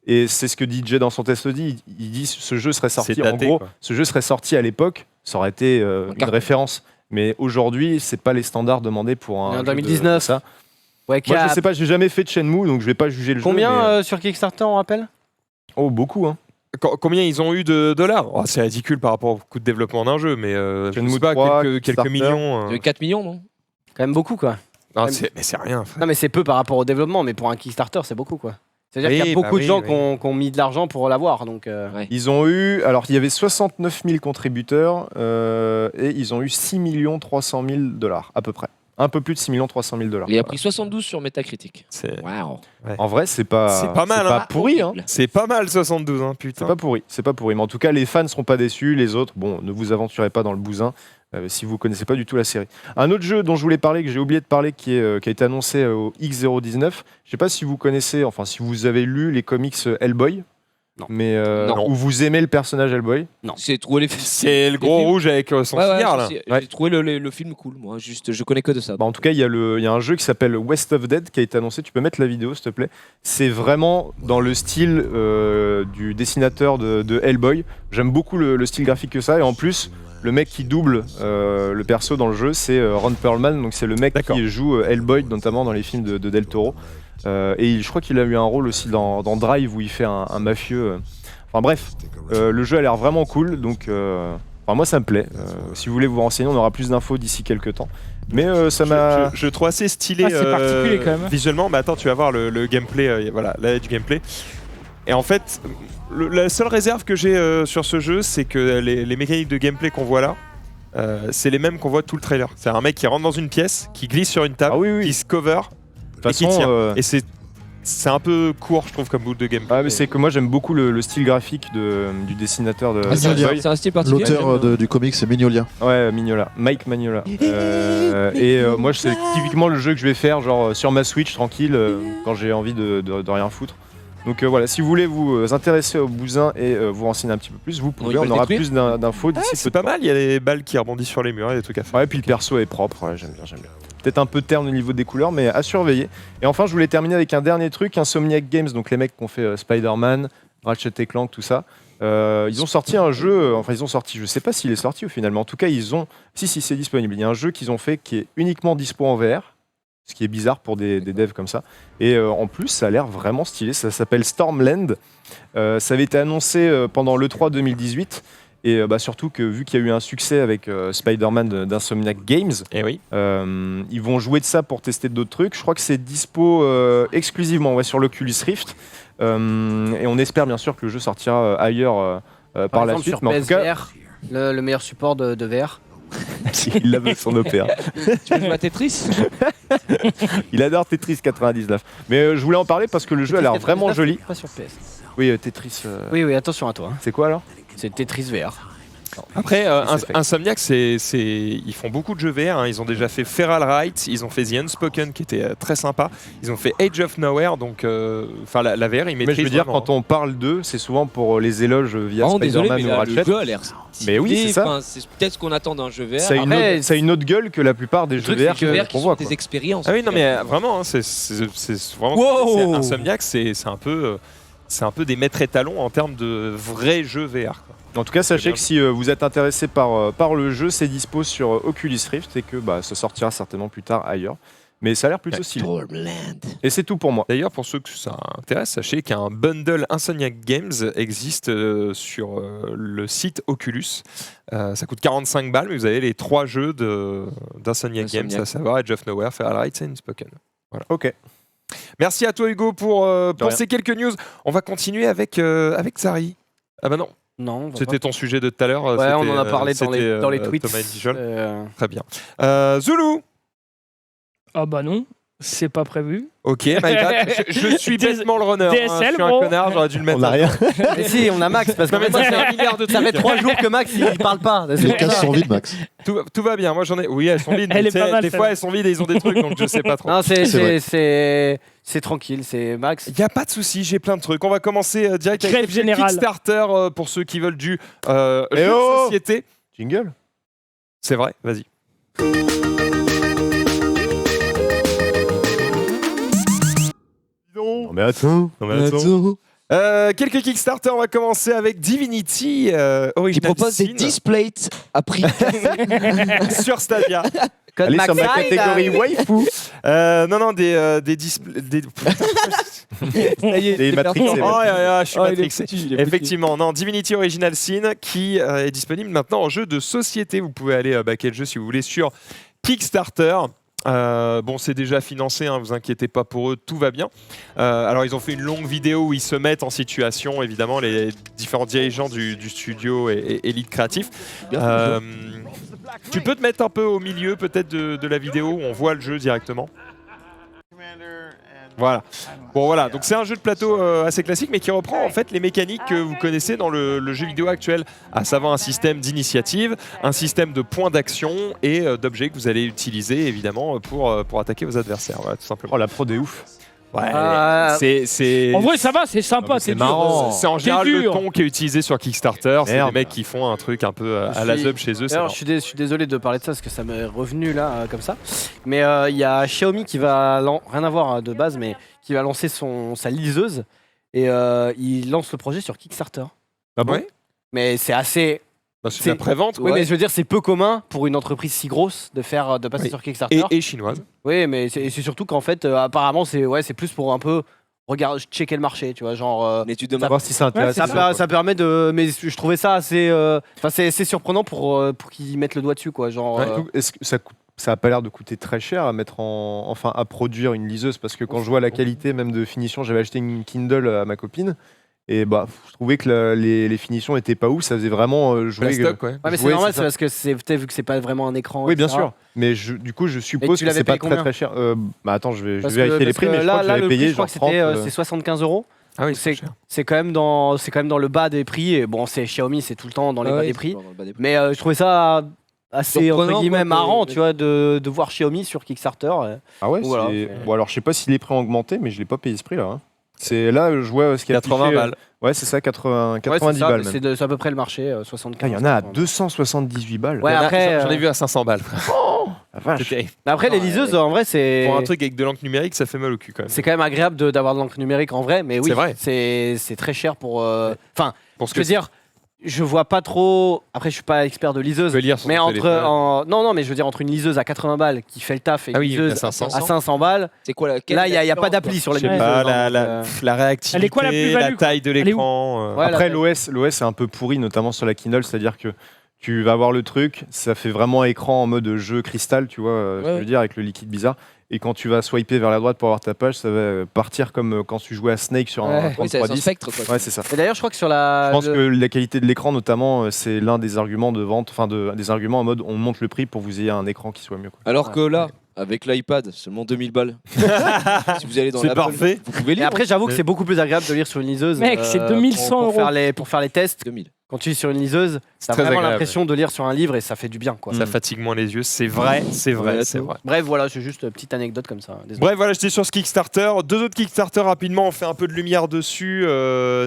Et c'est ce que DJ dans son test dit. Il dit ce jeu serait sorti C'est daté, en gros. quoi. Ce jeu serait sorti à l'époque, ça aurait été une référence. Mais aujourd'hui, c'est pas les standards demandés pour un. En jeu 2019, de ça. Ouais, Moi, je sais pas, j'ai jamais fait de Shenmue, donc je vais pas juger le jeu. Combien mais- sur Kickstarter, on rappelle? Oh, beaucoup, hein. Combien ils ont eu de dollars? Oh, c'est ridicule par rapport au coût de développement d'un jeu, mais je Shenmue sais pas, 3, quelques Kickstarter. millions. Il y a 4 millions, non? Quand même beaucoup, quoi. Non, mais c'est rien. frère. Non, mais c'est peu par rapport au développement, mais pour un Kickstarter, c'est beaucoup, quoi. C'est-à-dire qu'il y a Oui, beaucoup bah de gens oui. qui ont mis de l'argent pour l'avoir, donc. Ils ont eu. Alors, il y avait 69 000 contributeurs et ils ont eu 6 300 000 dollars, à peu près. Un peu plus de 6 300 000 dollars. Il a pris 72 sur Metacritic. Waouh. En vrai, c'est pas. C'est pas mal, C'est pas hein. pourri, hein. C'est pas mal 72, hein, C'est putain. pas pourri, c'est pas pourri. Mais en tout cas, les fans seront pas déçus. Les autres, bon, ne vous aventurez pas dans le bousin si vous connaissez pas du tout la série. Un autre jeu dont je voulais parler, que j'ai oublié de parler, qui a été annoncé au X019. Je sais pas si vous connaissez, enfin si vous avez lu les comics Hellboy. Non. Mais Non. où vous aimez le personnage Hellboy. Non. C'est trouvé les C'est le gros films. rouge avec son cigare, là. J'ai trouvé le film cool, moi. Juste, je connais que de ça. Bah, en tout cas, il y a un jeu qui s'appelle West of Dead qui a été annoncé. Tu peux mettre la vidéo, s'il te plaît. C'est vraiment dans le style du dessinateur de Hellboy. J'aime beaucoup le style graphique que ça. Et en plus, le mec qui double le perso dans le jeu, c'est Ron Perlman. Donc c'est le mec qui joue Hellboy, notamment dans les films de Del Toro. Et je crois qu'il a eu un rôle aussi dans Drive où il fait un mafieux. Enfin bref, le jeu a l'air vraiment cool. Donc moi, ça me plaît. Si vous voulez vous renseigner, on aura plus d'infos d'ici quelques temps. Mais ça m'a. Je trouve assez stylé Ah, c'est particulier, quand même. visuellement. Mais attends, tu vas voir le gameplay. Voilà, là il y a du gameplay. Et en fait, la seule réserve que j'ai sur ce jeu, c'est que les mécaniques de gameplay qu'on voit là, c'est les mêmes qu'on voit tout le trailer. C'est un mec qui rentre dans une pièce, qui glisse sur une table, qui se cover et qui façon, tire. Et c'est un peu court, je trouve, comme bout de gameplay. Ah, mais c'est que moi j'aime beaucoup le style graphique du dessinateur de Mignola. C'est un style particulier. L'auteur du comic, c'est Mignola. Ouais, Mignola, Mike Mignola. Moi, c'est typiquement le jeu que je vais faire, genre sur ma Switch, tranquille, quand j'ai envie de rien foutre. Donc voilà, si vous voulez vous intéresser au bousin et vous renseigner un petit peu plus, vous pouvez. il va On le aura détruire. plus d'infos d'ici peu C'est de pas temps. mal, il y a des balles qui rebondissent sur les murs, il y a des trucs à faire. Ouais, puis le perso est propre, ouais, j'aime bien. Peut-être un peu terne au niveau des couleurs, mais à surveiller. Et enfin, je voulais terminer avec un dernier truc, Insomniac Games, donc les mecs qui ont fait Spider-Man, Ratchet & Clank, tout ça. Ils ont sorti un jeu, je sais pas s'il est sorti au final, mais en tout cas, si, c'est disponible. Il y a un jeu qu'ils ont fait qui est uniquement dispo en VR, ce qui est bizarre pour des devs comme ça. Et en plus, ça a l'air vraiment stylé, ça s'appelle Stormland. Ça avait été annoncé pendant l'E3 2018. Et surtout que vu qu'il y a eu un succès avec Spider-Man d'Insomniac Games, ils vont jouer de ça pour tester d'autres trucs. Je crois que c'est dispo exclusivement sur l'Oculus Rift. Et on espère bien sûr que le jeu sortira ailleurs par la exemple, suite. sur Mais en tout cas, PSVR, le meilleur support de VR. il l'avait son OPA. Tu veux jouer à Tetris? Il adore Tetris 99. Mais je voulais en parler parce que le jeu a l'air vraiment joli. Pas sur PS. Oui, Tetris. Oui, attention à toi. hein. C'est quoi alors? C'est Tetris VR. Après, Insomniac, ils font beaucoup de jeux VR. hein. Ils ont déjà fait Feral Rights, ils ont fait The Unspoken qui était très sympa. Ils ont fait Age of Nowhere, donc la VR, ils maîtrisent. Mais je veux dire, vraiment, quand on parle d'eux, c'est souvent pour les éloges via Désolé, Spider-Man mais ou là, Ratchet. le jeu a l'air Mais oui, c'est ça. Enfin, c'est peut-être ce qu'on attend d'un jeu VR. Ça a une autre gueule que la plupart des jeux VR qu'on voit. Des expériences. Ah oui, non, mais vraiment, hein, c'est vraiment. Wow. Insomniac, c'est un peu des maîtres étalons en termes de vrais jeux VR. quoi. En tout cas, sachez que si vous êtes intéressé par le jeu, c'est dispo sur Oculus Rift et que ça sortira certainement plus tard ailleurs. Mais ça a l'air plutôt stylé. Et c'est tout pour moi. D'ailleurs, pour ceux que ça intéresse, sachez qu'un bundle Insomniac Games existe sur le site Oculus. Ça coûte 45 balles, mais vous avez les 3 jeux d'Insomniac Games, à savoir Age of Nowhere, Feral Rights et Unspoken. Voilà. Ok. Merci à toi Hugo pour ces quelques news. On va continuer avec Zari. Ah bah non. Non, on va c'était pas. ton sujet de tout à l'heure. Ouais, on en a parlé dans les tweets. Thomas Dijol. Très bien. Zoulou. Ah bah non, c'est pas prévu. Ok, my bad. Je suis bêtement le runner. DSL, je suis un bro. connard, j'aurais dû le mettre. On a rien. Mais si, on a Max parce que Non, mais ça fait un milliard de ça fait trucs. 3 jours que Max il parle pas. Les cases sont vides, Max. Tout va bien. Moi j'en ai. Oui, elles sont vides. Elle mais est tu sais, pas mal, des celle-là. fois elles sont vides et ils ont des trucs, donc je sais pas trop. Non, C'est c'est tranquille, c'est Max. Il n'y a pas de souci, j'ai plein de trucs. On va commencer direct avec Grève le générale. Kickstarter pour ceux qui veulent du jeu de oh société. Jingle. C'est vrai, vas-y. Non mais attends. Quelques Kickstarter, on va commencer avec Divinity Original Qui propose des Sin displays à prix sur Stadia. Allez sur ma catégorie waifu. Non, des displays. Des Matrix. Je suis matrixé. Effectivement, non, Divinity Original Sin qui est disponible maintenant en jeu de société. Vous pouvez aller backer le jeu si vous voulez sur Kickstarter. Bon, c'est déjà financé, hein, vous inquiétez pas pour eux, tout va bien. Alors, ils ont fait une longue vidéo où ils se mettent en situation, évidemment, les différents dirigeants du studio et Elite Créatif. Tu peux te mettre un peu au milieu, peut-être, de la vidéo où on voit le jeu directement. Voilà. Bon, voilà. Donc, c'est un jeu de plateau assez classique, mais qui reprend en fait les mécaniques que vous connaissez dans le jeu vidéo actuel, à savoir un système d'initiative, un système de points d'action et d'objets que vous allez utiliser évidemment pour attaquer vos adversaires. Voilà, tout simplement. Oh, la prod est ouf. Ouais, En vrai, ça va, c'est sympa, c'est marrant. C'est en général le ton qui est utilisé sur Kickstarter. C'est Merde. des mecs qui font un truc un peu à la Zub chez eux. Alors, je suis désolé de parler de ça parce que ça m'est revenu là comme ça. Mais il y a Xiaomi qui va rien à voir de base, mais qui va lancer sa liseuse et il lance le projet sur Kickstarter. Ah bon? Ouais. Mais c'est assez. C'est la prévente. Oui, mais je veux dire, c'est peu commun pour une entreprise si grosse de passer sur Kickstarter. Et chinoise. Oui, mais c'est surtout qu'en fait, apparemment, c'est plus pour un peu checker le marché, tu vois, genre. Mais tu demandes Savoir si c'est intéressant. Ça permet de. Mais je trouvais ça assez. Enfin, c'est surprenant pour qu'ils mettent le doigt dessus, quoi. Genre. Est-ce que ça a pas l'air de coûter très cher à mettre à produire une liseuse, parce que quand je vois la qualité même de finition, j'avais acheté une Kindle à ma copine. Et bah, je trouvais que les finitions étaient pas ouf, ça faisait vraiment jouer. Plastic, ouais. Ouais, mais c'est normal, c'est parce que vu que c'est pas vraiment un écran. Oui, bien etc. sûr. Mais du coup, je suppose que c'est pas très cher. Bah attends, je vais Parce vérifier que- les prix, parce mais que je crois que j'avais payé je crois genre que 30. c'est 75 €. Ah oui, C'est quand même dans le bas des prix. Et bon, c'est Xiaomi, c'est tout le temps dans les bas des prix. Mais je trouvais ça assez entre Surprenant, guillemets quoi, marrant, tu vois, de voir Xiaomi sur Kickstarter. Ah ouais, Voilà. bon, alors je sais pas si les prix ont augmenté, mais je l'ai pas payé ce prix-là. Hein. C'est là, je vois ce qu'il y a 80 balles. Ouais, c'est ça, 90 Ouais, c'est ça, balles. mais Même. c'est à peu près le marché, 75. Il y en a à 278 balles. Ouais, après, J'en ai vu à 500 balles. La vache. C'était- Mais après, les liseuses, en vrai, c'est. Pour un truc avec de l'encre numérique, ça fait mal au cul quand même. C'est quand même agréable d'avoir de l'encre numérique en vrai, mais oui, C'est vrai. c'est très cher pour. Enfin, Pour ce je veux que dire, je vois pas trop. Après, je suis pas expert de liseuse, Tu peux lire sur mais ton téléphone. non, mais je veux dire entre une liseuse à 80 balles qui fait le taf et Ah une oui, liseuse à 500. à 500 balles. C'est quoi Là, il y a pas d'appli sur Je les sais liseuses. pas, hein, la donc, réactivité, Elle est quoi la plus-value, la taille de Elle est où l'écran. Ouais, Après, la- l'OS est un peu pourri, notamment sur la Kindle, c'est-à-dire que tu vas voir le truc, ça fait vraiment écran en mode jeu cristal, tu vois, ce que je veux dire, avec le liquide bizarre. Et quand tu vas swiper vers la droite pour avoir ta page, ça va partir comme quand tu jouais à Snake sur un Ouais. Oui, c'est un 3310. spectre, quoi. Ouais, c'est ça. Et d'ailleurs, je crois que sur la. Je pense que la qualité de l'écran, notamment, c'est l'un des arguments de vente, des arguments en mode on monte le prix pour que vous ayez un écran qui soit mieux. Quoi. Alors que là, avec l'iPad, seulement 2000 balles. Si vous allez dans C'est l'Apple, parfait. vous pouvez Et lire. après, j'avoue que c'est beaucoup plus agréable de lire sur une liseuse. Mec, c'est 2100 pour faire les tests. 2000. Quand tu es sur une liseuse, t'as très vraiment agréable. l'impression de lire sur un livre et ça fait du bien, quoi. Ça fatigue moins les yeux, c'est vrai, c'est vrai, Ouais, c'est tout. vrai. Bref, voilà, c'est juste une petite anecdote comme ça. Désolé. Bref, voilà, j'étais sur ce Kickstarter. Deux autres Kickstarter rapidement, on fait un peu de lumière dessus.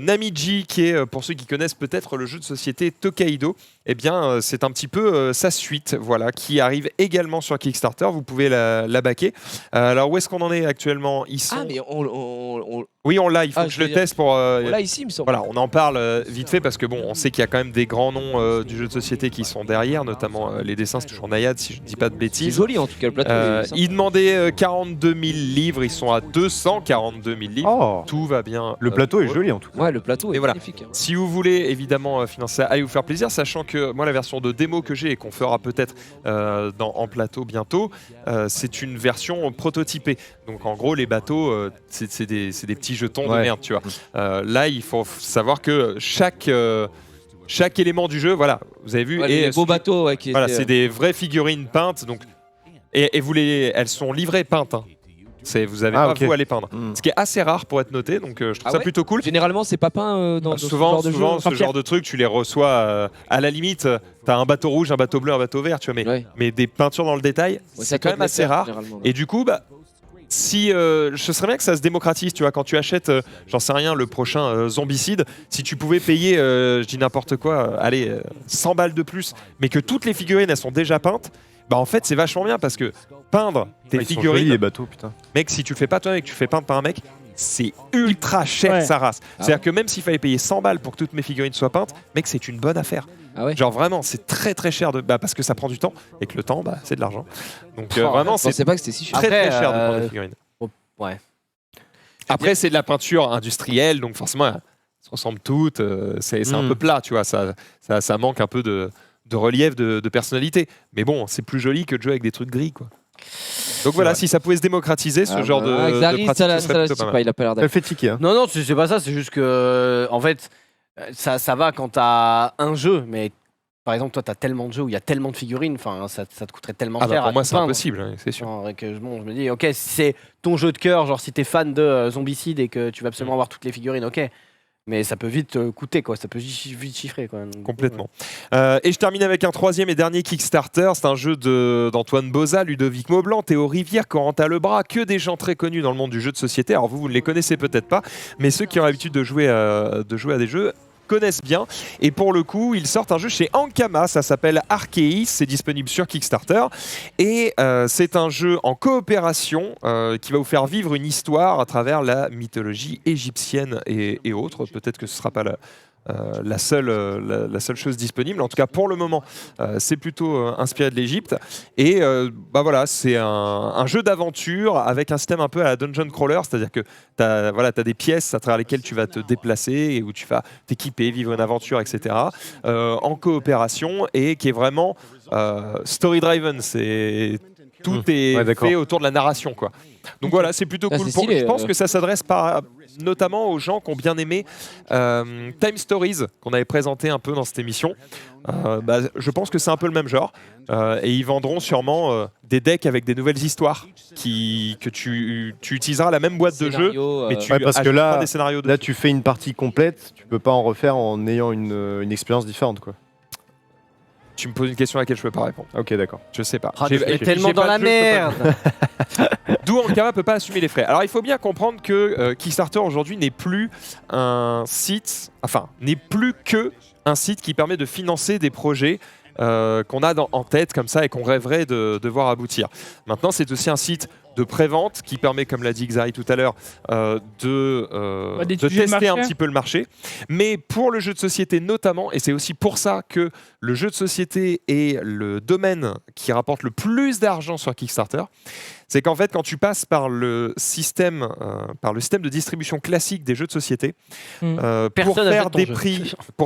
Namiji, qui est, pour ceux qui connaissent peut-être le jeu de société Tokaido, eh bien, c'est un petit peu sa suite, voilà, qui arrive également sur Kickstarter. Vous pouvez la backer. Alors, où est-ce qu'on en est actuellement? Ils sont... Ah, mais on Oui, on l'a, il faut Ah, que je je le veux dire- teste pour... l'a ici, il me semble. Voilà, on en parle vite fait parce que bon, on sait qu'il y a quand même des grands noms du jeu de société qui sont derrière, notamment les dessins, c'est toujours Nayad si je ne dis pas de C'est bêtises. joli en tout cas, le plateau. est sympa. Ils demandaient 42 000 livres, ils sont à 242 000 livres. Oh, Tout va bien. le plateau est pour eux. joli en tout cas. Ouais, le plateau est Et voilà. magnifique. hein. Si vous voulez évidemment financer ça, allez vous faire plaisir, sachant que moi la version de démo que j'ai et qu'on fera peut-être en plateau bientôt, c'est une version prototypée. Donc en gros les bateaux, c'est des petits jetons de Ouais. merde, tu vois. Là il faut savoir que chaque élément du jeu, voilà, vous avez vu, Ouais, les beaux bateaux ouais, qui voilà, étaient, c'est des vraies figurines peintes, donc et elles sont livrées peintes. Hein. Vous avez pas ok. vous à les peindre. Ce qui est assez rare pour être noté, donc je trouve Ah ça ouais plutôt cool. Généralement, c'est pas peint dans ce Souvent, genre de jeu. ce genre de truc, tu les reçois à la limite. T'as un bateau rouge, un bateau bleu, un bateau vert, tu vois, mais des peintures dans le détail, Ouais, c'est ça quand peut même les assez faire, rare. généralement, ouais. Et du coup, si ce serait bien que ça se démocratise, tu vois, quand tu achètes, j'en sais rien, le prochain Zombicide, si tu pouvais payer, je dis n'importe quoi, allez, 100 balles de plus, mais que toutes les figurines elles sont déjà peintes, bah en fait c'est vachement bien parce que peindre tes Ils sont figurines, jolis, les bateaux, putain. mec, si tu le fais pas toi et que tu fais peindre par un mec, c'est ultra cher sa race. C'est-à-dire que même s'il fallait payer 100 balles pour que toutes mes figurines soient peintes, mec, c'est une bonne affaire. Genre vraiment, c'est très très cher parce que ça prend du temps et que le temps, c'est de l'argent. Donc vraiment, c'est pas que c'était si cher. très très cher de prendre des figurines. Ouais. Après, c'est de la peinture industrielle, donc forcément, elles se ressemblent toutes. C'est un peu plat, tu vois. Ça manque un peu de relief, de personnalité. Mais bon, c'est plus joli que de jouer avec des trucs gris, quoi. Donc voilà, si ça pouvait se démocratiser, ce genre de pratique, ce serait plutôt pas mal. Il a pas l'air Elle fait tiquer. Hein. Non, c'est pas ça, c'est juste que, en fait, ça va quand t'as un jeu, mais par exemple, toi, t'as tellement de jeux où il y a tellement de figurines, ça te coûterait tellement cher. Pour à moi, tout c'est peindre. impossible, hein, c'est sûr. Je me dis, ok, si c'est ton jeu de cœur, genre si t'es fan de Zombicide et que tu vas absolument avoir toutes les figurines, ok. Mais ça peut vite coûter, quoi. Ça peut vite chiffrer, quoi. Donc, complètement. Et je termine avec un troisième et dernier Kickstarter. C'est un jeu d'Antoine Boza, Ludovic Maublanc, Théo Rivière, Corentin Lebras, que des gens très connus dans le monde du jeu de société. Alors vous ne les connaissez peut-être pas, mais ceux qui ont l'habitude de jouer à des jeux connaissent bien. Et pour le coup, ils sortent un jeu chez Ankama, ça s'appelle Arceis, c'est disponible sur Kickstarter. Et c'est un jeu en coopération qui va vous faire vivre une histoire à travers la mythologie égyptienne et autres. Peut-être que ce ne sera pas la seule chose disponible. En tout cas, pour le moment, c'est plutôt inspiré de l'Égypte. Et voilà, c'est un jeu d'aventure avec un système un peu à la dungeon crawler, c'est-à-dire que tu as des pièces à travers lesquelles tu vas te déplacer et où tu vas t'équiper, vivre une aventure, etc. En coopération et qui est vraiment story-driven. Tout est fait autour de la narration, quoi. Donc voilà, c'est plutôt cool. Je pense que ça s'adresse notamment aux gens qui ont bien aimé Time Stories, qu'on avait présenté un peu dans cette émission. Je pense que c'est un peu le même genre. Et ils vendront sûrement des decks avec des nouvelles histoires que tu utiliseras la même boîte de jeu, mais tu parce que là, des scénarios là, tu fais une partie complète, tu peux pas en refaire en ayant une expérience différente, quoi. Tu me poses une question à laquelle je peux pas répondre. Ok, d'accord. Je sais pas. Tu es tellement dans la merde. D'où Ankama peut pas assumer les frais. Alors il faut bien comprendre que Kickstarter aujourd'hui n'est plus un site, n'est plus que un site qui permet de financer des projets qu'on a en tête comme ça et qu'on rêverait de voir aboutir. Maintenant, c'est aussi un site de pré-vente qui permet, comme l'a dit Xari tout à l'heure, de tester un petit peu le marché. Mais pour le jeu de société notamment, et c'est aussi pour ça que le jeu de société est le domaine qui rapporte le plus d'argent sur Kickstarter, c'est qu'en fait, quand tu passes par le système de distribution classique des jeux de société, pour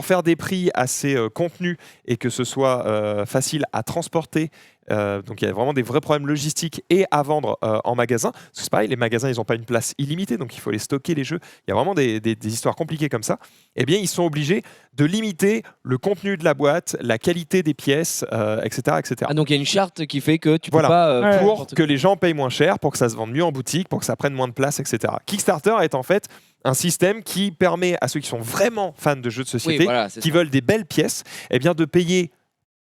faire des prix assez contenus et que ce soit facile à transporter, donc il y a vraiment des vrais problèmes logistiques et à vendre en magasin. C'est pareil, les magasins, ils n'ont pas une place illimitée, donc il faut les stocker, les jeux. Il y a vraiment des histoires compliquées comme ça. Eh bien, ils sont obligés de limiter le contenu de la boîte, la qualité des pièces, etc., etc. Ah, donc il y a une charte qui fait que tu peux pas... pour que les gens payent moins cher, pour que ça se vende mieux en boutique, pour que ça prenne moins de place, etc. Kickstarter est en fait un système qui permet à ceux qui sont vraiment fans de jeux de société, qui veulent des belles pièces, eh bien de payer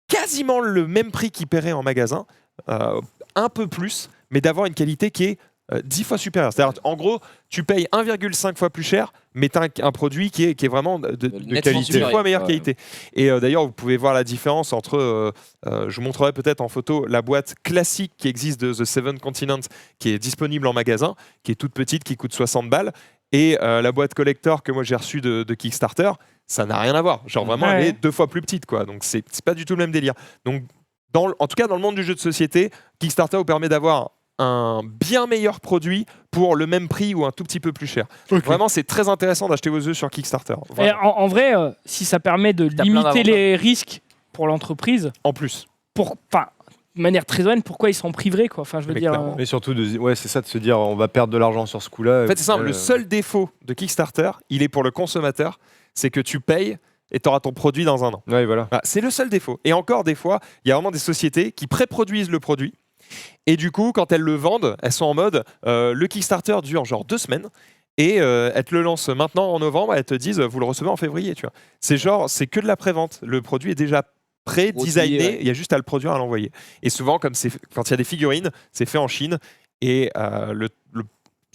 quasiment le même prix qu'ils paieraient en magasin, un peu plus, mais d'avoir une qualité qui est 10 fois supérieure. C'est-à-dire, en gros, tu payes 1,5 fois plus cher, mais tu as un produit qui est vraiment de qualité, 10 fois meilleure qualité. Et d'ailleurs, vous pouvez voir la différence entre, je vous montrerai peut-être en photo, la boîte classique qui existe de The Seven Continents, qui est disponible en magasin, qui est toute petite, qui coûte 60 balles, et la boîte collector que moi j'ai reçue de Kickstarter, ça n'a rien à voir. Genre vraiment, elle est 2 fois plus petite, quoi. Donc c'est pas du tout le même délire. Donc, en tout cas, dans le monde du jeu de société, Kickstarter vous permet d'avoir un bien meilleur produit pour le même prix ou un tout petit peu plus cher. Vraiment, c'est très intéressant d'acheter vos œufs sur Kickstarter. Et en vrai, si ça permet de limiter les risques pour l'entreprise, en plus, de manière très honnête, pourquoi ils s'en priveraient, quoi. Enfin, je veux dire. Mais surtout, c'est ça de se dire, on va perdre de l'argent sur ce coup-là. En fait, c'est simple. Le seul défaut de Kickstarter, il est pour le consommateur, c'est que tu payes et tu auras ton produit dans un an. Ouais, voilà. C'est le seul défaut. Et encore, des fois, il y a vraiment des sociétés qui pré-produisent le produit. Et du coup, quand elles le vendent, elles sont en mode le Kickstarter dure genre 2 semaines. Et elles te le lancent maintenant en novembre. Elles te disent vous le recevez en février. Tu vois. C'est que de la pré-vente. Le produit est déjà pré-designé. Il y a juste à le produire, à l'envoyer. Et souvent, quand il y a des figurines, c'est fait en Chine. Et le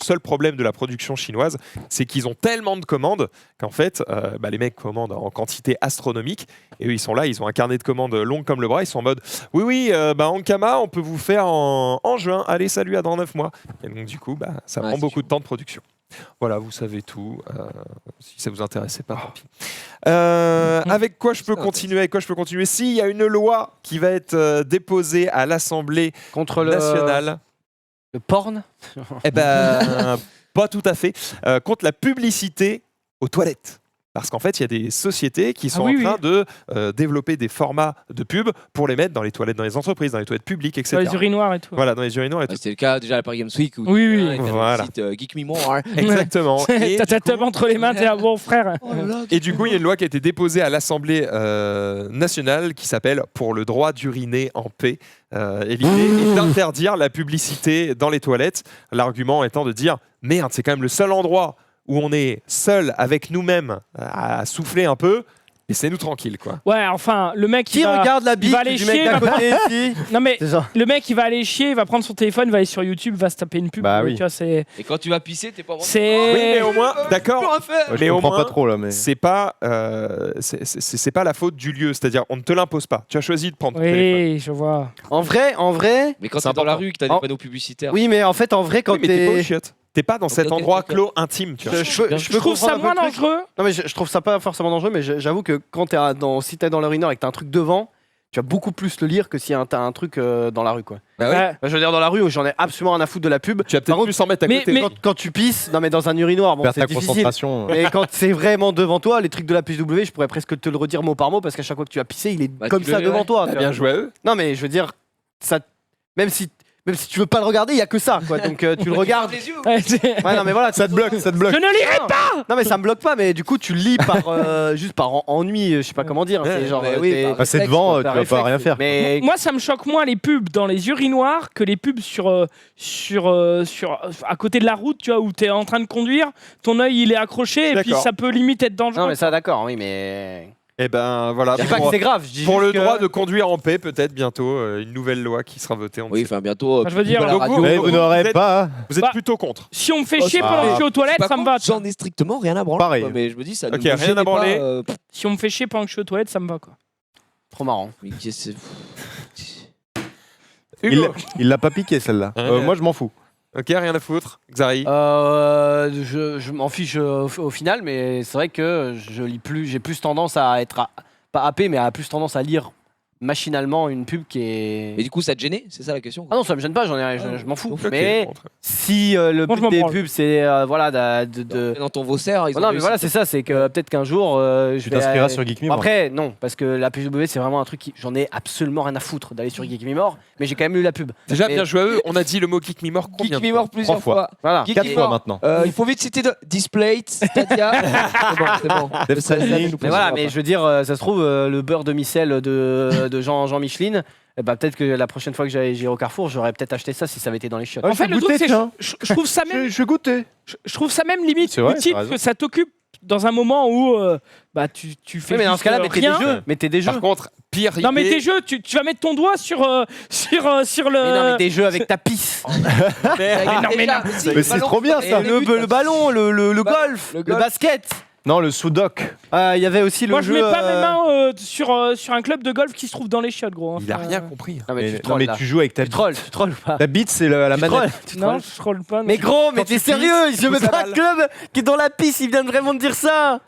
seul problème de la production chinoise, c'est qu'ils ont tellement de commandes qu'en fait, les mecs commandent en quantité astronomique et eux, ils sont là, ils ont un carnet de commandes long comme le bras, ils sont en mode oui, Ankama, on peut vous faire en juin, allez, salut, à dans 9 mois. Et donc, du coup, ça prend beaucoup de temps de production. Voilà, vous savez tout. Si ça vous intéressait pas, tant pis. Avec quoi je peux continuer Si, il y a une loi qui va être déposée à l'Assemblée nationale. Le porn. Eh ben, pas tout à fait. Contre la publicité aux toilettes. Parce qu'en fait, il y a des sociétés qui sont en train de développer des formats de pub pour les mettre dans les toilettes, dans les entreprises, dans les toilettes publiques, etc. Dans les urinoirs et tout. Voilà, dans les urinoirs et tout. C'était le cas déjà à la Paris Games Week. Où Voilà. le site Geek Me More. Exactement. Et T'as ta tub entre les mains, t'es un bon frère. Et du coup, il y a une loi qui a été déposée à l'Assemblée nationale qui s'appelle « Pour le droit d'uriner en paix ». Et l'idée est d'interdire la publicité dans les toilettes. L'argument étant de dire « Merde, c'est quand même le seul endroit où on est seul avec nous-mêmes à souffler un peu, laissez-nous tranquille, quoi. » Ouais, enfin, le mec qui regarde la bite du mec d'à côté ici. Non mais le mec il va aller chier, il va prendre son téléphone, il va aller sur YouTube, va se taper une pub. Bah oui. Tu vois, c'est... Et quand tu vas pisser, t'es pas vraiment. C'est. Oui, mais au moins, d'accord. Je comprends pas trop là, mais. C'est pas la faute du lieu, c'est-à-dire on ne te l'impose pas. Tu as choisi de prendre ton téléphone. Oui, je vois. En vrai. Mais quand t'es dans la rue, que t'as des panneaux publicitaires. Oui, mais en fait, en vrai, quand mais t'es pas aux chiottes. T'es pas dans cet endroit clos intime, tu vois. Je trouve ça moins dangereux. Non, mais je trouve ça pas forcément dangereux, mais j'avoue que quand si t'es dans l'urinoir et que t'as un truc devant, tu vas beaucoup plus le lire que si t'as un truc dans la rue, quoi. Bah ouais. Bah, je veux dire, dans la rue, j'en ai absolument rien à foutre de la pub. Tu vas peut-être plus s'en mettre à côté. Mais quand tu pisses, non mais dans un urinoir, bon, Perdre c'est ta difficile. concentration. Mais quand c'est vraiment devant toi, les trucs de la PSW, je pourrais presque te le redire mot par mot parce qu'à chaque fois que tu as pissé, il est comme ça devant toi. Bien joué à eux. Non mais je veux dire, ça, même si tu veux pas le regarder, il y a que ça, quoi. Donc tu le regardes. Ouais, non mais voilà, ça te bloque. Je ne lirai pas. Non mais ça me bloque pas, mais du coup tu le lis par juste par ennui, je sais pas comment dire. C'est genre, c'est devant, tu vas pas rien faire. Mais moi, ça me choque moins les pubs dans les urinoirs que les pubs à côté de la route, tu vois, où t'es en train de conduire, ton œil il est accroché et puis ça peut limite être dangereux. Non mais ça d'accord, oui mais. Et ben voilà. Je dis pas que c'est grave. Je dis pour juste le droit de conduire en paix, peut-être bientôt une nouvelle loi qui sera votée. Oui, enfin bientôt. Je veux dire, vous n'aurez pas. Vous êtes plutôt contre. Si on me fait chier pendant que je suis aux toilettes, ça me va. J'en ai strictement rien à branler. Pareil. Mais je me dis ça. Ok, rien à branler. Si on me fait chier pendant que je suis aux toilettes, ça me va quoi. Trop marrant. Il l'a pas piqué celle-là. Moi je m'en fous. Ok, rien à foutre. Xari. Je m'en fiche au final, mais c'est vrai que j'ai plus tendance à être pas happé, mais à plus tendance à lire machinalement une pub qui est. Et du coup, ça te gênait? C'est ça la question? Ah non, ça me gêne pas, je m'en fous. Okay, mais si le but des pubs, c'est voilà dans ton Vaussaire, ils ont non, mais voilà, c'est ça, c'est que peut-être qu'un jour je vais. T'inscriras sur Geek Me More. Après, non, parce que la PSW, c'est vraiment un truc j'en ai absolument rien à foutre d'aller sur Geek Me More, mais j'ai quand même lu la pub. Déjà, bien joué à eux. On a dit le mot Geek Me More combien Geek Me More plusieurs fois. Voilà. 4 fois maintenant. Il faut vite citer Display, Stadia. C'est bon. Mais voilà, mais je veux dire, ça se trouve, le beurre de micelle de Jean Micheline. Bah, peut-être que la prochaine fois que j'irai au Carrefour, j'aurais peut-être acheté ça si ça avait été dans les chiottes. En fait, le truc, c'est je trouve ça même. Je goûtais. Je trouve ça même limite vrai, utile que ça t'occupe dans un moment où bah tu fais. Mais dans ce cas-là, mettez des jeux. Par contre, pire. Non, mais tes jeux, tu vas mettre ton doigt sur le. Mais non, mais des jeux avec ta pisse. Mais c'est trop bien ça. Le ballon, le golf, le basket. Non, le Sudoku. Il y avait aussi le Moi, jeu. je mets pas mes mains sur un club de golf qui se trouve dans les chiottes, gros. Il a rien compris. Non, mais tu joues avec ta bite. Tu trolles ou pas? Ta bite, c'est la manette. Non, je troll pas. Mais gros, mais t'es sérieux? Je mets pas un club qui est dans la pisse, il vient de vraiment de dire ça.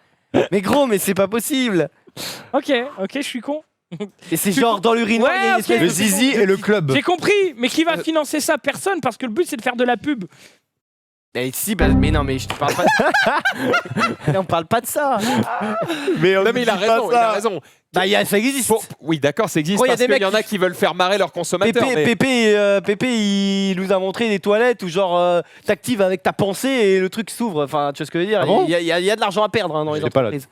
Mais gros, mais c'est pas possible. Ok, je suis con. Et c'est genre dans l'urinoir, il y a une espèce Le zizi et le club. J'ai compris, mais qui va financer ça? Personne, parce que le but c'est de faire de la pub. Et si, mais non, mais je te parle pas. Mais on parle pas de ça. Mais il a raison. Bah, ça existe. Oui, d'accord, ça existe. Parce qu'il y en a qui veulent faire marrer leurs consommateurs. Pépé, il nous a montré des toilettes où genre t'actives avec ta pensée et le truc s'ouvre. Enfin, tu vois ce que je veux dire? Il y a de l'argent à perdre dans les entreprises.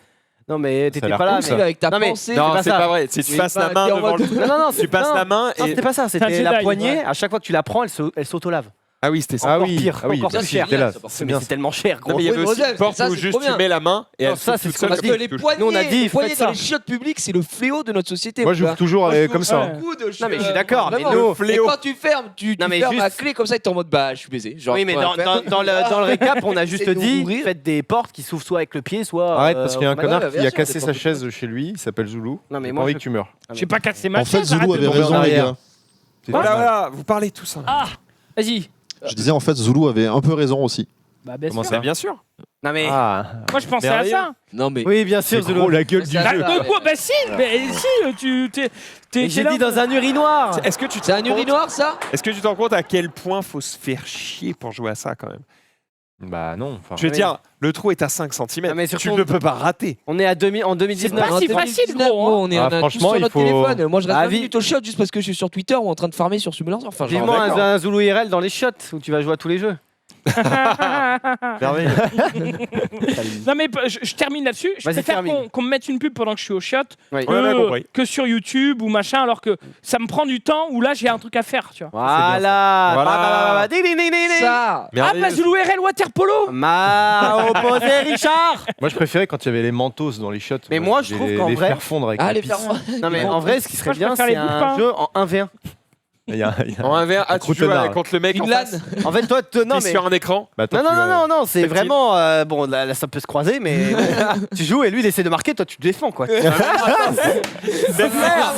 Non mais t'étais pas là. Mais avec ta pensée. Non, c'est pas vrai. Si tu passes la main devant le. Non, tu passes la main et. Non, c'était pas ça. C'était la poignée. À chaque fois que tu la prends, elle s'auto-lave. Ah oui, c'était ça. Encore pire, encore plus cher. C'est C'est tellement cher, gros. Non, mais il y avait aussi une porte où juste tu mets la main et elle ça, s'ouvre c'est toute ce qu'on seule. a dit. Parce que les poignées, Nous, on a dit, dans faites ça. les chiottes publiques, c'est le fléau de notre société. Moi, j'ouvre toujours comme ça. Non, mais je suis d'accord. Mais Vraiment, nous, et quand tu fermes, tu fermes la clé comme ça et t'es en mode bah je suis baisé. Genre, oui, mais dans le récap, on a juste dit faites des portes qui s'ouvrent soit avec le pied, soit. Arrête, parce qu'il y a un bah, connard ouais, qui a bien cassé sûr, sa chaise chez lui, il s'appelle Zoulou. Non, mais J'ai moi, pas envie que tu meurs. J'ai pas cassé ma En fait, chaise, Zoulou arrête de avait tomber en raison, les arrière. gars. Voilà, vous parlez tous. Ah, vas-y. Je disais, en fait, Zoulou avait un peu raison aussi. Bah, bien Comment sûr. ça Bien sûr. Non mais. Moi, je pensais à ça. Non, mais. Oui, bien sûr, C'est gros la gueule du Bah, jeu. de quoi Bah, si, J'ai dit dans un urinoir. Est-ce que tu te C'est rends un compte- urinoir, ça? Est-ce que tu te rends compte à quel point faut se faire chier pour jouer à ça quand même? Bah non. enfin, Je veux dire, le trou est à 5 cm. Ah, mais Tu surtout- ne peux pas rater. On est en C'est 2019. pas si facile, gros. hein. On est Ah, tous franchement, sur il notre faut- téléphone. Moi, je reste Ah, 20 minutes au shot juste parce que je suis sur Twitter ou en train de farmer sur Simulator. Enfin, genre, Vivement d'accord. un Zulu IRL dans les shots où tu vas jouer à tous les jeux. Merveilleux. Non mais je termine là-dessus. Je Vas-y, préfère termine. qu'on me mette une pub pendant que je suis au shot Oui. On a bien compris. que sur YouTube ou machin, alors que ça me prend du temps où là j'ai un truc à faire, tu vois. Voilà. Voilà. Ding, ding, ding, ding, ding. ça. Ah Merveilleux. bah Zulu RL Waterpolo. Ma opposé Richard. Moi, je préférais quand il y avait les mentos dans les shots. Mais moi, je trouve qu'en les vrai- faire fondre avec Ah, la les pisse. faire. Non mais en vrai, ce qui serait Moi, je bien, préfère c'est les boules de un pain. jeu en 1v1. Il y a, il y a- En 1v1, Un tu joues croûtenard. contre le mec en Une LAN. face. En fait, toi, non T'es mais. sur un écran. Bah, toi, Non, tu non, vas- non, non, c'est Tactile. vraiment. Bon, là, ça peut se croiser, mais tu joues et lui, il essaie de marquer, toi, tu te défends, quoi.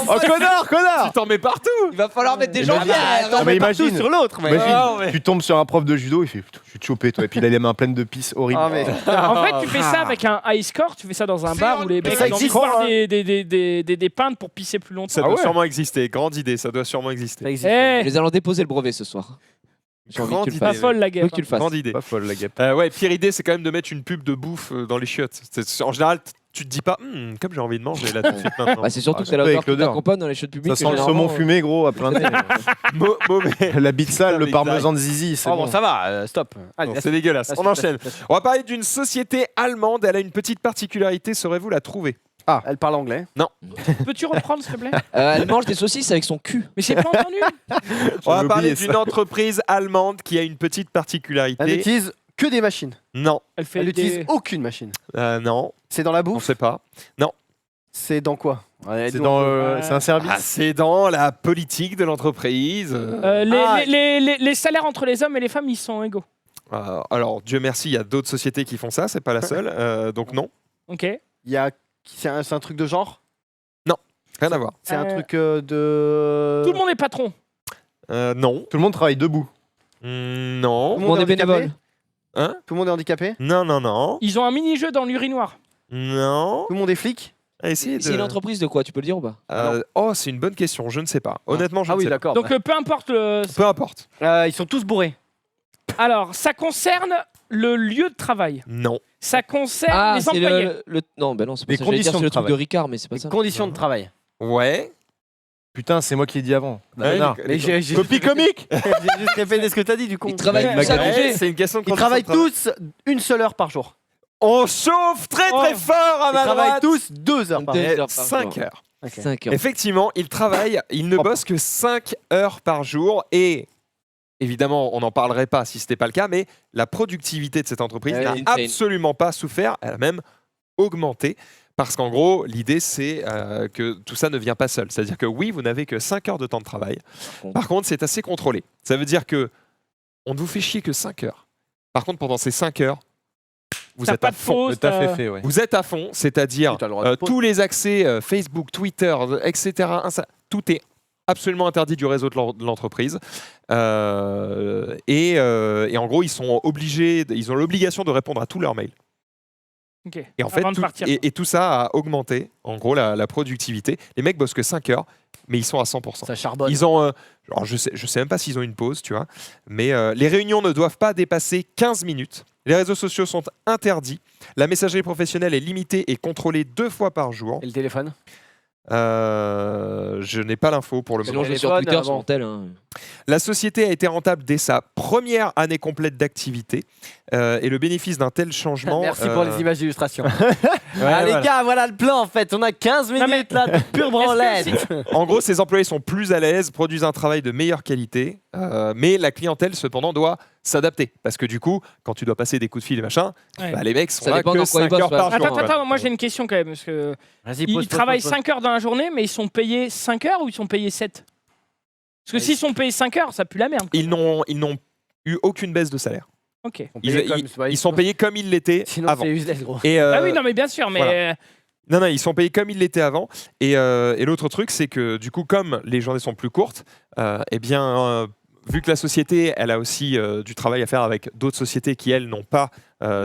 Oh, connard Tu t'en mets partout. Il va falloir mettre des gens Imagine. derrière. Ah, mais imagine. sur l'autre, mais. Imagine, Ah, ouais. tu tombes sur un prof de judo, il fait Putain, je vais te choper, toi. Et puis il a les mains pleines de pisse horrible. Ah, mais. En fait, tu fais ça avec un high score, tu fais ça dans un bar où les mecs Ça ont envie de existe, boire hein. des pintes pour pisser plus longtemps. Ça Ah doit ouais. sûrement exister. Grande idée, ça doit sûrement exister. Ça existe. Eh, Nous allons déposer le brevet ce soir. J'ai envie que tu le Grande pas fasses. idée. folle la Je veux gueule. que tu le fasses. Grande idée. Pas folle la guêpe. Ouais, pire idée, c'est quand même de mettre une pub de bouffe dans les chiottes. En général, tu te dis pas, comme j'ai envie de manger là tout de suite maintenant. Bah, c'est surtout Ah, que c'est la surtout odeur avec qui l'odeur. t'accompagne dans les shots publics. Ça sent le saumon fumé, gros, à plein nez. Mauvais. La bite sale, le Exact. parmesan de zizi, c'est Oh, bon. bon, ça va, stop. Allez, Non, la c'est dégueulasse. la On suite, enchaîne. la suite. On va parler d'une société allemande. Elle a une petite particularité. Saurez-vous la trouver? Elle parle anglais. Peux-tu reprendre, s'il te plaît? Elle mange des saucisses avec son cul. Mais j'ai pas entendu. On va J'avais parler oublié d'une entreprise allemande qui a une petite Elle particularité. n'utilise que des machines. Non, Elle fait Elle des... n'utilise aucune machine. non, C'est dans la on bouffe. sait pas. C'est dans quoi? C'est dans, c'est un service. Ah, c'est dans la politique de l'entreprise. Les salaires entre les hommes et les femmes, ils sont égaux. Alors, Dieu merci, il y a d'autres sociétés qui font ça. C'est pas la seule. Donc non, Ok. C'est un truc de genre? rien à voir. C'est un truc de. Tout le monde est patron. Non, Tout le monde travaille debout. non, Tout le monde est bénévole. handicapé? hein, Tout le monde est handicapé? non, non, non, Ils ont un mini-jeu dans l'urinoir. non. Tout le monde est flic? Essayez C'est une entreprise de quoi? Tu peux le dire ou pas? Oh, c'est une bonne question. Je ne sais pas. Honnêtement, je Ah ne oui, sais pas. d'accord. Donc peu importe le... Peu importe. Ils sont tous bourrés. Alors, ça concerne le lieu de travail. Non. Ça concerne Ah, les c'est employés. Non, ben non, c'est pas Les ça. J'allais dire, conditions c'est de le truc de travail. Ricard, mais c'est pas ça. Conditions de travail. Ouais. Putain, c'est moi qui l'ai dit avant. Ouais, Connard. Mais j'ai Copie comique. j'ai juste répété ce que t'as dit du coup. Ils travaillent Ouais, tous à Magasin. manger. C'est une question de Ils conditions travaillent de travail. tous une seule heure par jour. On chauffe très très Oh. fort à Ils ma travaillent droite. tous 2 heures par jour. 2 heures par 5 jour. heures. 5 heures. Effectivement, ils travaillent, ils ne bossent que 5 heures par jour et évidemment, on n'en parlerait pas si ce n'était pas le cas, mais la productivité de cette entreprise n'a insane. absolument pas souffert, elle a même augmenté. Parce qu'en gros, l'idée, c'est que tout ça ne vient pas seul. C'est-à-dire que oui, vous n'avez que 5 heures de temps de travail. Par contre, c'est assez contrôlé. Ça veut dire que on ne vous fait chier que 5 heures. Par contre, pendant ces 5 heures, vous T'as êtes pas à de fond. pause, Le taf t'as- est fait, ouais. Vous êtes à fond, c'est-à-dire Oui, t'as le droit de pause. tous les accès Facebook, Twitter, etc. Tout est absolument interdit du réseau de l'entreprise. Et en gros, ils sont obligés, ils ont l'obligation de répondre à tous leurs mails. Ok. Et en fait, Avant de partir. et tout ça a augmenté, en gros, la productivité. Les mecs bossent que 5 heures, mais ils sont à 100%. Ça charbonne. Ils ont, alors je sais même pas s'ils ont une pause, tu vois, mais les réunions ne doivent pas dépasser 15 minutes. Les réseaux sociaux sont interdits. La messagerie professionnelle est limitée et contrôlée 2 fois par jour. Et le téléphone? Je n'ai pas l'info pour le Sinon, moment. je vais sur téléphone, Twitter sur avant. mon tel. Hein. La société a été rentable dès sa première année complète d'activité et le bénéfice d'un tel changement. Merci pour les images d'illustration. Ouais, Ah, les voilà. gars, voilà le plan en fait. On a 15 Non, mais- minutes là de pure branlette. En gros, ces employés sont plus à l'aise, produisent un travail de meilleure qualité, mais la clientèle cependant doit s'adapter parce que du coup, quand tu dois passer des coups de fil et machin, Ouais. bah, les mecs sont Ça là dépend que dans quoi ils 5 bossent, heures ouais. par jour. Attends, quoi. attends, moi j'ai une question quand même. Parce que Vas-y, ils pose, travaillent pose, 5 heures dans la journée, mais ils sont payés 5 heures ou ils sont payés 7? Parce que s'ils sont payés 5 heures, ça pue la merde. Ils n'ont eu aucune baisse de salaire. Ok. Ils sont payés comme ils l'étaient Sinon avant. c'est useless gros. Et, Ah oui, non, mais bien sûr, mais. voilà. Non, ils sont payés comme ils l'étaient avant. Et l'autre truc, c'est que du coup, comme les journées sont plus courtes, eh bien, vu que la société, elle a aussi du travail à faire avec d'autres sociétés qui, elles, n'ont pas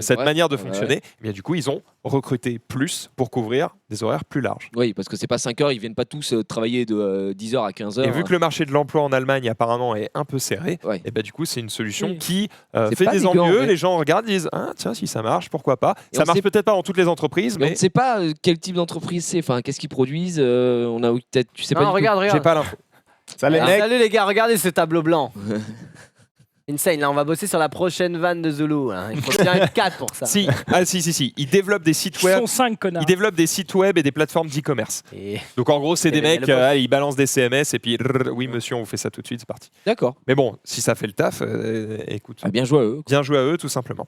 cette manière de fonctionner, eh bien, du coup, ils ont recruté plus pour couvrir des horaires plus larges. Oui, parce que c'est pas 5 heures, ils viennent pas tous travailler de 10h à 15h. Et vu que le marché de l'emploi en Allemagne, apparemment, est un peu serré, et ben, du coup, c'est une solution qui fait pas des dégueu, envieux. en fait. Les gens regardent, disent ah, tiens, si ça marche, pourquoi pas. Et Ça on marche sait- peut-être pas dans toutes les entreprises, Mais on mais ne sait pas quel type d'entreprise c'est, enfin, qu'est-ce qu'ils produisent. On a peut-être, tu sais pas. Non, du tout. regarde. j'ai pas l'info. Salut, mec. Salut les gars, regardez ce tableau blanc. Insane, là on va bosser sur la prochaine vanne de Zulu. Hein. Il faut bien être 4 pour ça. Si, si. Ils développent des sites Ils web. sont 5 connards. Ils développent des sites web et des plateformes d'e-commerce. Et... Donc en gros, c'est des Et mecs, le boss. ils balancent des CMS et puis oui monsieur, on vous fait ça tout de suite, c'est parti. D'accord. Mais bon, si ça fait le taf, écoute. Bien joué à eux. Bien joué à eux, tout simplement.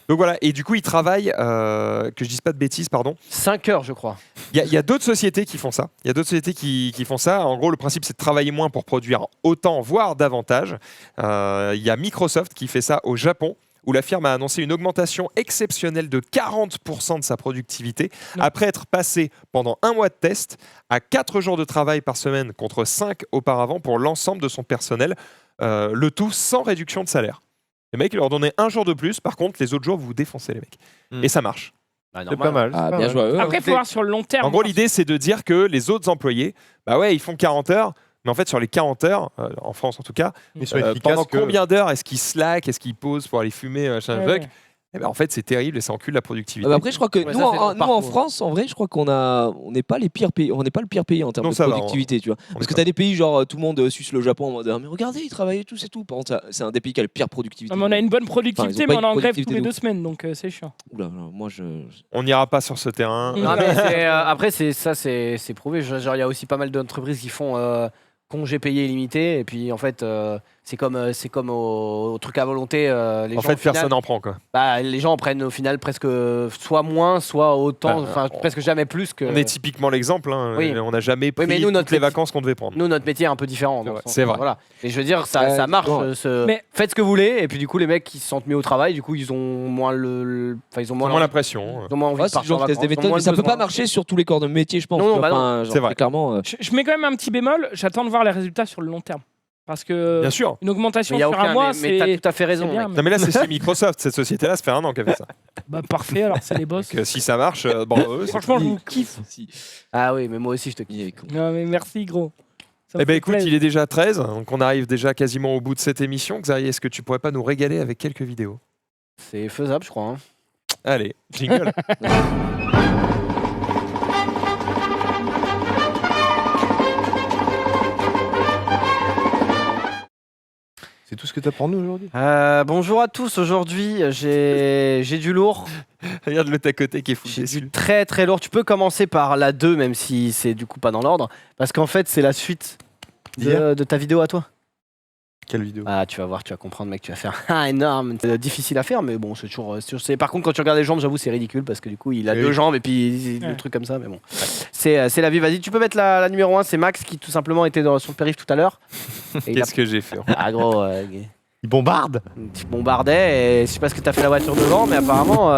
Donc voilà, et du coup, ils travaillent, que je dise pas de bêtises, pardon. 5 heures, je crois. Il y a d'autres sociétés qui font ça. Il y a d'autres sociétés qui font ça. En gros, le principe, c'est de travailler moins pour produire autant, voire davantage. Il y a Microsoft qui fait ça au Japon, où la firme a annoncé une augmentation exceptionnelle de 40% de sa productivité, après être passé pendant 1 mois de test à 4 jours de travail par semaine contre 5 auparavant pour l'ensemble de son personnel, le tout sans réduction de salaire. Les mecs, ils leur donnaient 1 jour de plus, par contre, les autres jours, vous défoncez les mecs. Et ça marche. C'est pas mal. Ah, bien joué à eux. Après, il faut voir sur le long terme. En gros, l'idée, c'est de dire que les autres employés, bah ouais, ils font 40 heures, mais en fait, sur les 40 heures, en France en tout cas, Ils sont efficaces pendant que- combien d'heures est-ce qu'ils slack, est-ce qu'ils posent pour aller fumer, machin, Ouais, fuck ouais. Eh ben, en fait, c'est terrible et ça encule la productivité. Après, je crois que Ouais, nous, ça, c'est notre nous en parcours. France, en vrai, je crois on n'est pas les pires pays. On n'est pas le pire pays en termes Non, de ça va, productivité, tu vois. on Parce est que pas- t'as des pays genre tout le monde suce le Japon en mode mais regardez, ils travaillent tous et tout. Par contre, c'est un des pays qui a le pire productivité. Non, mais on a une bonne Enfin, productivité, ils ont mais pas on est en une grève tous productivité les de 2 ouf. semaines, donc c'est chiant. Oula, moi je. On n'ira pas sur ce terrain. Non, mais après, c'est prouvé. Genre, il y a aussi pas mal d'entreprises qui font congé payé illimité. Et puis, en fait, c'est comme au truc à volonté. Les En gens, fait, au final, personne n'en prend, quoi. bah, les gens en prennent au final presque soit moins, soit autant, enfin presque jamais plus que. On est typiquement l'exemple. Hein. Oui. On n'a jamais pris mais nous, toutes notre les métier- vacances qu'on devait prendre. Nous, notre métier est un peu différent. dans le vrai, sens c'est où, vrai. Voilà. Et je veux dire, ça marche. Mais- Faites ce que vous voulez. Et puis, du coup, les mecs qui se sentent mieux au travail, du coup, ils ont moins enfin, ils ont moins, Moins la pression. ils ont moins envie Ouais, de c'est partir en genre test des vacances, ils ont méthodes, moins mais ça le peut pas besoin. marcher sur tous les corps de métier, je pense. Non, tu vois. bah non. Enfin, genre, C'est vrai. très clairement. Je mets quand même un petit bémol, j'attends de voir les résultats sur le long terme. Parce que Bien sûr. une augmentation Mais il y a sur aucun. un mois, Mais t'as c'est tout à fait raison. c'est bien, mec. Non, mais là, c'est chez Microsoft. Cette société-là, ça fait 1 an qu'elle fait ça. bah, parfait, alors c'est les boss. Donc, si ça marche, bravo. eux, c'est Franchement, je cool. vous kiffe. Ah oui, mais moi aussi, je te kiffe. Non, mais merci, gros. Ça me Eh ben fait écoute, plaisir. il est déjà 13, donc on arrive déjà quasiment au bout de cette émission. Xavier, est-ce que tu pourrais pas nous régaler avec quelques vidéos? C'est faisable, je crois. Hein. Allez, jingle. C'est tout ce que t'as pour nous aujourd'hui? Bonjour à tous. Aujourd'hui, j'ai du lourd. Regarde le à côté qui est fou. J'ai du très très lourd. Tu peux commencer par la 2, même si c'est du coup pas dans l'ordre. Parce qu'en fait, c'est la suite de ta vidéo à toi. Quelle vidéo? Ah, tu vas voir, tu vas comprendre, mec. Tu vas faire énorme. C'est difficile à faire, mais bon, c'est toujours. Par contre, quand tu regardes les jambes, j'avoue, c'est ridicule parce que du coup, il a Eh 2 oui. jambes et puis le truc comme ça. Mais bon, c'est la vie. Vas-y, tu peux mettre la numéro 1. C'est Max qui tout simplement était sur le périph' tout à l'heure. Et il a- Qu'est-ce que j'ai fait? Ah, gros. Il bombarde. Tu bombardais et je sais pas ce que t'as fait la voiture devant, mais apparemment.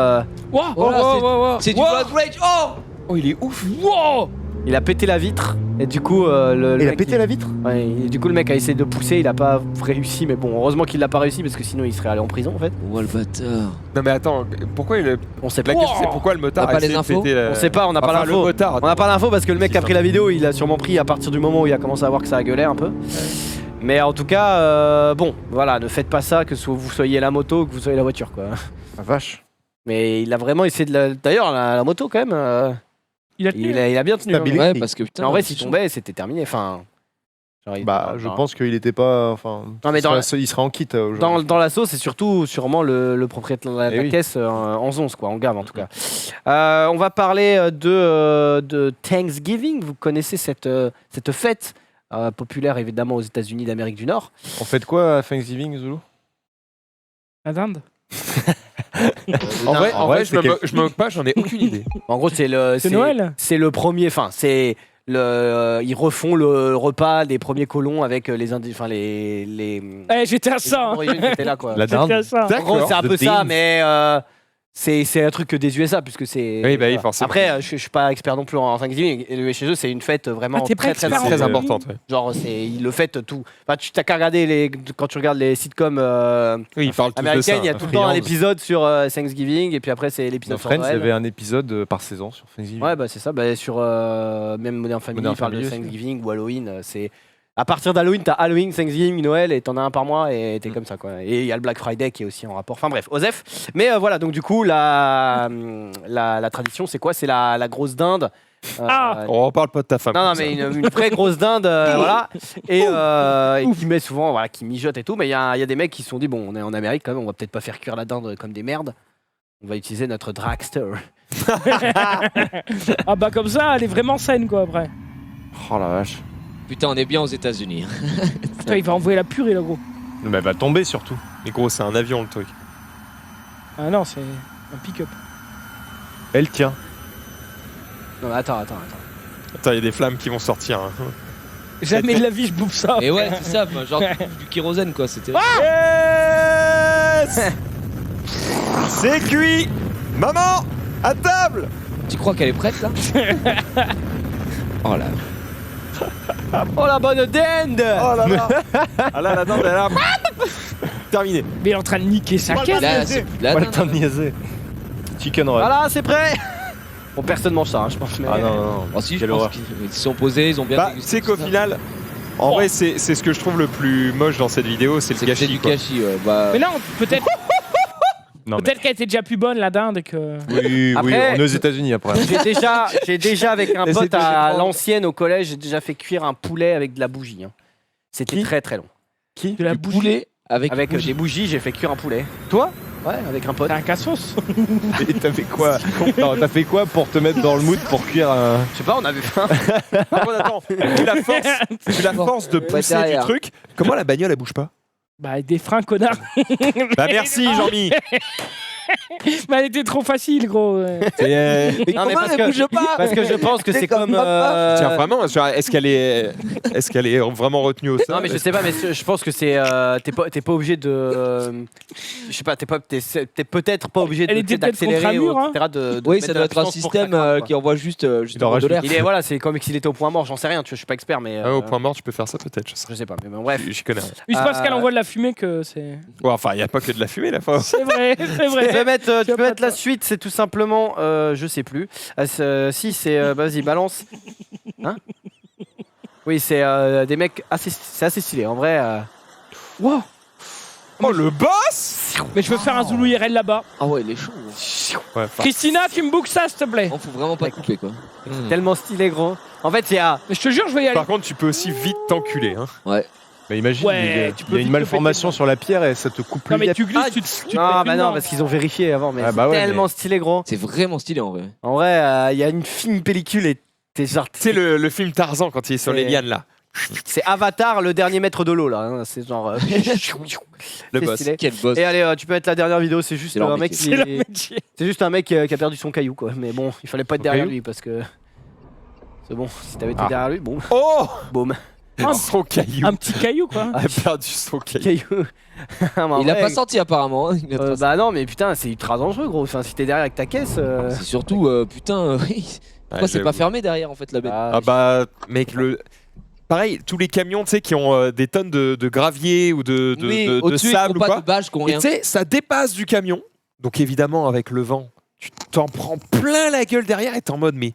Wow, Oh là, wow. c'est du road rage. Oh Oh, il est ouf. Wow. Il a pété la vitre et du coup le Il a mec, pété la vitre? Ouais, et du coup le mec a essayé de pousser, il a pas réussi, mais bon, heureusement qu'il l'a pas réussi parce que sinon il serait allé en prison en fait. Oh le bâtard. Non mais attends, pourquoi il est... On sait pas. La question c'est pourquoi le motard On a pas a essayé les de infos péter la- On sait pas, on n'a pas Enfin, le l'info. motard. On n'a pas l'info parce que le mec qui a pris la vidéo, il a sûrement pris à partir du moment où il a commencé à voir que ça a gueulé un peu. Mais en tout cas, bon, voilà, ne faites pas ça, que vous soyez la moto, que vous soyez la voiture quoi. La vache. Mais il a vraiment essayé de D'ailleurs, la moto quand même, Il a tenu. il a bien tenu. hein. Stabilité. Ouais, parce que putain. En vrai, c'est s'il chaud. tombait, c'était terminé. Enfin. genre, Bah, je pense qu'il était pas. Enfin, Non, mais il serait en kit aujourd'hui. Dans l'assaut, c'est surtout sûrement le propriétaire de la Eh oui. caisse en 11, quoi, en gamme en tout cas. On va parler de Thanksgiving. Vous connaissez cette fête populaire évidemment aux États-Unis d'Amérique du Nord. On fait de quoi à Thanksgiving, Zulu? La dinde. En vrai, c'est je me moque pas, j'en ai aucune idée. En gros, c'est Noël. C'est le premier. Enfin, c'est ils refont le repas des premiers colons avec les enfin les Eh, j'étais à ça. hein. origines qui étaient là quoi. La J'étais dinde. à ça. En gros, c'est un The peu ça, Beans. mais C'est un truc des USA puisque c'est. Oui, bah oui, forcément. Après, je suis pas expert non plus en Thanksgiving. Et chez eux, c'est une fête vraiment très importante. Ouais. Genre, ils le fêtent tout. Enfin, tu t'as qu'à regarder quand tu regardes les sitcoms ils parlent tous de américaines, ça. il y a tout le temps un épisode sur Thanksgiving et puis après c'est l'épisode sur Friends, Noël. il y avait un épisode par saison sur Thanksgiving. Ouais, bah c'est ça. Bah, sur même Modern Family, Modern il parle de Family aussi. Thanksgiving ou Halloween. C'est à partir d'Halloween, t'as Halloween, Thanksgiving, Noël et t'en as un par mois et t'es comme ça quoi. Et il y a le Black Friday qui est aussi en rapport. Enfin bref, Osef. Mais voilà, donc du coup la tradition, c'est quoi? C'est la grosse dinde. On parle pas de ta femme. Non, mais une vraie grosse dinde, voilà. Et qui met souvent, voilà, qui mijote et tout. Mais il y a des mecs qui se sont dit, bon, on est en Amérique quand même, on va peut-être pas faire cuire la dinde comme des merdes. On va utiliser notre dragster. Ah bah comme ça, elle est vraiment saine quoi après. Oh la vache. Putain, on est bien aux États-Unis. Putain, il va envoyer la purée là gros. Mais elle va tomber surtout. Mais gros, c'est un avion le truc. Ah non, c'est un pick-up. Elle tient. Non, mais attends. Attends, il y a des flammes qui vont sortir. Hein. Jamais de la vie je bouffe ça. Et ouais, c'est ça, genre du kérosène quoi, c'était. Yes. C'est cuit. Maman, à table. Tu crois qu'elle est prête là? Oh là. Oh la bonne dinde. Oh là là. Ah là, la dinde, elle a... Terminé. Mais il est en train de niquer sa caisse. Là, c'est la Pas le temps de niaiser. Chicken Run. Voilà, c'est prêt. Bon, personne mange ça, hein, je pense. Mais... Ah non. Oh si, je Quelle pense horreur. qu'ils se sont posés, ils ont bien. Bah, tu sais qu'au final, en vrai, c'est ce que je trouve le plus moche dans cette vidéo, c'est le gâchis. du quoi. gâchis, ouais. Bah... Mais non, peut-être. Non, Peut-être qu'elle était déjà plus bonne la dinde et que. Oui, Après- on est aux États-Unis après. J'ai déjà avec un Essaye pote de à comprendre. l'ancienne au collège, j'ai déjà fait cuire un poulet avec de la bougie. Hein. C'était très très long. De la Du poulet avec Des bougies, j'ai fait cuire un poulet. Toi? Ouais, avec un pote. T'as un cassos. Et t'as fait quoi? Non, t'as fait quoi pour te mettre dans le mood pour cuire un. Je sais pas, on avait faim. Par contre, attends, vu la force de pousser du derrière. truc, comment la bagnole elle bouge pas? Bah des freins connard. Bah merci Jean-Mi. Mais elle était trop facile gros. Non, mais parce que je pense que c'est comme. Tiens vraiment, genre, est-ce qu'elle est vraiment retenue au sol? Non mais je sais pas, mais je pense que c'est t'es pas obligé de je sais pas, t'es peut-être pas obligé Elle était peut-être contre un d'accélérer mur, hein. etc. de Oui, mettre ça de doit la être un puissance pour que ça système crame, quoi. qui envoie juste de l'air. Il est voilà, c'est comme s'il était au point mort, j'en sais rien, tu vois, je suis pas expert mais Ah, au point mort, tu peux faire ça peut-être, je je sais pas, mais bon, bref. J'y connais rien. Oui, c'est parce qu'elle envoie de la fumée que c'est. Ouais, enfin, il n'y a pas que de la fumée la fois. C'est vrai, c'est Tu vrai. peux mettre la suite, c'est tout simplement je sais plus. Si c'est vas-y, balance. Hein? Oui, c'est des mecs c'est assez stylé en vrai. Wow. Oh le boss. Mais je veux faire un Zoulou IRL là-bas. Ah ouais, il est chaud. Ouais, enfin, Christina, tu me bookes ça s'il te plaît. On faut vraiment pas couper quoi. Tellement stylé gros. En fait, il y a Mais je te jure, je vais y aller. Par contre, tu peux aussi vite t'enculer. Hein. Ouais. Mais imagine, Ouais, tu il peux y a une vite malformation te sur la pierre et ça te coupe Non le mais yep. tu glisses, tu te non, mets bah non, dedans. parce qu'ils ont vérifié avant, mais Ah c'est bah ouais, tellement mais- stylé, gros. C'est vraiment stylé en vrai. En vrai, il y a une fine pellicule et t'es genre. Tu sais le film Tarzan quand il est sur les lianes là. C'est Avatar, le dernier maître de l'eau, là. Hein. C'est genre. Le c'est boss. stylé. Quel boss. Et allez, tu peux mettre la dernière vidéo, c'est juste C'est leur un mec métier. qui. C'est le métier. C'est juste un mec qui a perdu son caillou, quoi. Mais bon, il fallait pas être derrière caillou lui parce que. C'est bon, si t'avais été Ah. derrière lui, bon. Oh Boum. son caillou. Un petit caillou quoi. Il a perdu son caillou. Caillou. Ah, mais en Il a vrai, pas senti apparemment. Hein. Il a pas- bah non, mais putain, c'est ultra dangereux, gros. Enfin, si t'es derrière avec ta caisse. C'est surtout, putain, oui. Pourquoi c'est j'avoue. pas fermé derrière en fait la bête? Ah bah mec pareil, tous les camions tu sais qui ont des tonnes de gravier ou de Oui, de au-dessus, ils sable font ou pas quoi. de bâches qui ont Et rien. tu sais, ça dépasse du camion. Donc évidemment avec le vent, tu t'en prends plein la gueule derrière et t'es en mode mais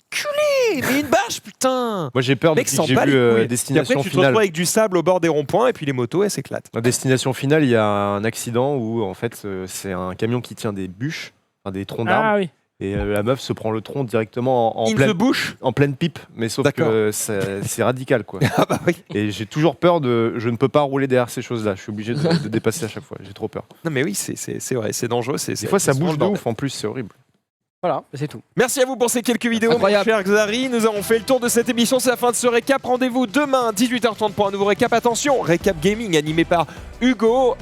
culé, mais une bâche putain. Moi j'ai peur Mec, depuis s'en que j'ai bat vu les couilles. Et Destination après tu te retrouves Finale. avec du sable au bord des ronds-points et puis les motos elles s'éclatent. Dans Destination Finale, il y a un accident où en fait c'est un camion qui tient des bûches, enfin, des troncs d'arbres, Ah oui. et la meuf se prend le tronc directement In the bush. en pleine pipe, mais sauf D'accord. que c'est radical quoi. Ah bah oui. Et j'ai toujours peur je ne peux pas rouler derrière ces choses-là, je suis obligé de dépasser à chaque fois, j'ai trop peur. Non mais oui, c'est vrai, c'est dangereux. Des fois ça bouge de ouf en plus, c'est horrible. Voilà, c'est tout. Merci à vous pour ces quelques vidéos, mon cher Xari. Nous avons fait le tour de cette émission, c'est la fin de ce récap. Rendez-vous demain, 18h30 pour un nouveau récap. Attention, récap gaming animé par Hugo.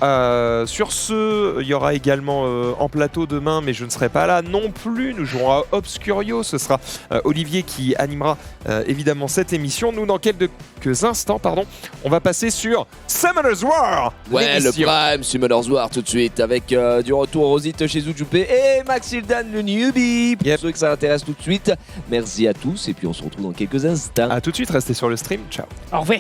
Sur ce, il y aura également en plateau demain, mais je ne serai pas là non plus. Nous jouerons à Obscurio. Ce sera Olivier qui animera évidemment cette émission. Nous, dans quelques instants, on va passer sur Summoner's War. Ouais, le Prime Summoner's War tout de suite avec du retour Rosite chez Zujupe et Maxildan le newbie. Pour ceux que ça intéresse tout de suite, merci à tous et puis on se retrouve dans quelques instants. À tout de suite, restez sur le stream. Ciao. Au revoir.